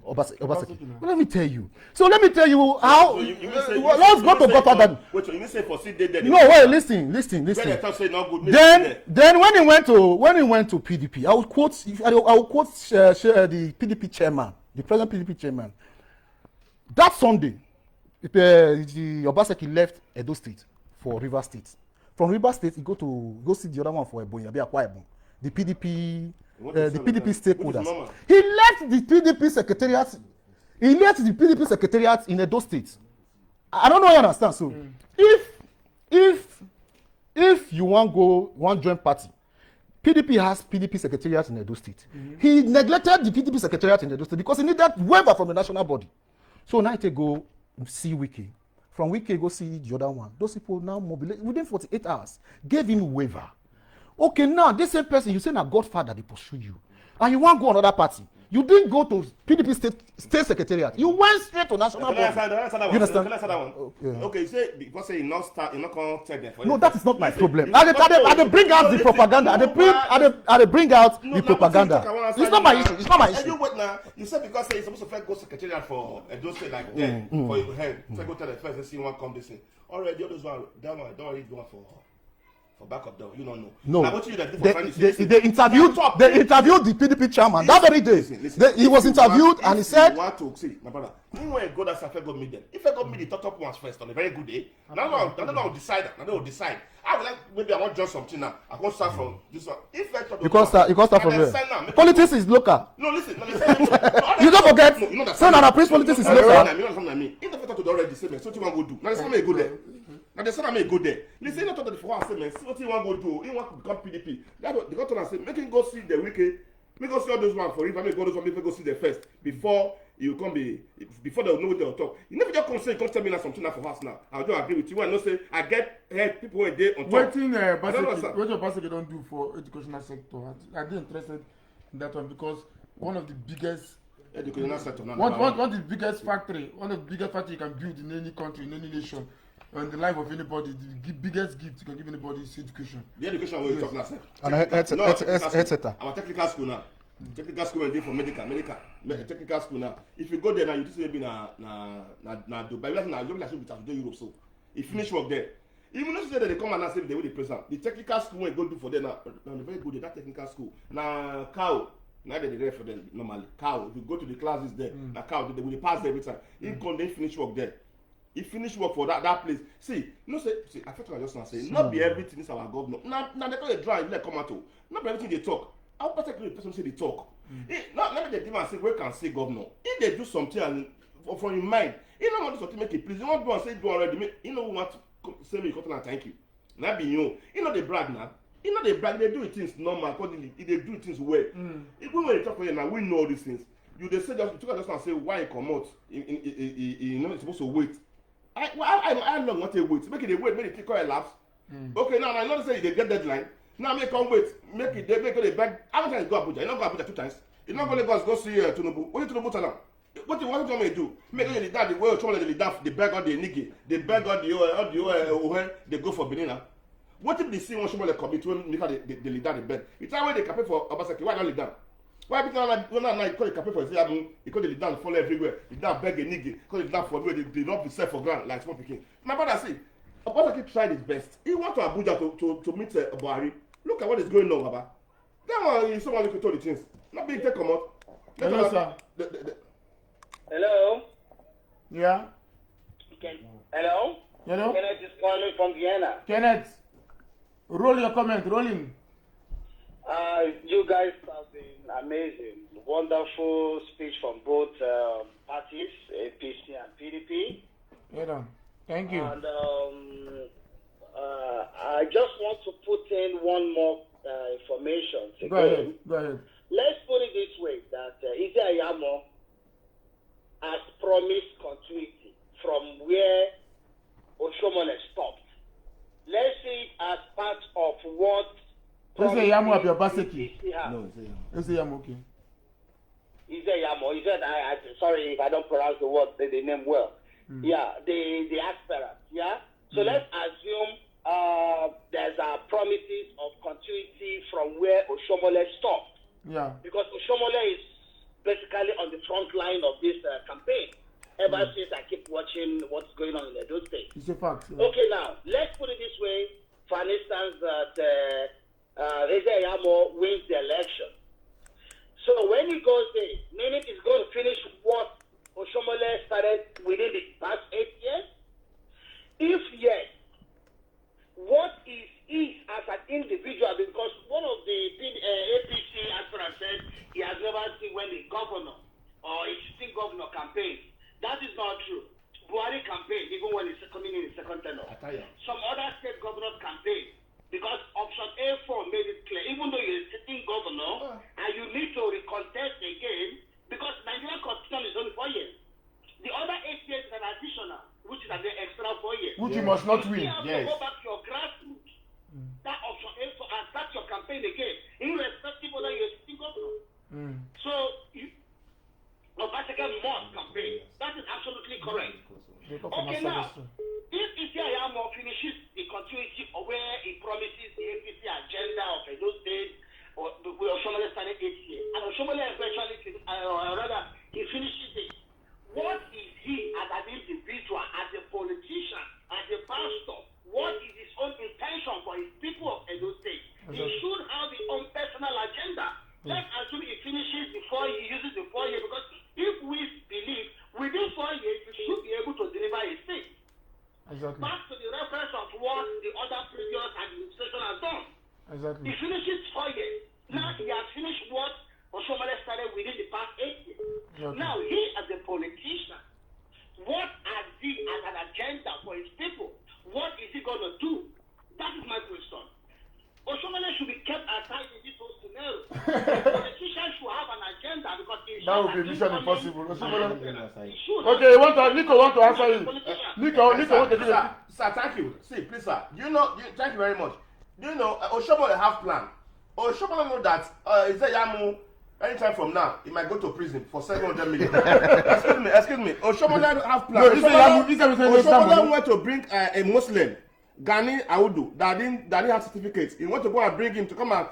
Obaseki. Well, let me tell you. So let me tell you how. So let's go to Gothard.
Wait, so you mean say for sit there?
No, wait. Listen. Then when he went to PDP, I will quote the PDP chairman, the present PDP chairman. That Sunday, the Obaseki left Edo State for Rivers State. From Rivers State, he go see the other one for Ebonyi, Akwa Ibom. The PDP stakeholders. He left the PDP secretariat. He left the PDP secretariat in Edo State. I don't know you understand. So, if you want join party, PDP has PDP secretariat in Edo State. He neglected the PDP secretariat in Edo State because he needed waiver from the national body. So now he go see Wiki. From Wiki go see the other one. Those people now mobilize within 48 hours. Gave him waiver. Okay, now this same person you say na Godfather they pursue you, and you want go another party. You didn't go to PDP state secretariat. You went straight to national body. You understand?
Okay, you say because you not gonna tell them.
No, that is not my problem. I bring out the propaganda. I bring out the propaganda. It's not my issue. It's not my issue.
You wait now. You said because you're supposed to go secretariat for Edo State like that for your head. So go tell the first and see one come this thing. Already others one that one don't already go for backup though. You don't know.
No.
Now, what you
they interviewed the PDP chairman that very day. He was interviewed and he said,
"You want to see, my brother? You want to go that Safe God meet them. If I go meet the top ones first on a very good day, now I'll decide. Now they will decide. I will like maybe I want to join something now. I can start from this one. If I
you can start from where? Politics is local.
No, listen.
You don't forget. So now Prince politics is local.
You know what I mean? If the first to already say, so what you want to go do? Now the son may go there. Now the son may go there. Listen, not that for us, man. See what you want to go do. You want to become PDP. That's what they got to say. Make him go see the Wiki. Make go see all those ones for him. Make go those ones. Make go see the first before you come before they know what they'll talk. You never just come say, come tell me now something now for us now. I'll just agree with you. And no say I get people when they on top.
What your Baseki don't do for educational sector? I didn't interested in that one because one of the biggest
educational sector.
One of the biggest factory you can build in any country, in any nation. And the life of anybody, the biggest gift you can give anybody is education.
The education we talk now, sir.
And etc.
Our technical school now. Technical school and for medical. Technical school now. If you go there now, you just maybe na Dubai. Now you like to be Europe. So if finish work there. Even if they come and say they will present. The technical school when go do for them now very good. That technical school. Now cow. Now they there for them normally. Cow. If you go to the classes there, now cow they will pass every time. If they finish work there. He finish work for that place. See, I feel like I just want to say, not be everything is our governor. Now they call it dry, let come out. Not be everything they talk. How particularly the person say they talk. Not let me give and say, where can say governor? If they do something and from your mind, you don't want to something make it please. You want to go and say do already. You know what to say me and thank you. Now be you. You know they brag now. You know they brag. They do things normal accordingly. They do things well. Even when you talk about it now, we know all these things. You they say just want to say why he come out. You know it's supposed to wait. I long want to wait. Make it wait. Make it take a lapse. Okay, now I know say they get deadline. Now make them wait. Make it they beg. How many times go Abuja? You not go Abuja 2 times. You not go Lagos, go see Tinubu. What did Tinubu tell them? What do you want me to do? Make the leader, the way the leader, the beg on the Niki, the beg on the they go for Benin. What if they see one Shomole commit to the leader the beg? It's how they campaign for Obaseki. Why not leader? Why people not call the campaign for Ziamu? Because the leader follow everywhere. The leader beg a Niki, because the leader for everywhere. They rub himself for ground like small picking. My brother say, Obaseki tried his best. He went to Abuja to meet Buhari. Look at what is going on, Baba. That one is someone who control the things. Not being take come out.
Hello, sir.
Hello?
Yeah.
Hello?
Hello.
Kenneth is calling from Vienna.
Kenneth, roll your comment. Rolling.
You guys have been amazing. Wonderful speech from both parties, APC and PDP.
Yeah, thank you.
And I just want to put in one more information.
Go ahead. Go ahead.
Let's put it this way, that iyamu has promised continuity from where Oshomole stopped. Let's see it as part of what...
Is iyamu of Obaseki?
No,
Is iyamu okay?
Iyamu. Sorry if I don't pronounce the word, the name well. Yeah, the aspirant. Yeah. So let's assume there's promises of continuity from where Oshomole stopped.
Yeah.
Because Oshomole is basically on the front line of this campaign. Ever since I keep watching what's going on in Edo State.
It's a fact. Yeah.
Okay, now let's put it this way. For instance, that Iyamu wins the election. So when he goes there, meaning he's going to finish what Oshomole started within the past 8 years? If yes, what is he as an individual? Because one of the APC aspirants said he has never seen when the governor or a sitting governor campaigns. That is not true. Buhari campaign, even when he's coming in his second tenure. Some other state governors campaign, because option A4 made it clear, even though you're a sitting governor and you need to recontest again, because Nigerian constitution is only 4 years. The other 8 years is an additional, which is an extra 4 years.
Which you must not win.
You have to go back to your grassroots, that option A4, and start your campaign again, irrespective of whether you're a sitting governor. So, Obaseki must campaign. That is absolutely correct. Okay, now, if Iyamu finishes the continuity of where he promises the APC agenda of Edo State, or Oshomole started 8 years, and Oshomole eventually, he finishes it, what is he as an individual, as a politician, as a pastor, what is his own intention for his people of Edo State? He should have his own personal agenda. Let's assume he finishes before he uses the 4 years, because if we believe within 4 years he should be able to deliver his thing.
Exactly.
Back to the reference of what the other previous administration has done.
Exactly.
He finishes 4 years. Now he has finished what Oshomole started within the past 8 years.
Okay.
Now he, as a politician, what has he as an agenda for his people? What is he going to do? That is my question. Oshomole should be kept aside in this whole scenario. The politician should have an agenda, because
That would be mission impossible.
Okay,
Nico want to answer you. Nico want to do it.
Sir, thank you. See, please, sir. Thank you very much. Do you know Oshomole have plan? Oshomole know that Iyamu, anytime from now, he might go to prison for 700 million. excuse me. Oshomole have plan. Oshomole want to bring a Muslim, Gani Audu, that didn't have certificates. He want to go and bring him to come and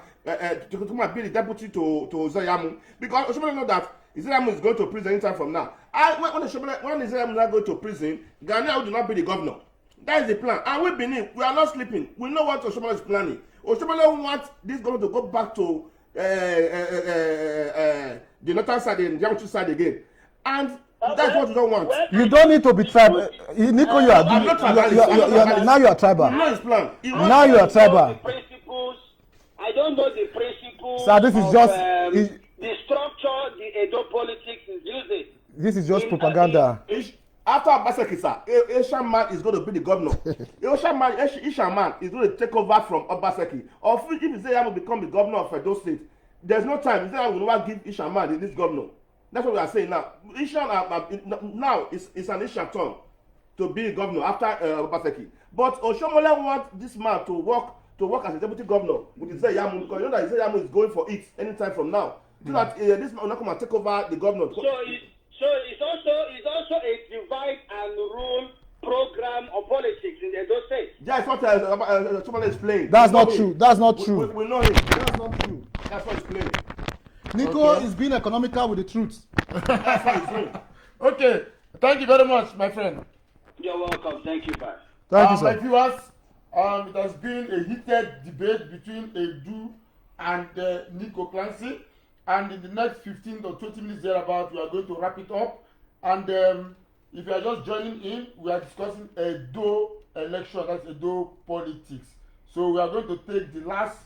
be the deputy to Iyamu, because Oshomole know that Iyamu is going to prison anytime from now. When Iyamu not go to prison, Gani Audu not be the governor. That is the plan. And we believe, we are not sleeping. We know what Oshomole is planning. Oshomole wants this government to go back to the northern side and the Yamuchu side again. And that's what we don't want.
You don't need to be tribal. Nico, you are now you are tribal.
You know his plan.
Now you are tribal.
I don't know the principles.
Sir, this is just
the structure the Edo Politics is using.
This is just propaganda.
After Obaseki, sir, Asian man is going to be the governor. Asian man is going to take over from Obaseki. Or if Iyamu become the governor of Edo State, there's no time. Iyamu will never give Asian man this governor. That's what we are saying now. Now it's an Asian turn to be governor after Obaseki. But Oshomole wants this man to work as a deputy governor with Iyamu, because you know that Iyamu is going for it anytime from now. so that this man will not come and take over the government.
So it's also a divide and rule program of politics in Edo State.
Yeah, it's what somebody explained.
That's not true. That's not true.
We know him.
That's not true.
That's what he's playing.
Nico is being economical with the truth.
That's what he's doing.
Okay, thank you very much, my friend.
You're welcome. Thank you, bye.
Thank you,
My
sir.
viewers, it has been a heated debate between Edu and Nico Clancy, and in the next 15 or 20 minutes thereabout, we are going to wrap it up. And if you are just joining in, we are discussing Edo election, that's Edo politics. So we are going to take the last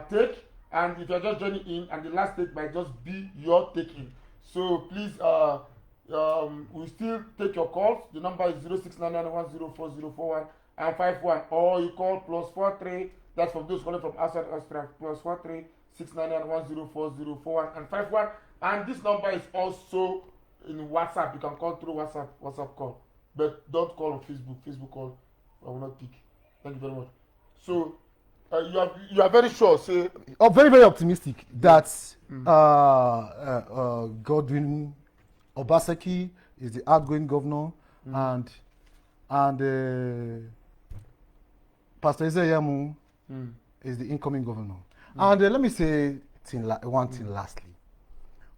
take, and if you are just joining in, and the last take might just be your taking. So please, we still take your calls. The number is 0699104041 and 51, or you call +43. That's from those calling from outside Austria. +43 699104041 and 51. And this number is also in WhatsApp. You can call through WhatsApp call, but don't call on Facebook. Facebook call I will not pick. Thank you very much. So you are very sure. Say,
very, very optimistic that Godwin Obaseki is the outgoing governor, and Pastor Iyamu is the incoming governor. And let me say one thing lastly.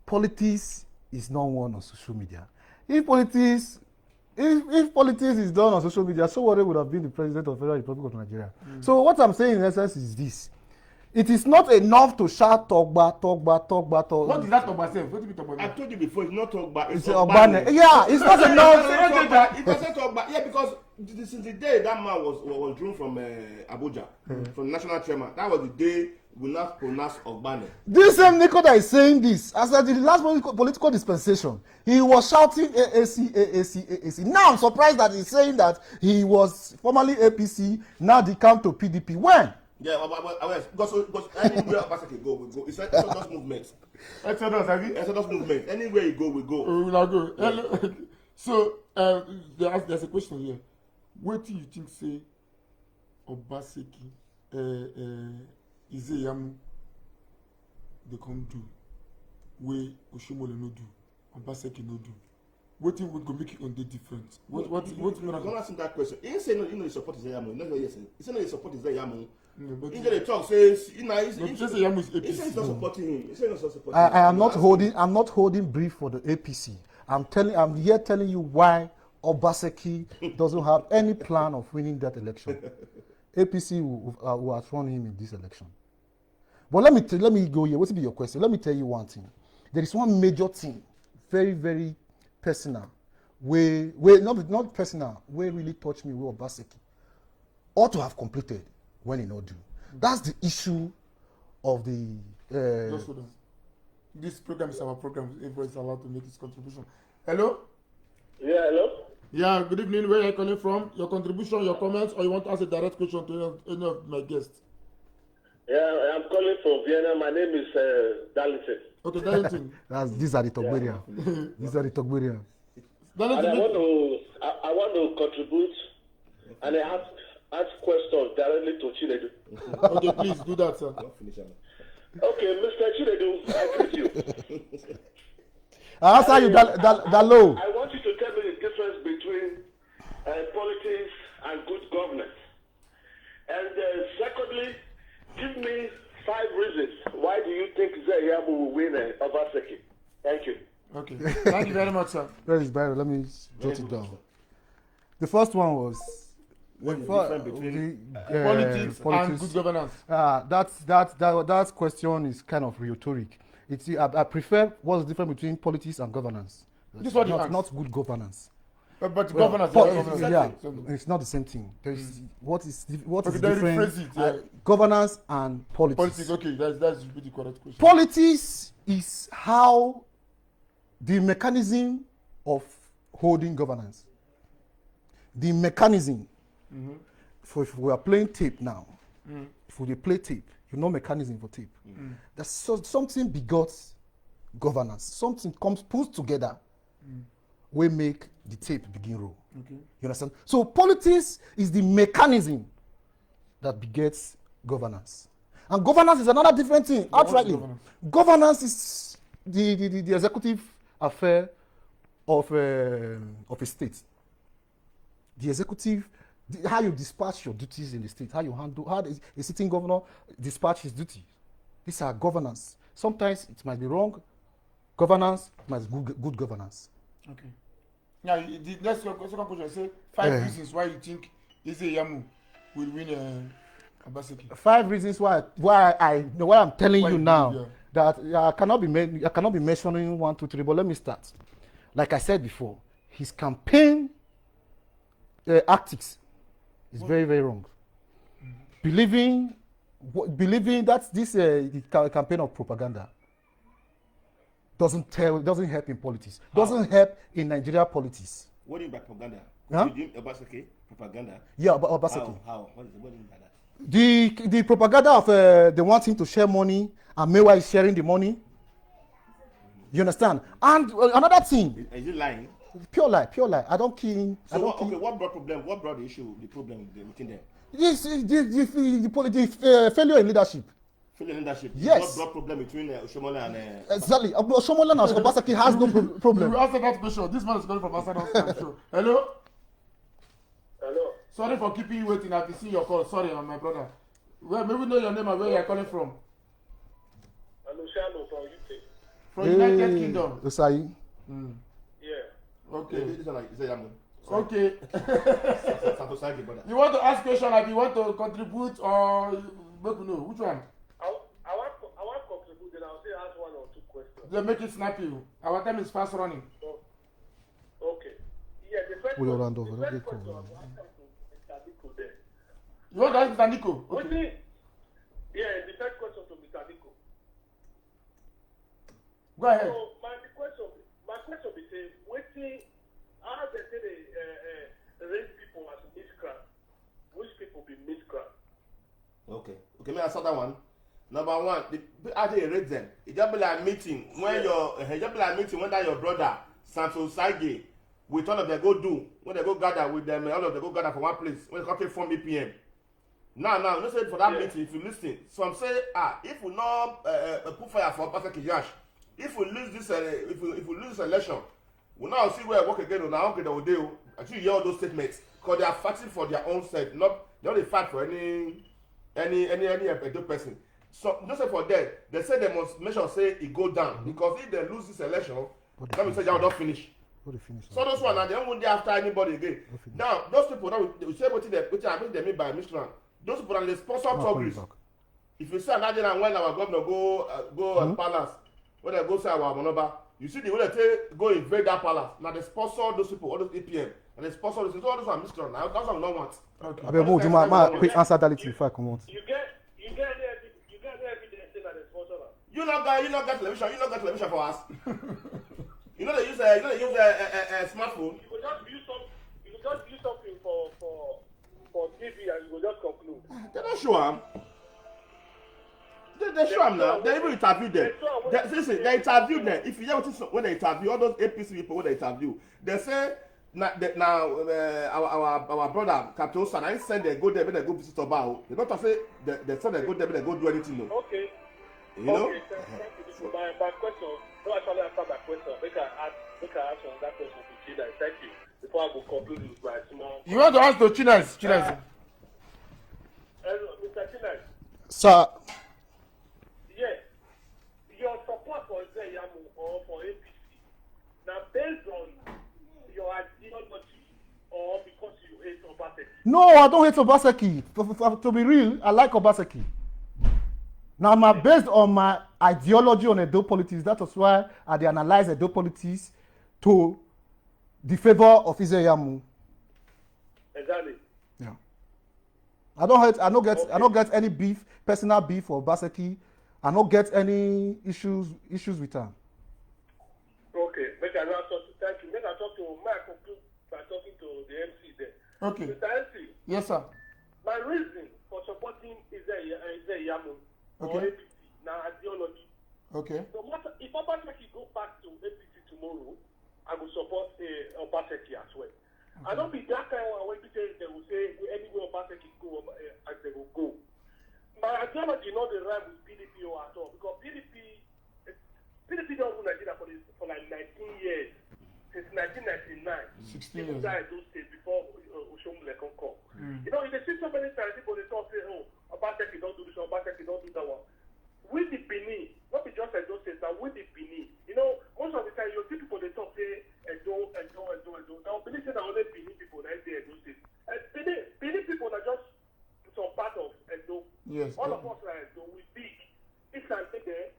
Politics is not one on social media. If politics is done on social media, Sowore would have been the president of the Federal Republic of Nigeria. So what I'm saying in essence is this. It is not enough to shout Togba.
what is that about? What do you talk
I
about?
told you before, it's not Togba.
It's Ogbane. Yeah, it's not enough.
It doesn't Togba. Yeah, because since the day that man was drawn from Abuja, from the national chairman, that was the day we not pronounce Ogbane.
This same Nico that is saying this, as at the last political dispensation, he was shouting AAC. Now I'm surprised that he's saying that he was formerly APC, now decamped to PDP. When?
Yeah, because anywhere Obaseki go, we go. It's like Exodus movement.
Exodus, have you?
Exodus movement. Anywhere you go, we go.
We will not go. Yeah. So there's a question here. What do you think say Obaseki, Iyamu, they come do, where Oshomole no do, Obaseki no do? What thing would go make it on the difference? What
Don't ask him that question. He say no, he support Iyamu. You know what he say? He say no, he support Iyamu.
But
He just talk says, he
just say Iyamu is
he says he's not
APC.
supporting him. He says he's not supporting him.
I am not holding brief for the APC. I'm here telling you why Obaseki doesn't have any plan of winning that election. APC will outrun him in this election. But let me go here. What will be your question? Let me tell you one thing. There is one major thing, very, very personal, not personal, where really touched me with Obaseki. Ought to have completed when he not do. That's the issue of the.
Just hold on. This program is our program. Everybody is allowed to make his contribution. Hello?
Yeah, hello?
Yeah, good evening. Where are you calling from? Your contribution, your comments, or you want to ask a direct question to any of my guests?
Yeah, I'm calling from Vienna. My name is Darlington.
Okay, Darlington.
These are the Togberians. These are the Togberians.
And I want to contribute and I ask questions directly to Chinedu.
Okay, please do that, sir.
Okay, Mr. Chinedu, I greet you.
I answer you, Dalo.
I want you to tell me the difference between politics and good governance. And secondly, give me 5 reasons why do you think Iyamu will win Obaseki. Thank you.
Okay, thank you very much, sir.
Where is Byron? Let me jot it down. The first one was
Difference between
Politics and good governance.
That question is kind of rhetoric. I prefer what's the difference between politics and governance.
This is what you asked.
Not good governance.
But governance,
it's not the same thing. There's what is
Okay, then
different?
rephrase it, yeah.
Governance and politics.
Politics, okay, that's the correct question.
Politics is how the mechanism of holding governance. The mechanism. If we are playing tape now, if we play tape, you know mechanism for tape. That's something begots governance. Something comes put together, we make the tape begin roll.
Okay.
You understand? So politics is the mechanism that begets governance.
And governance is another different thing,
what's
outrightly. Governance is the executive affair of a state. The executive, how you dispatch your duties in the state, how a sitting governor dispatch his duties. These are governance. Sometimes it might be wrong governance, it might be good governance.
Okay. Now, the next second question say 5 reasons why you think iyamu will win Obaseki.
5 reasons why I'm telling you now that I cannot be mentioning 1, 2, 3. But let me start. Like I said before, his campaign tactics is very, very wrong. Believing that this the campaign of propaganda doesn't help in politics. Doesn't help in Nigeria politics.
What do you mean by propaganda?
Huh?
You mean Obaseki? Propaganda?
Yeah, Obaseki.
How? What do you mean by that?
The propaganda of they want him to share money, and meanwhile he's sharing the money. You understand? And another thing.
Is it lying?
Pure lie. I don't kill.
So what brought problem? What brought the problem between them?
This the failure in leadership.
Failure in leadership.
Yes.
What brought problem between Oshomola and?
Exactly. Oshomola and Obaseki has no problem.
We answer that question. This man is calling from outside the show. Hello.
Hello.
Sorry for keeping you waiting. I've seen your call. Sorry, my brother. Well, maybe know your name and where you are calling from.
I'm Luciano from UK.
From United Kingdom.
Osai.
Yeah.
Okay.
This one is Iyamu.
Okay.
Santosagi, brother.
You want to ask question, or you want to contribute, or make you know which one?
I want to contribute, then I'll say ask 1 or 2 questions.
Then make it snappy. Our time is fast running.
So, okay. Yeah, the first
We'll
question.
round over.
The first question was asked to Mr. Nico there.
You want to ask Mr. Nico?
What
Okay.
Yeah, the first question to Mr. Nico.
Go ahead.
So my question be say, wetin how they say they raise people as miscreant? Which people be miscreant?
Okay, may I answer that one? Number 1, how they rate them? It just be like meeting when that your brother Santosagi with all of them go do when they go gather with them, all of them go gather for one place when they come to form BPM. Now, let's say for that meeting, if you listen, some say, if we not put fire for Obaseki Yash, if we lose this, if we lose this election, we now see where I work again on our own day. Actually, hear all those statements because they are fighting for their own sake, not they fight for any Edo person. So just say for that, they say they must make sure say it go down because if they lose this election, let me say they will not finish. So those one now they don't go after anybody again. Now those people now we say what they mean by miscreant. Those people are the sponsor progress. If you see another day when our governor go palace, when they go say our monoba, you see the way they go invade that palace. Now they sponsor those people, all those APM, and they sponsor those. So all those are miscreant. Now that's what we don't want.
Okay.
I mean, my quick answer that before I come out.
You get any evidence that they sponsor them?
You not get television. You not get television for us. You know they use smartphone.
You will just use something for TV and you will just conclude.
They don't show them. They show them now. They even interview them. They interview them. If you hear when they interview all those APC people when they interview, they say now our brother Captain Osan, I send they go there when they go visit Obao. They don't say they send they go there when they go do anything. No.
Okay.
You know.
Okay. Thank you. My question. No, actually answer that question. Make I answer that question to Chida. Thank you. Before I go conclude with my small.
You want to ask to Chinas?
Mr. Chinas.
Sir.
Yes. Your support for iyamu or for APC now based on your ideology or because you hate Obaseki?
No, I don't hate Obaseki. To be real, I like Obaseki. Now, based on my ideology on Edo politics, that was why I analyzed Edo politics to the favor of iyamu.
Exactly.
Yeah. I don't get any beef, personal beef for Obaseki. I don't get any issues with her.
Okay, thank you. Make I conclude by talking to the MC there.
Okay.
Mr. MC.
Yes, sir.
My reason for supporting iyamu or APC now ideology.
Okay.
So if Obaseki go back to APC tomorrow, I will support Obaseki as well. Okay. I don't be that kind of way because they will say anywhere Obaseki go as they will go.
my ideology not the rhyme with PDP or at all because PDP don't rule Nigeria for like 19 years. Since 1999.
16 years.
People died those days before Oshomule can come. You know, they see so many times people they talk say, oh, Obaseki don't do this, Obaseki don't do that one. With the Benin, not be just as those days, but with the Benin. You know, most of the time you see people they talk say Edo. Now Benin say that only Benin people that they those days. Benin people are just some part of Edo.
Yes.
All of us are Edo. We big. If I say there,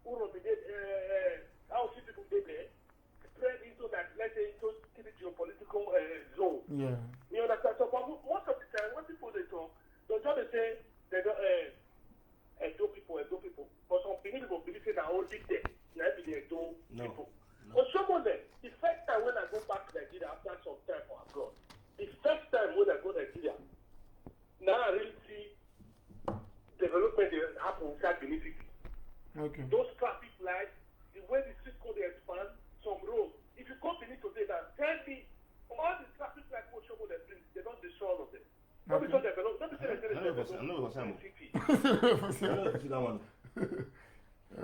Uro be there, how see people they there. Spread into that, let's say, into the geopolitical zone.
Yeah.
You understand? So, but most of the time, when people they talk, they just say they don't Edo people. But some people believe that only there, like the Edo people. But someone there, the first time when I go back to Nigeria after some time for abroad, the first time when I go to Nigeria, now I really see development that happen inside Benin City.
Okay.
Those traffic lights, the way the street code they expand. Some roads. If you come to me today, that tell me all the traffic lights what show they bring, they don't destroy all of them. Not because they develop, not because they develop.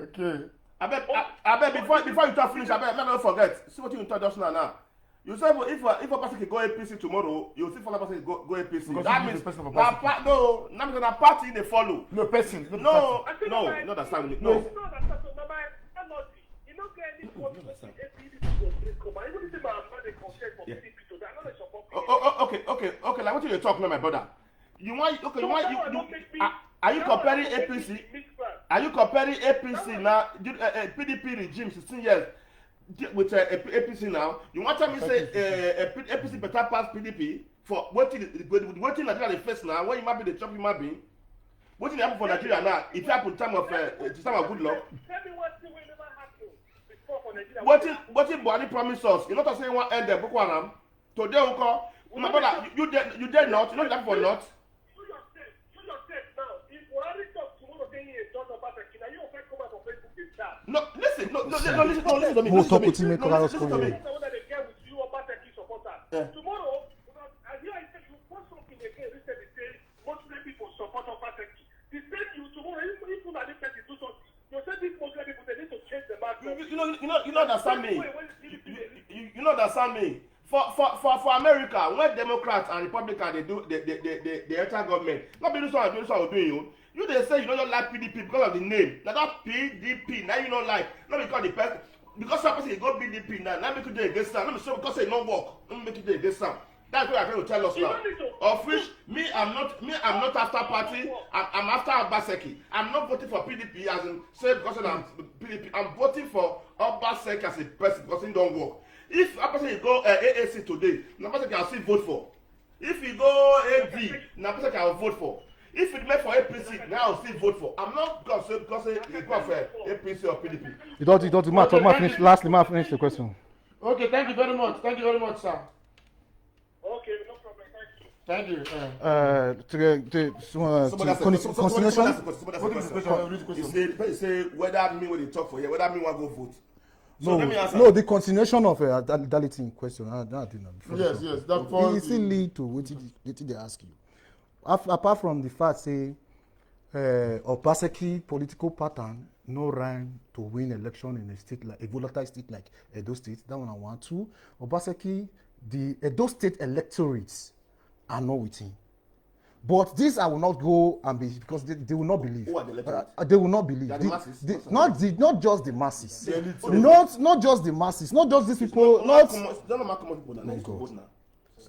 Okay.
I bet before you talk finish, I bet let me not forget. See what you talk just now. You say if a person can go APC tomorrow, you see for person go APC.
Because
That means that party they follow.
No person.
No, that's not it. No. Okay. Like what you talk now, my brother. Are you comparing APC? Are you comparing APC now? PDP regime 16 years with APC now. You want to tell me say APC better pass PDP for waiting Nigeria the face now? When you might be the chop you might be. What did happen for Nigeria now? It happened time of good luck.
Tell me what thing will never happen before for Nigeria.
What did Buhari promise us? You know what I'm saying? One end the Boko Haram. Today, my brother, you dare not. You know that for not.
You yourself now. If Buhari talk tomorrow, then he don't know about the kid. You can come out on Facebook and chat.
No, listen to me.
We'll talk with him.
Listen to me.
Tomorrow, I hear I said you want something again. Recently, say Muslim people support Obaseki. The same you tomorrow, even if you are the person do something, you say these Muslim people they need to change the market.
You understand me? You understand me? For America, when Democrats and Republicans they enter government, not be this one will do you. You they say you don't like PDP because of the name. Now that PDP, now you don't like. Not because the person, because some person go PDP now. Now make you do against them. Let me show because they don't work. Let me make you do against them. That's what I'm trying to tell us now. Of which I'm not after party. I'm after Obaseki. I'm not voting for PDP as in say because I'm PDP. I'm voting for Obaseki as a person because he don't work. If a person go AAC today, na person can still vote for. If you go AD, na person can vote for. If it meant for APC, now I'll still vote for. I'm not because they go for APC or PDP.
You don't finish. Lastly, finish the question.
Okay, thank you very much. Thank you very much, sir.
Okay, no problem. Thank you.
He say whether me when they talk for here, whether me want go vote.
So no, the continuation of adality in question. I didn't know.
Yes.
It still lead to what they ask you. Apart from the fact say Obaseki political pattern no rhyme to win election in a state like a volatile state like Edo State. That one I want to. Obaseki, the Edo State electorates are not with him. But this I will not go and be because they will not believe.
Who are the electorate?
They will not believe.
The masses?
Not just the masses. Not just the masses. Not just these people.
Don't common people now. Vote now.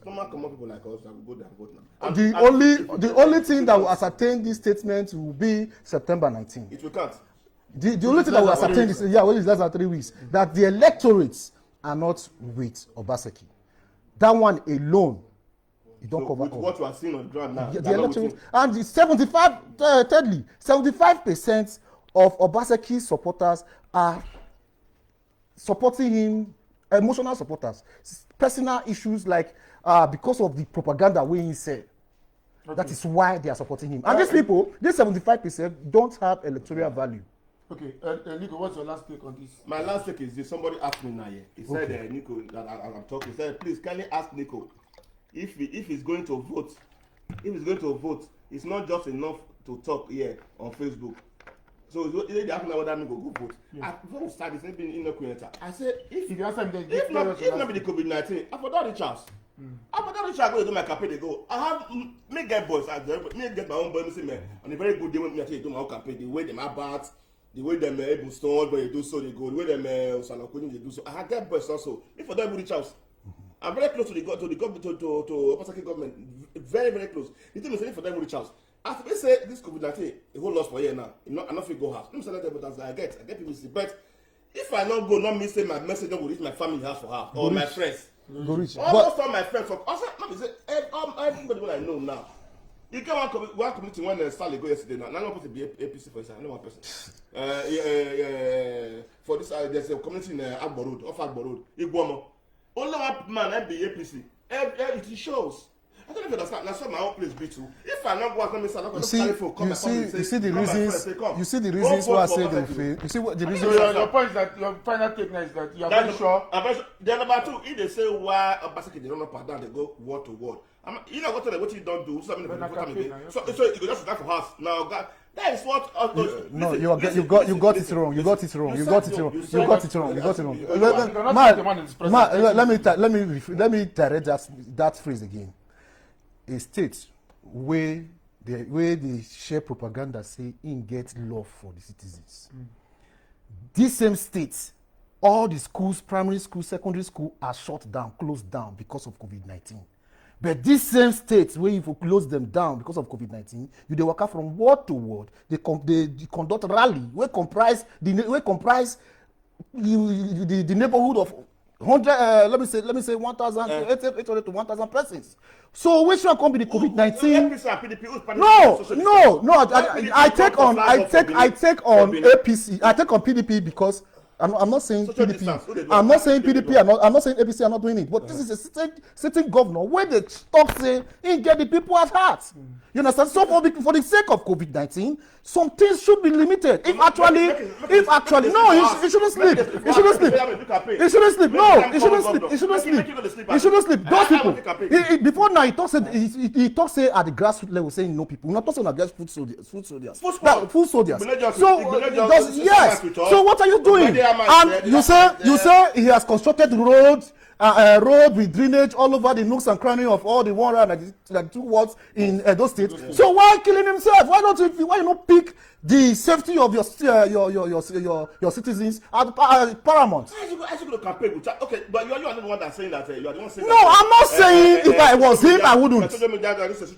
Don't common people like us that will go there and vote now.
The only thing that will ascertain this statement will be September 19.
It will count.
The only thing that will ascertain this, when it's less than 3 weeks, that the electorates are not with Obaseki. That one alone. You don't cover
with what you are seeing on the ground now.
The electorate, and the 75% of Obaseki supporters are supporting him, emotional supporters, personal issues like because of the propaganda he said. Okay. That is why they are supporting him. And these people, these 75% don't have electoral value.
Okay, Nico, what's your last take on this?
My last take is this. Somebody asked me now here. He said, Nico, that I'm talking. He said, please, can you ask Nico if he's going to vote? If he's going to vote, it's not just enough to talk here on Facebook. So they ask me whether I go vote.
Yes.
Before we start, they say being inoculant. I said if
you ask them,
if not be the COVID-19, I forgot the chance. I forgot the chance go do my campaign. They go. I have me get boys. Me get my own boy. Me say man, on a very good day when me actually do my own campaign. The way them about, the way them able stone, but they do so they go. The way them Osanokuni they do so. I get boys also. If for them reach house. I'm very close to the government to Obaseki government. Very very close. The thing is for them reach house. As they say this COVID-19, a whole loss for here now. I'm not fit go house. I'm saying that, but as I get people see. But if I not go, not me say my message not go reach my family house for house or my friends.
Go reach.
Almost all my friends. Also, let me say everybody when I know now. You get one community when Stanley go yesterday now. None of us be APC for instance. I know one person. For this, there's a community in Agbo Road, off Agbo Road, Iguamo. Only one man be APC. It shows. I don't know if you understand. That's what my own place be too. If I not go out, let me say,
you see the reasons why I say they fail. You see what the reason?
Your point is that your final take now is that you are very sure.
Then number two, if they say why Obaseki they don't know pardon, they go word to word. You know what you don't do. So you go just that for us now. God, that is what.
No, you got it wrong. You got it wrong. Let me direct that phrase again. A state where they share propaganda say in get love for the citizens. These same states, all the schools, primary school, secondary school are shut down, closed down because of COVID-19. But these same states where you close them down because of COVID-19, they work out from word to word. They conduct rally where comprise the neighborhood of 100, let me say 1,800 to 1,000 persons. So which one can be the COVID-19? No. I take on APC. I take on PDP because I'm not saying PDP. I'm not saying PDP. I'm not saying APC are not doing it. But this is a sitting governor where they stop saying he get the people at heart. You understand? So for the sake of COVID-19, some things should be limited. If actually, no, he shouldn't sleep. He shouldn't sleep. No, he shouldn't sleep. Those people. Before now, he talks at the grassroots level saying no people. Not talking about food soldiers. Food soldiers. So yes. So what are you doing? And you say he has constructed roads. Road with drainage all over the nooks and crannies of all the 192 wards in Edo State. So why killing himself? Why you not pick the safety of your citizens as paramount?
I should go campaign. Okay, but you are not the one that's saying that. You are the one saying
no, that. I'm not saying if I was him, I wouldn't.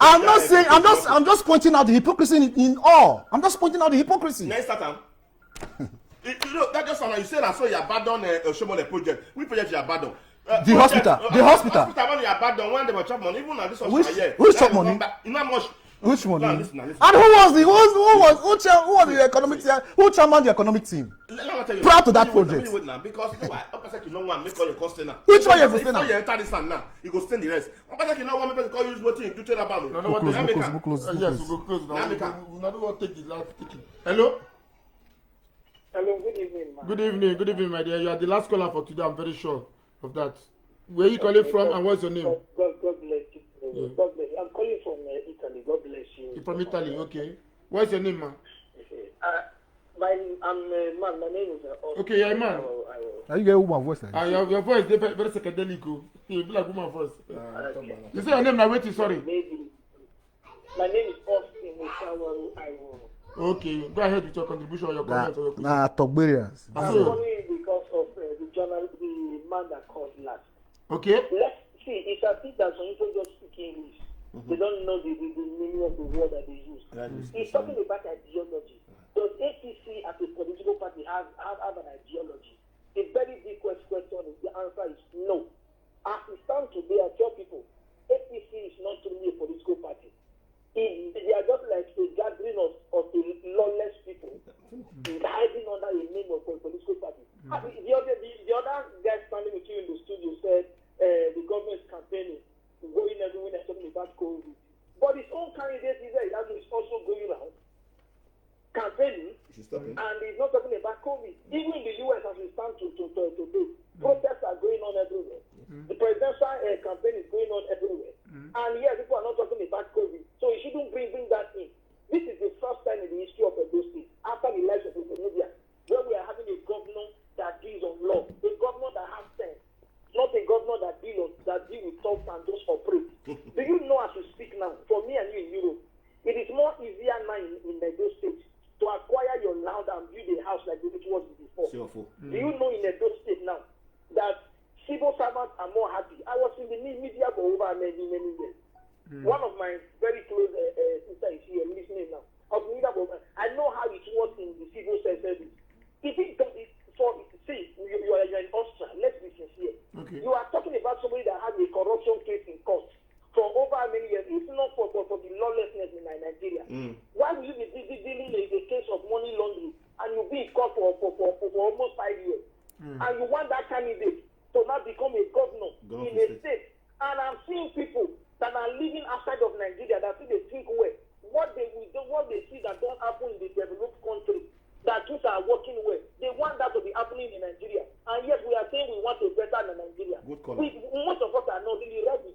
I'm not saying. I'm just pointing out the hypocrisy in all. I'm just pointing out the hypocrisy.
Next time. You know that just you said I saw you abandon Shomole project. Which project you abandon?
The hospital. When
you abandon when they were chop money, even now this was
which chop money?
Not much.
Which money?
No, listen.
And who was the economic team? Who chairman the economic team? Prior to that project.
Because you know why? Obaseki no one make all your cost now.
Which one you go stay now?
You enter this now. You go stay the rest. Obaseki no one make call use what you do trade about.
No, close.
Yes, we go close now. We not want to take the last ticket. Hello.
Hello, good evening, man.
Good evening, my dear. You are the last caller for today. I'm very sure of that. Where are you calling from and what's your name?
God bless you.
Yeah.
God bless you. I'm calling from Italy. God bless you.
You're from Italy, okay. What's your name, man?
My name is
okay, yeah, man.
Are you getting woman voice?
Your voice is very psychedelic. You be like woman voice. You say your name now, wait, sorry.
My name is Austin Mushawaru.
Okay, go ahead with your contribution or your comments or your question.
Togberians.
I'm calling because of the man that called last.
Okay.
Let's see, it's as if that some people just speak English. They don't know the meaning of the word that they use. He's talking about ideology. Does APC as a political party have an ideology? The very big question is the answer is no. As we stand today, I tell people, APC is not truly a political party. They are just like a gathering of lawless people hiding under a name of a political party. The other guy standing with you in the studio said the government is campaigning, going everywhere and talking about COVID. But his own candidate is also going around campaigning, and he's not talking about COVID. Even in the US, as we stand today, protests are going on everywhere. The presidential campaign is going on everywhere. And here, people are not talking about COVID. So you shouldn't bring that in. This is the governor that deal with top and those operate. Do you know as we speak now, for me and you in Europe, it is more easier now in Edo State to acquire your land and build a house like it was before. Do you know in Edo State now that civil servants are more happy? I was in the media for over many years. One of my very close sisters is here listening now. I know how it works in the civil service. If it see, you are in Austria, let's be sincere. Okay. You are talking about somebody that has a corruption case in court for over many years, if not for the lawlessness in Nigeria. Why will you be dealing with a case of money laundering and you'll be in court for almost 5 years? And you want that candidate to now become a governor in a state? And I'm seeing people that are living outside of Nigeria that see they think well. What they see that don't happen in the developed country, that things are working well. They want that to be happening in Nigeria. And yet we are saying we want a better than Nigeria. Most of us are not really ready.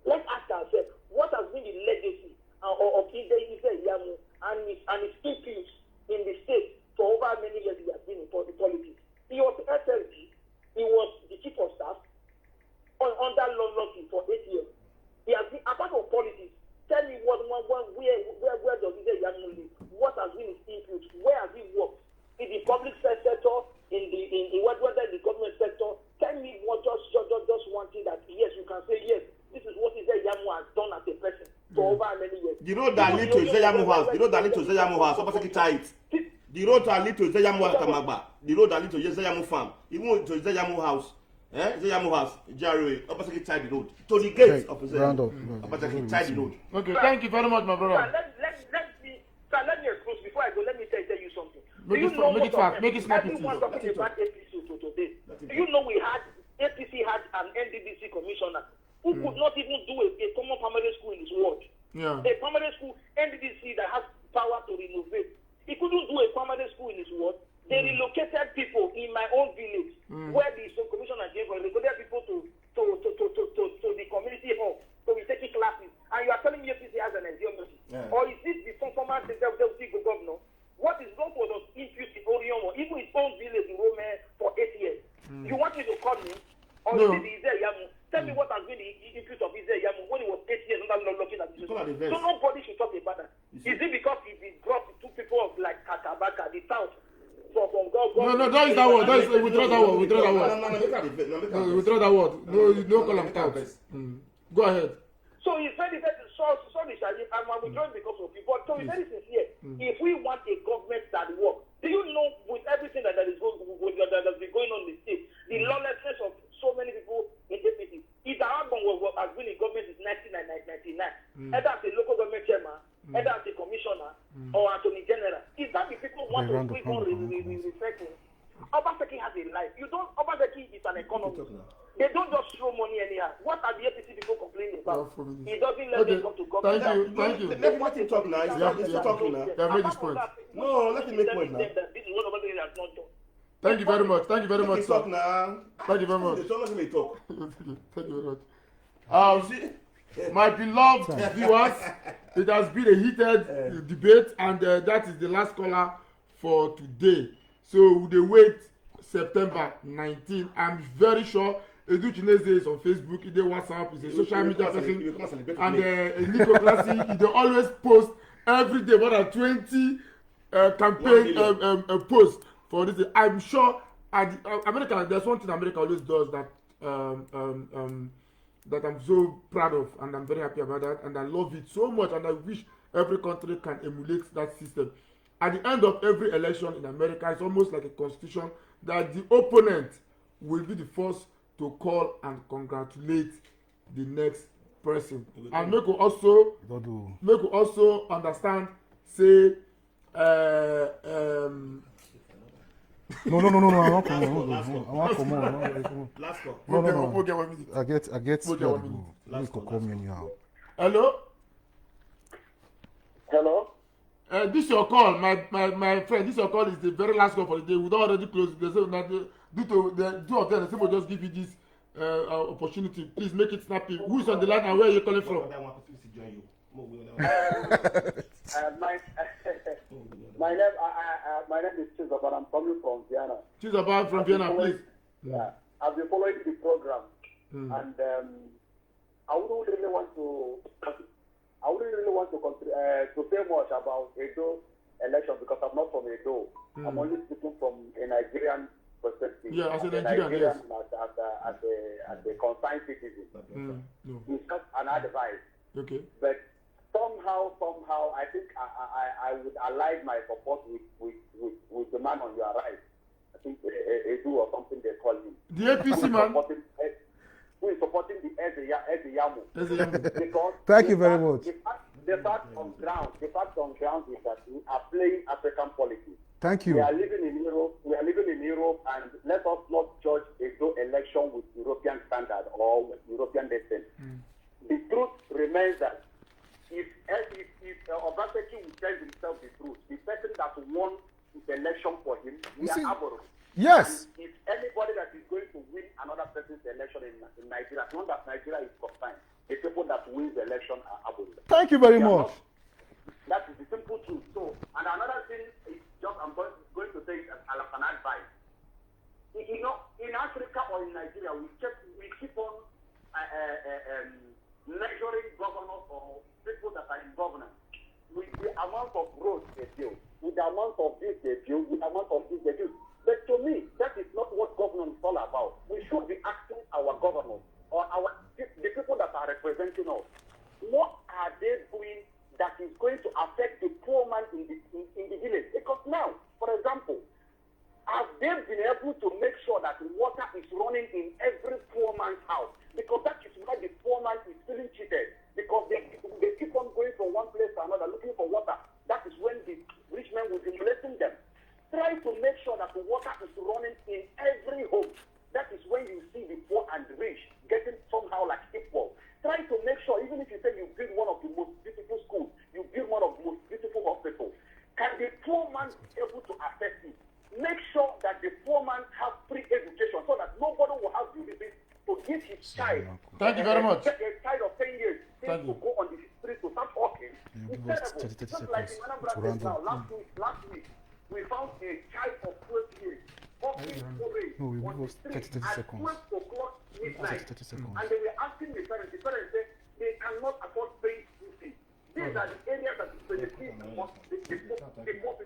Let's ask ourselves, what has been the legacy of Iyamu and his influence in the state for over many years he has been in politics? He was SLG, he was the chief of staff under London for 8 years. He has been, apart from politics, tell me where does Iyamu live? What has been his influence? Where has he worked? In the public sector, in the government sector? Tell me what just one thing that yes, you can say yes. This is what Iyamu has done as a person for over many years.
You know that lead to Iyamu house. You know that lead to Iyamu house. Obaseki tight. The road that lead to Iyamu house Kamagba. The road that lead to Iyamu farm. Even to Iyamu house. Iyamu house. Jare. Obaseki tight the road. To the gates of Iyamu. Obaseki tight the road.
Okay, thank you very much, my brother.
Let me expose before I go. Let me tell you something.
Make it fast. Make it snappy.
Everyone talking about APC today. Do you know APC had an NDDC commissioner who could not even do a common primary school in his ward. Yeah. A primary school, NDDC that has power to renovate. He couldn't do a primary school in his ward. They relocated people in my own village where the commissioner gave us. They relocated people to the community hall. So we're taking classes. And you are telling me APC has an ideology. Yeah. Or is it the former Good Governor? What is wrong with us infused in Orion, even his own village in Rome for 8 years? You want me to call him? Or is it Iyamu? Tell me what has been the influence of Iyamu when he was 8 years under looking at this. So nobody should talk about that. Is it because he brought two people of like Katabaka, the south?
No, that is that word. Withdraw that word. Withdraw that word. No call him counts. Go ahead.
So he said sorry, I'm withdrawing because of you. But so he said this here. If we want a government that works, do you know with everything that has been going on in the state, the lawlessness of so many people in APC, if the album has been in government since 1999, either as a local government chairman, either as a commissioner or attorney general, is that the people want to keep on reflecting? Obaseki has a life. Obaseki is an economy. They don't just throw money anyhow. What are the APC people complaining about? He doesn't let them come to government.
Thank you.
Let him talk now. He's talking now.
They have made this point.
No, let him make point now.
This is what Obaseki has not done.
Thank you very much. Thank you very much,
sir. Talk now.
Thank you very much.
Don't let me talk.
Thank you very much. My beloved viewers, it has been a heated debate, and that is the last caller for today. So they wait September 19. I'm very sure Edu Chinese is on Facebook, Ide WhatsApp, is a social media person, and Nico Classy, they always post every day more than 20 campaign posts for this. I'm sure America, there's one thing America always does that that I'm so proud of, and I'm very happy about that, and I love it so much, and I wish every country can emulate that system. At the end of every election in America, it's almost like a constitution that the opponent will be the first to call and congratulate the next person. And make you also understand, say,
No, I want come on.
Last call.
No. I get scared. Please call me anyhow.
Hello?
Hello?
This your call, my friend. This your call is the very last call for the day. We don't already close. Due to the two of them, the will just give you this opportunity. Please make it snappy. Who is on the line and where are you calling from?
My name is Chizoba, and I'm coming from Vienna.
Chizoba from Vienna, please.
Yeah, I've been following the program. And I wouldn't really want to say much about Edo election because I'm not from Edo. I'm only speaking from a Nigerian perspective.
Yeah, as a Nigerian, yes.
As a concerned citizen.
No.
It's just an advice.
Okay.
But somehow, I think I would align my support with the man on your right. I think Edu or something they call him.
The APC man.
Who is supporting the iyamu. Because
Thank you very much.
The fact on ground is that we are playing African politics.
Thank you.
We are living in Europe, and let us not judge Edo election with European standard or with European destiny. The truth remains that if Obaseki will tell himself the truth, the person that won the election for him, we are Aboro.
Yes.
And if anybody that is going to win another person's election in Nigeria, not that Nigeria is concerned, the people that win the election are Aboro.
Thank you very much.
That is the simple truth. So, and another thing is just I'm going to say it as an advice. You know, in Africa or in Nigeria, we keep on measuring governors or people that are in governance with the amount of roads they build, with the amount of this they build, with the amount of this they do. But to me, that is not what governance is all about. We should be asking our governors or the people that are representing us, what are they doing that is going to affect the poor man in the village? Because now, for example, have they been able to make sure that water is running in every poor man's house? Because that is why the poor man is feeling cheated. Because they keep on going from one place to another looking for water. That is when the rich men will be molesting them. Try to make sure that the water is running in every home. That is when you see the poor and the rich getting somehow like equal. Try to make sure, even if you say you build one of the most beautiful schools, you build one of the most beautiful hospitals, can the poor man be able to access it? Make sure that the poor man has free education so that nobody will have the ability to give his child.
Thank you very much.
A child of 10 years to go on the street to start walking. It's terrible. Just like in Anambra now, last week, we found a child of 12 years walking on the street at 12 o'clock midnight. And they were asking the parents said they cannot afford paying school fees. These are the areas that benefit the poor people.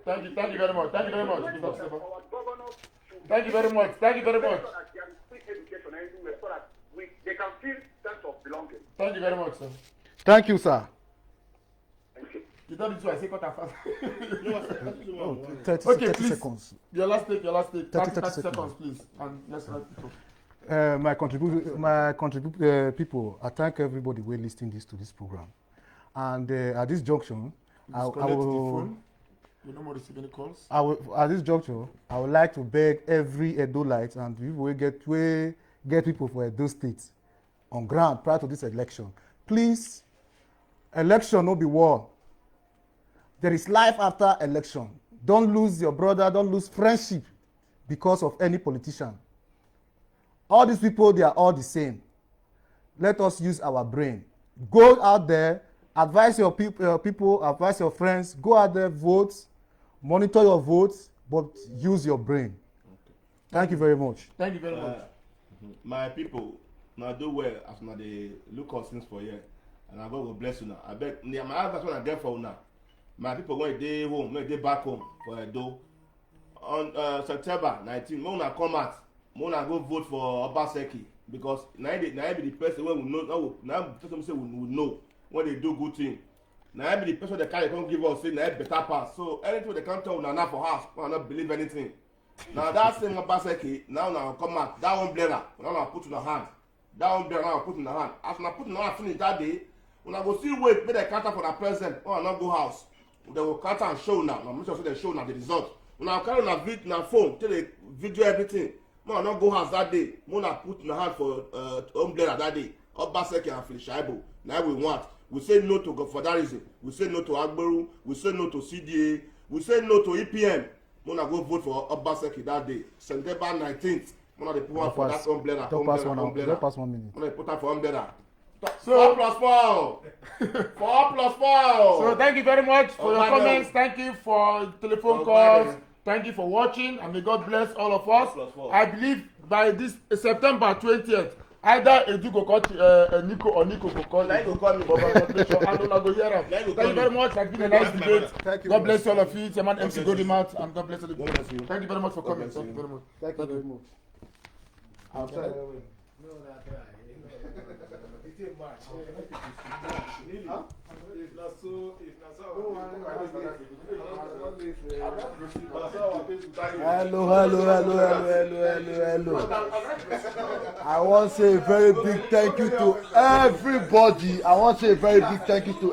Thank you very much. Thank you very much.
Our governors should
Thank you very much. Thank you very much.
make sure that there is free education everywhere so that they can feel sense of belonging.
Thank you very much, sir.
Thank you, sir.
Thank you.
You don't need to say cut and fast.
30
please.
seconds.
Your last take. 30
seconds.
seconds, please. And let's wrap it up.
My people, I thank everybody who listening to this program. And at this junction, I
Disconnect the
will.
phone. You no more receive any calls.
At this juncture, I would like to beg every Edo-lite and people will get people for Edo State on ground prior to this election. Please, election no be war. There is life after election. Don't lose your brother, don't lose friendship because of any politician. All these people, they are all the same. Let us use our brain. Go out there, advise your people, advise your friends, go out there, vote, monitor your votes, but use your brain. Okay. Thank you very much.
Thank you very much.
My people, now do well as now they look us things for you, and I God will bless you now. I beg, my advice when I get for now. My people when they home, when they back home for Edo on September 19, when I come out, when I go vote for Obaseki because now be the person when we know now person say we know when they do good thing. Now be the person that can't give us say now better pass. So anything they can't tell now for us, we not believe anything. Now that same Obaseki now come out that one blender now I put in the hand. That one blender now I put in the hand. After I put in the hand finish that day, when I go see wait make the counter for the president or not go house. They will cut and show now. Now make sure they show now the result. When I carry na phone, till they video everything. No, not go house that day. Mona put in the hand for umbrella that day. Obaseki and Filishaibo. Now we want. We say no to go for that reason. We say no to Agberu. We say no to CDA. We say no to EPM. Mona go vote for Obaseki that day. September 19th. Mona they put one for that umbrella.
Don't pass 1 minute.
Mona they put that for umbrella. 4 + 4. 4 + 4.
So thank you very much for your comments. Thank you for telephone calls. Thank you for watching, and may God bless all of us. I believe by this September 20th, Either Edu go call Nico or Nico go call
Like go call me.
for congratulations. And una go hear am.
Like go
Thank
call
you very
me.
much. It's been a nice debate.
Thank you.
God bless all of you. It's a man MC
bless you.
Godimat, and God bless all of you.
God bless you.
Thank you very much for
God
coming.
bless
Thank you
you.
very much.
Thank you very much.
Outside.
No, that's right. It's a match. Huh? If not so,
Hello. I want to say a very big thank you to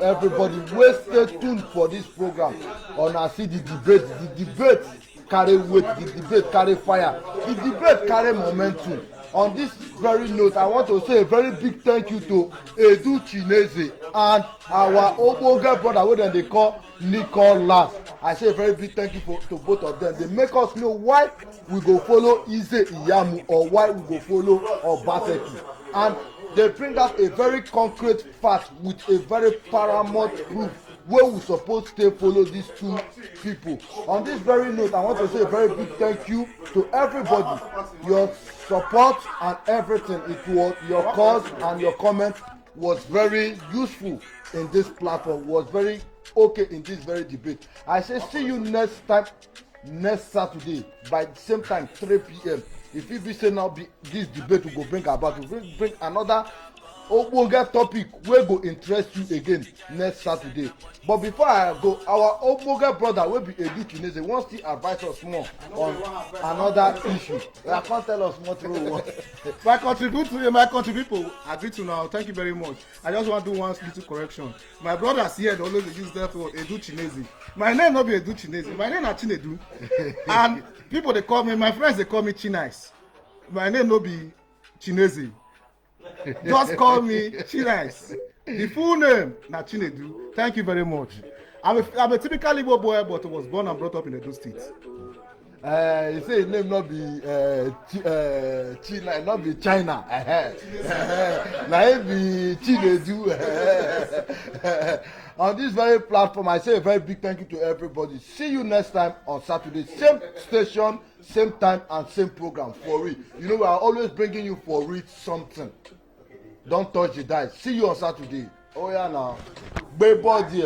everybody. Wey stay tuned for this program. Una see the debate. The debate carry weight. The debate carry fire. The debate carry momentum. On this very note, I want to say a very big thank you to Edu Chineze and our Oboge brother wey dem dey call Nicholas. I say a very big thank you to both of them. They make us know why we go follow Iyamu or why we go follow Obaseki. And they bring out a very concrete fact with a very paramount proof wey we suppose stay follow these two people. On this very note, I want to say a very big thank you to everybody. Your support and everything, it was your cause and your comment was very useful in this platform, was very okay in this very debate. I say see you next time, next Saturday by the same time 3 p.m. If you be say now be this debate we go bring about, we bring another ogbonge topic wey go interest you again next Saturday. But before I go, our ogbonge brother wey be Edu Chineze wan still advise us more on another issue. I can't tell us what we want.
My country people, I greet you now. Thank you very much. I just want to do one little correction. My brothers here, they always use that word Edu Chineze. My name not be Edu Chineze. My name is Chinedu. And people they call me, my friends they call me Chinese. My name no be Chineze. Just call me Chinese. The full name na Chinedu. Thank you very much. I'm a typical Igbo boy, but I was born and brought up in Edo State.
You say his name not be China, not be China. Na him be Chinedu. On this very platform, I say a very big thank you to everybody. See you next time on Saturday, same station, same time, and same program for real. You know we are always bringing you for real something. Don't touch the dice. See you on Saturday. Oh yeah now. Gbe body.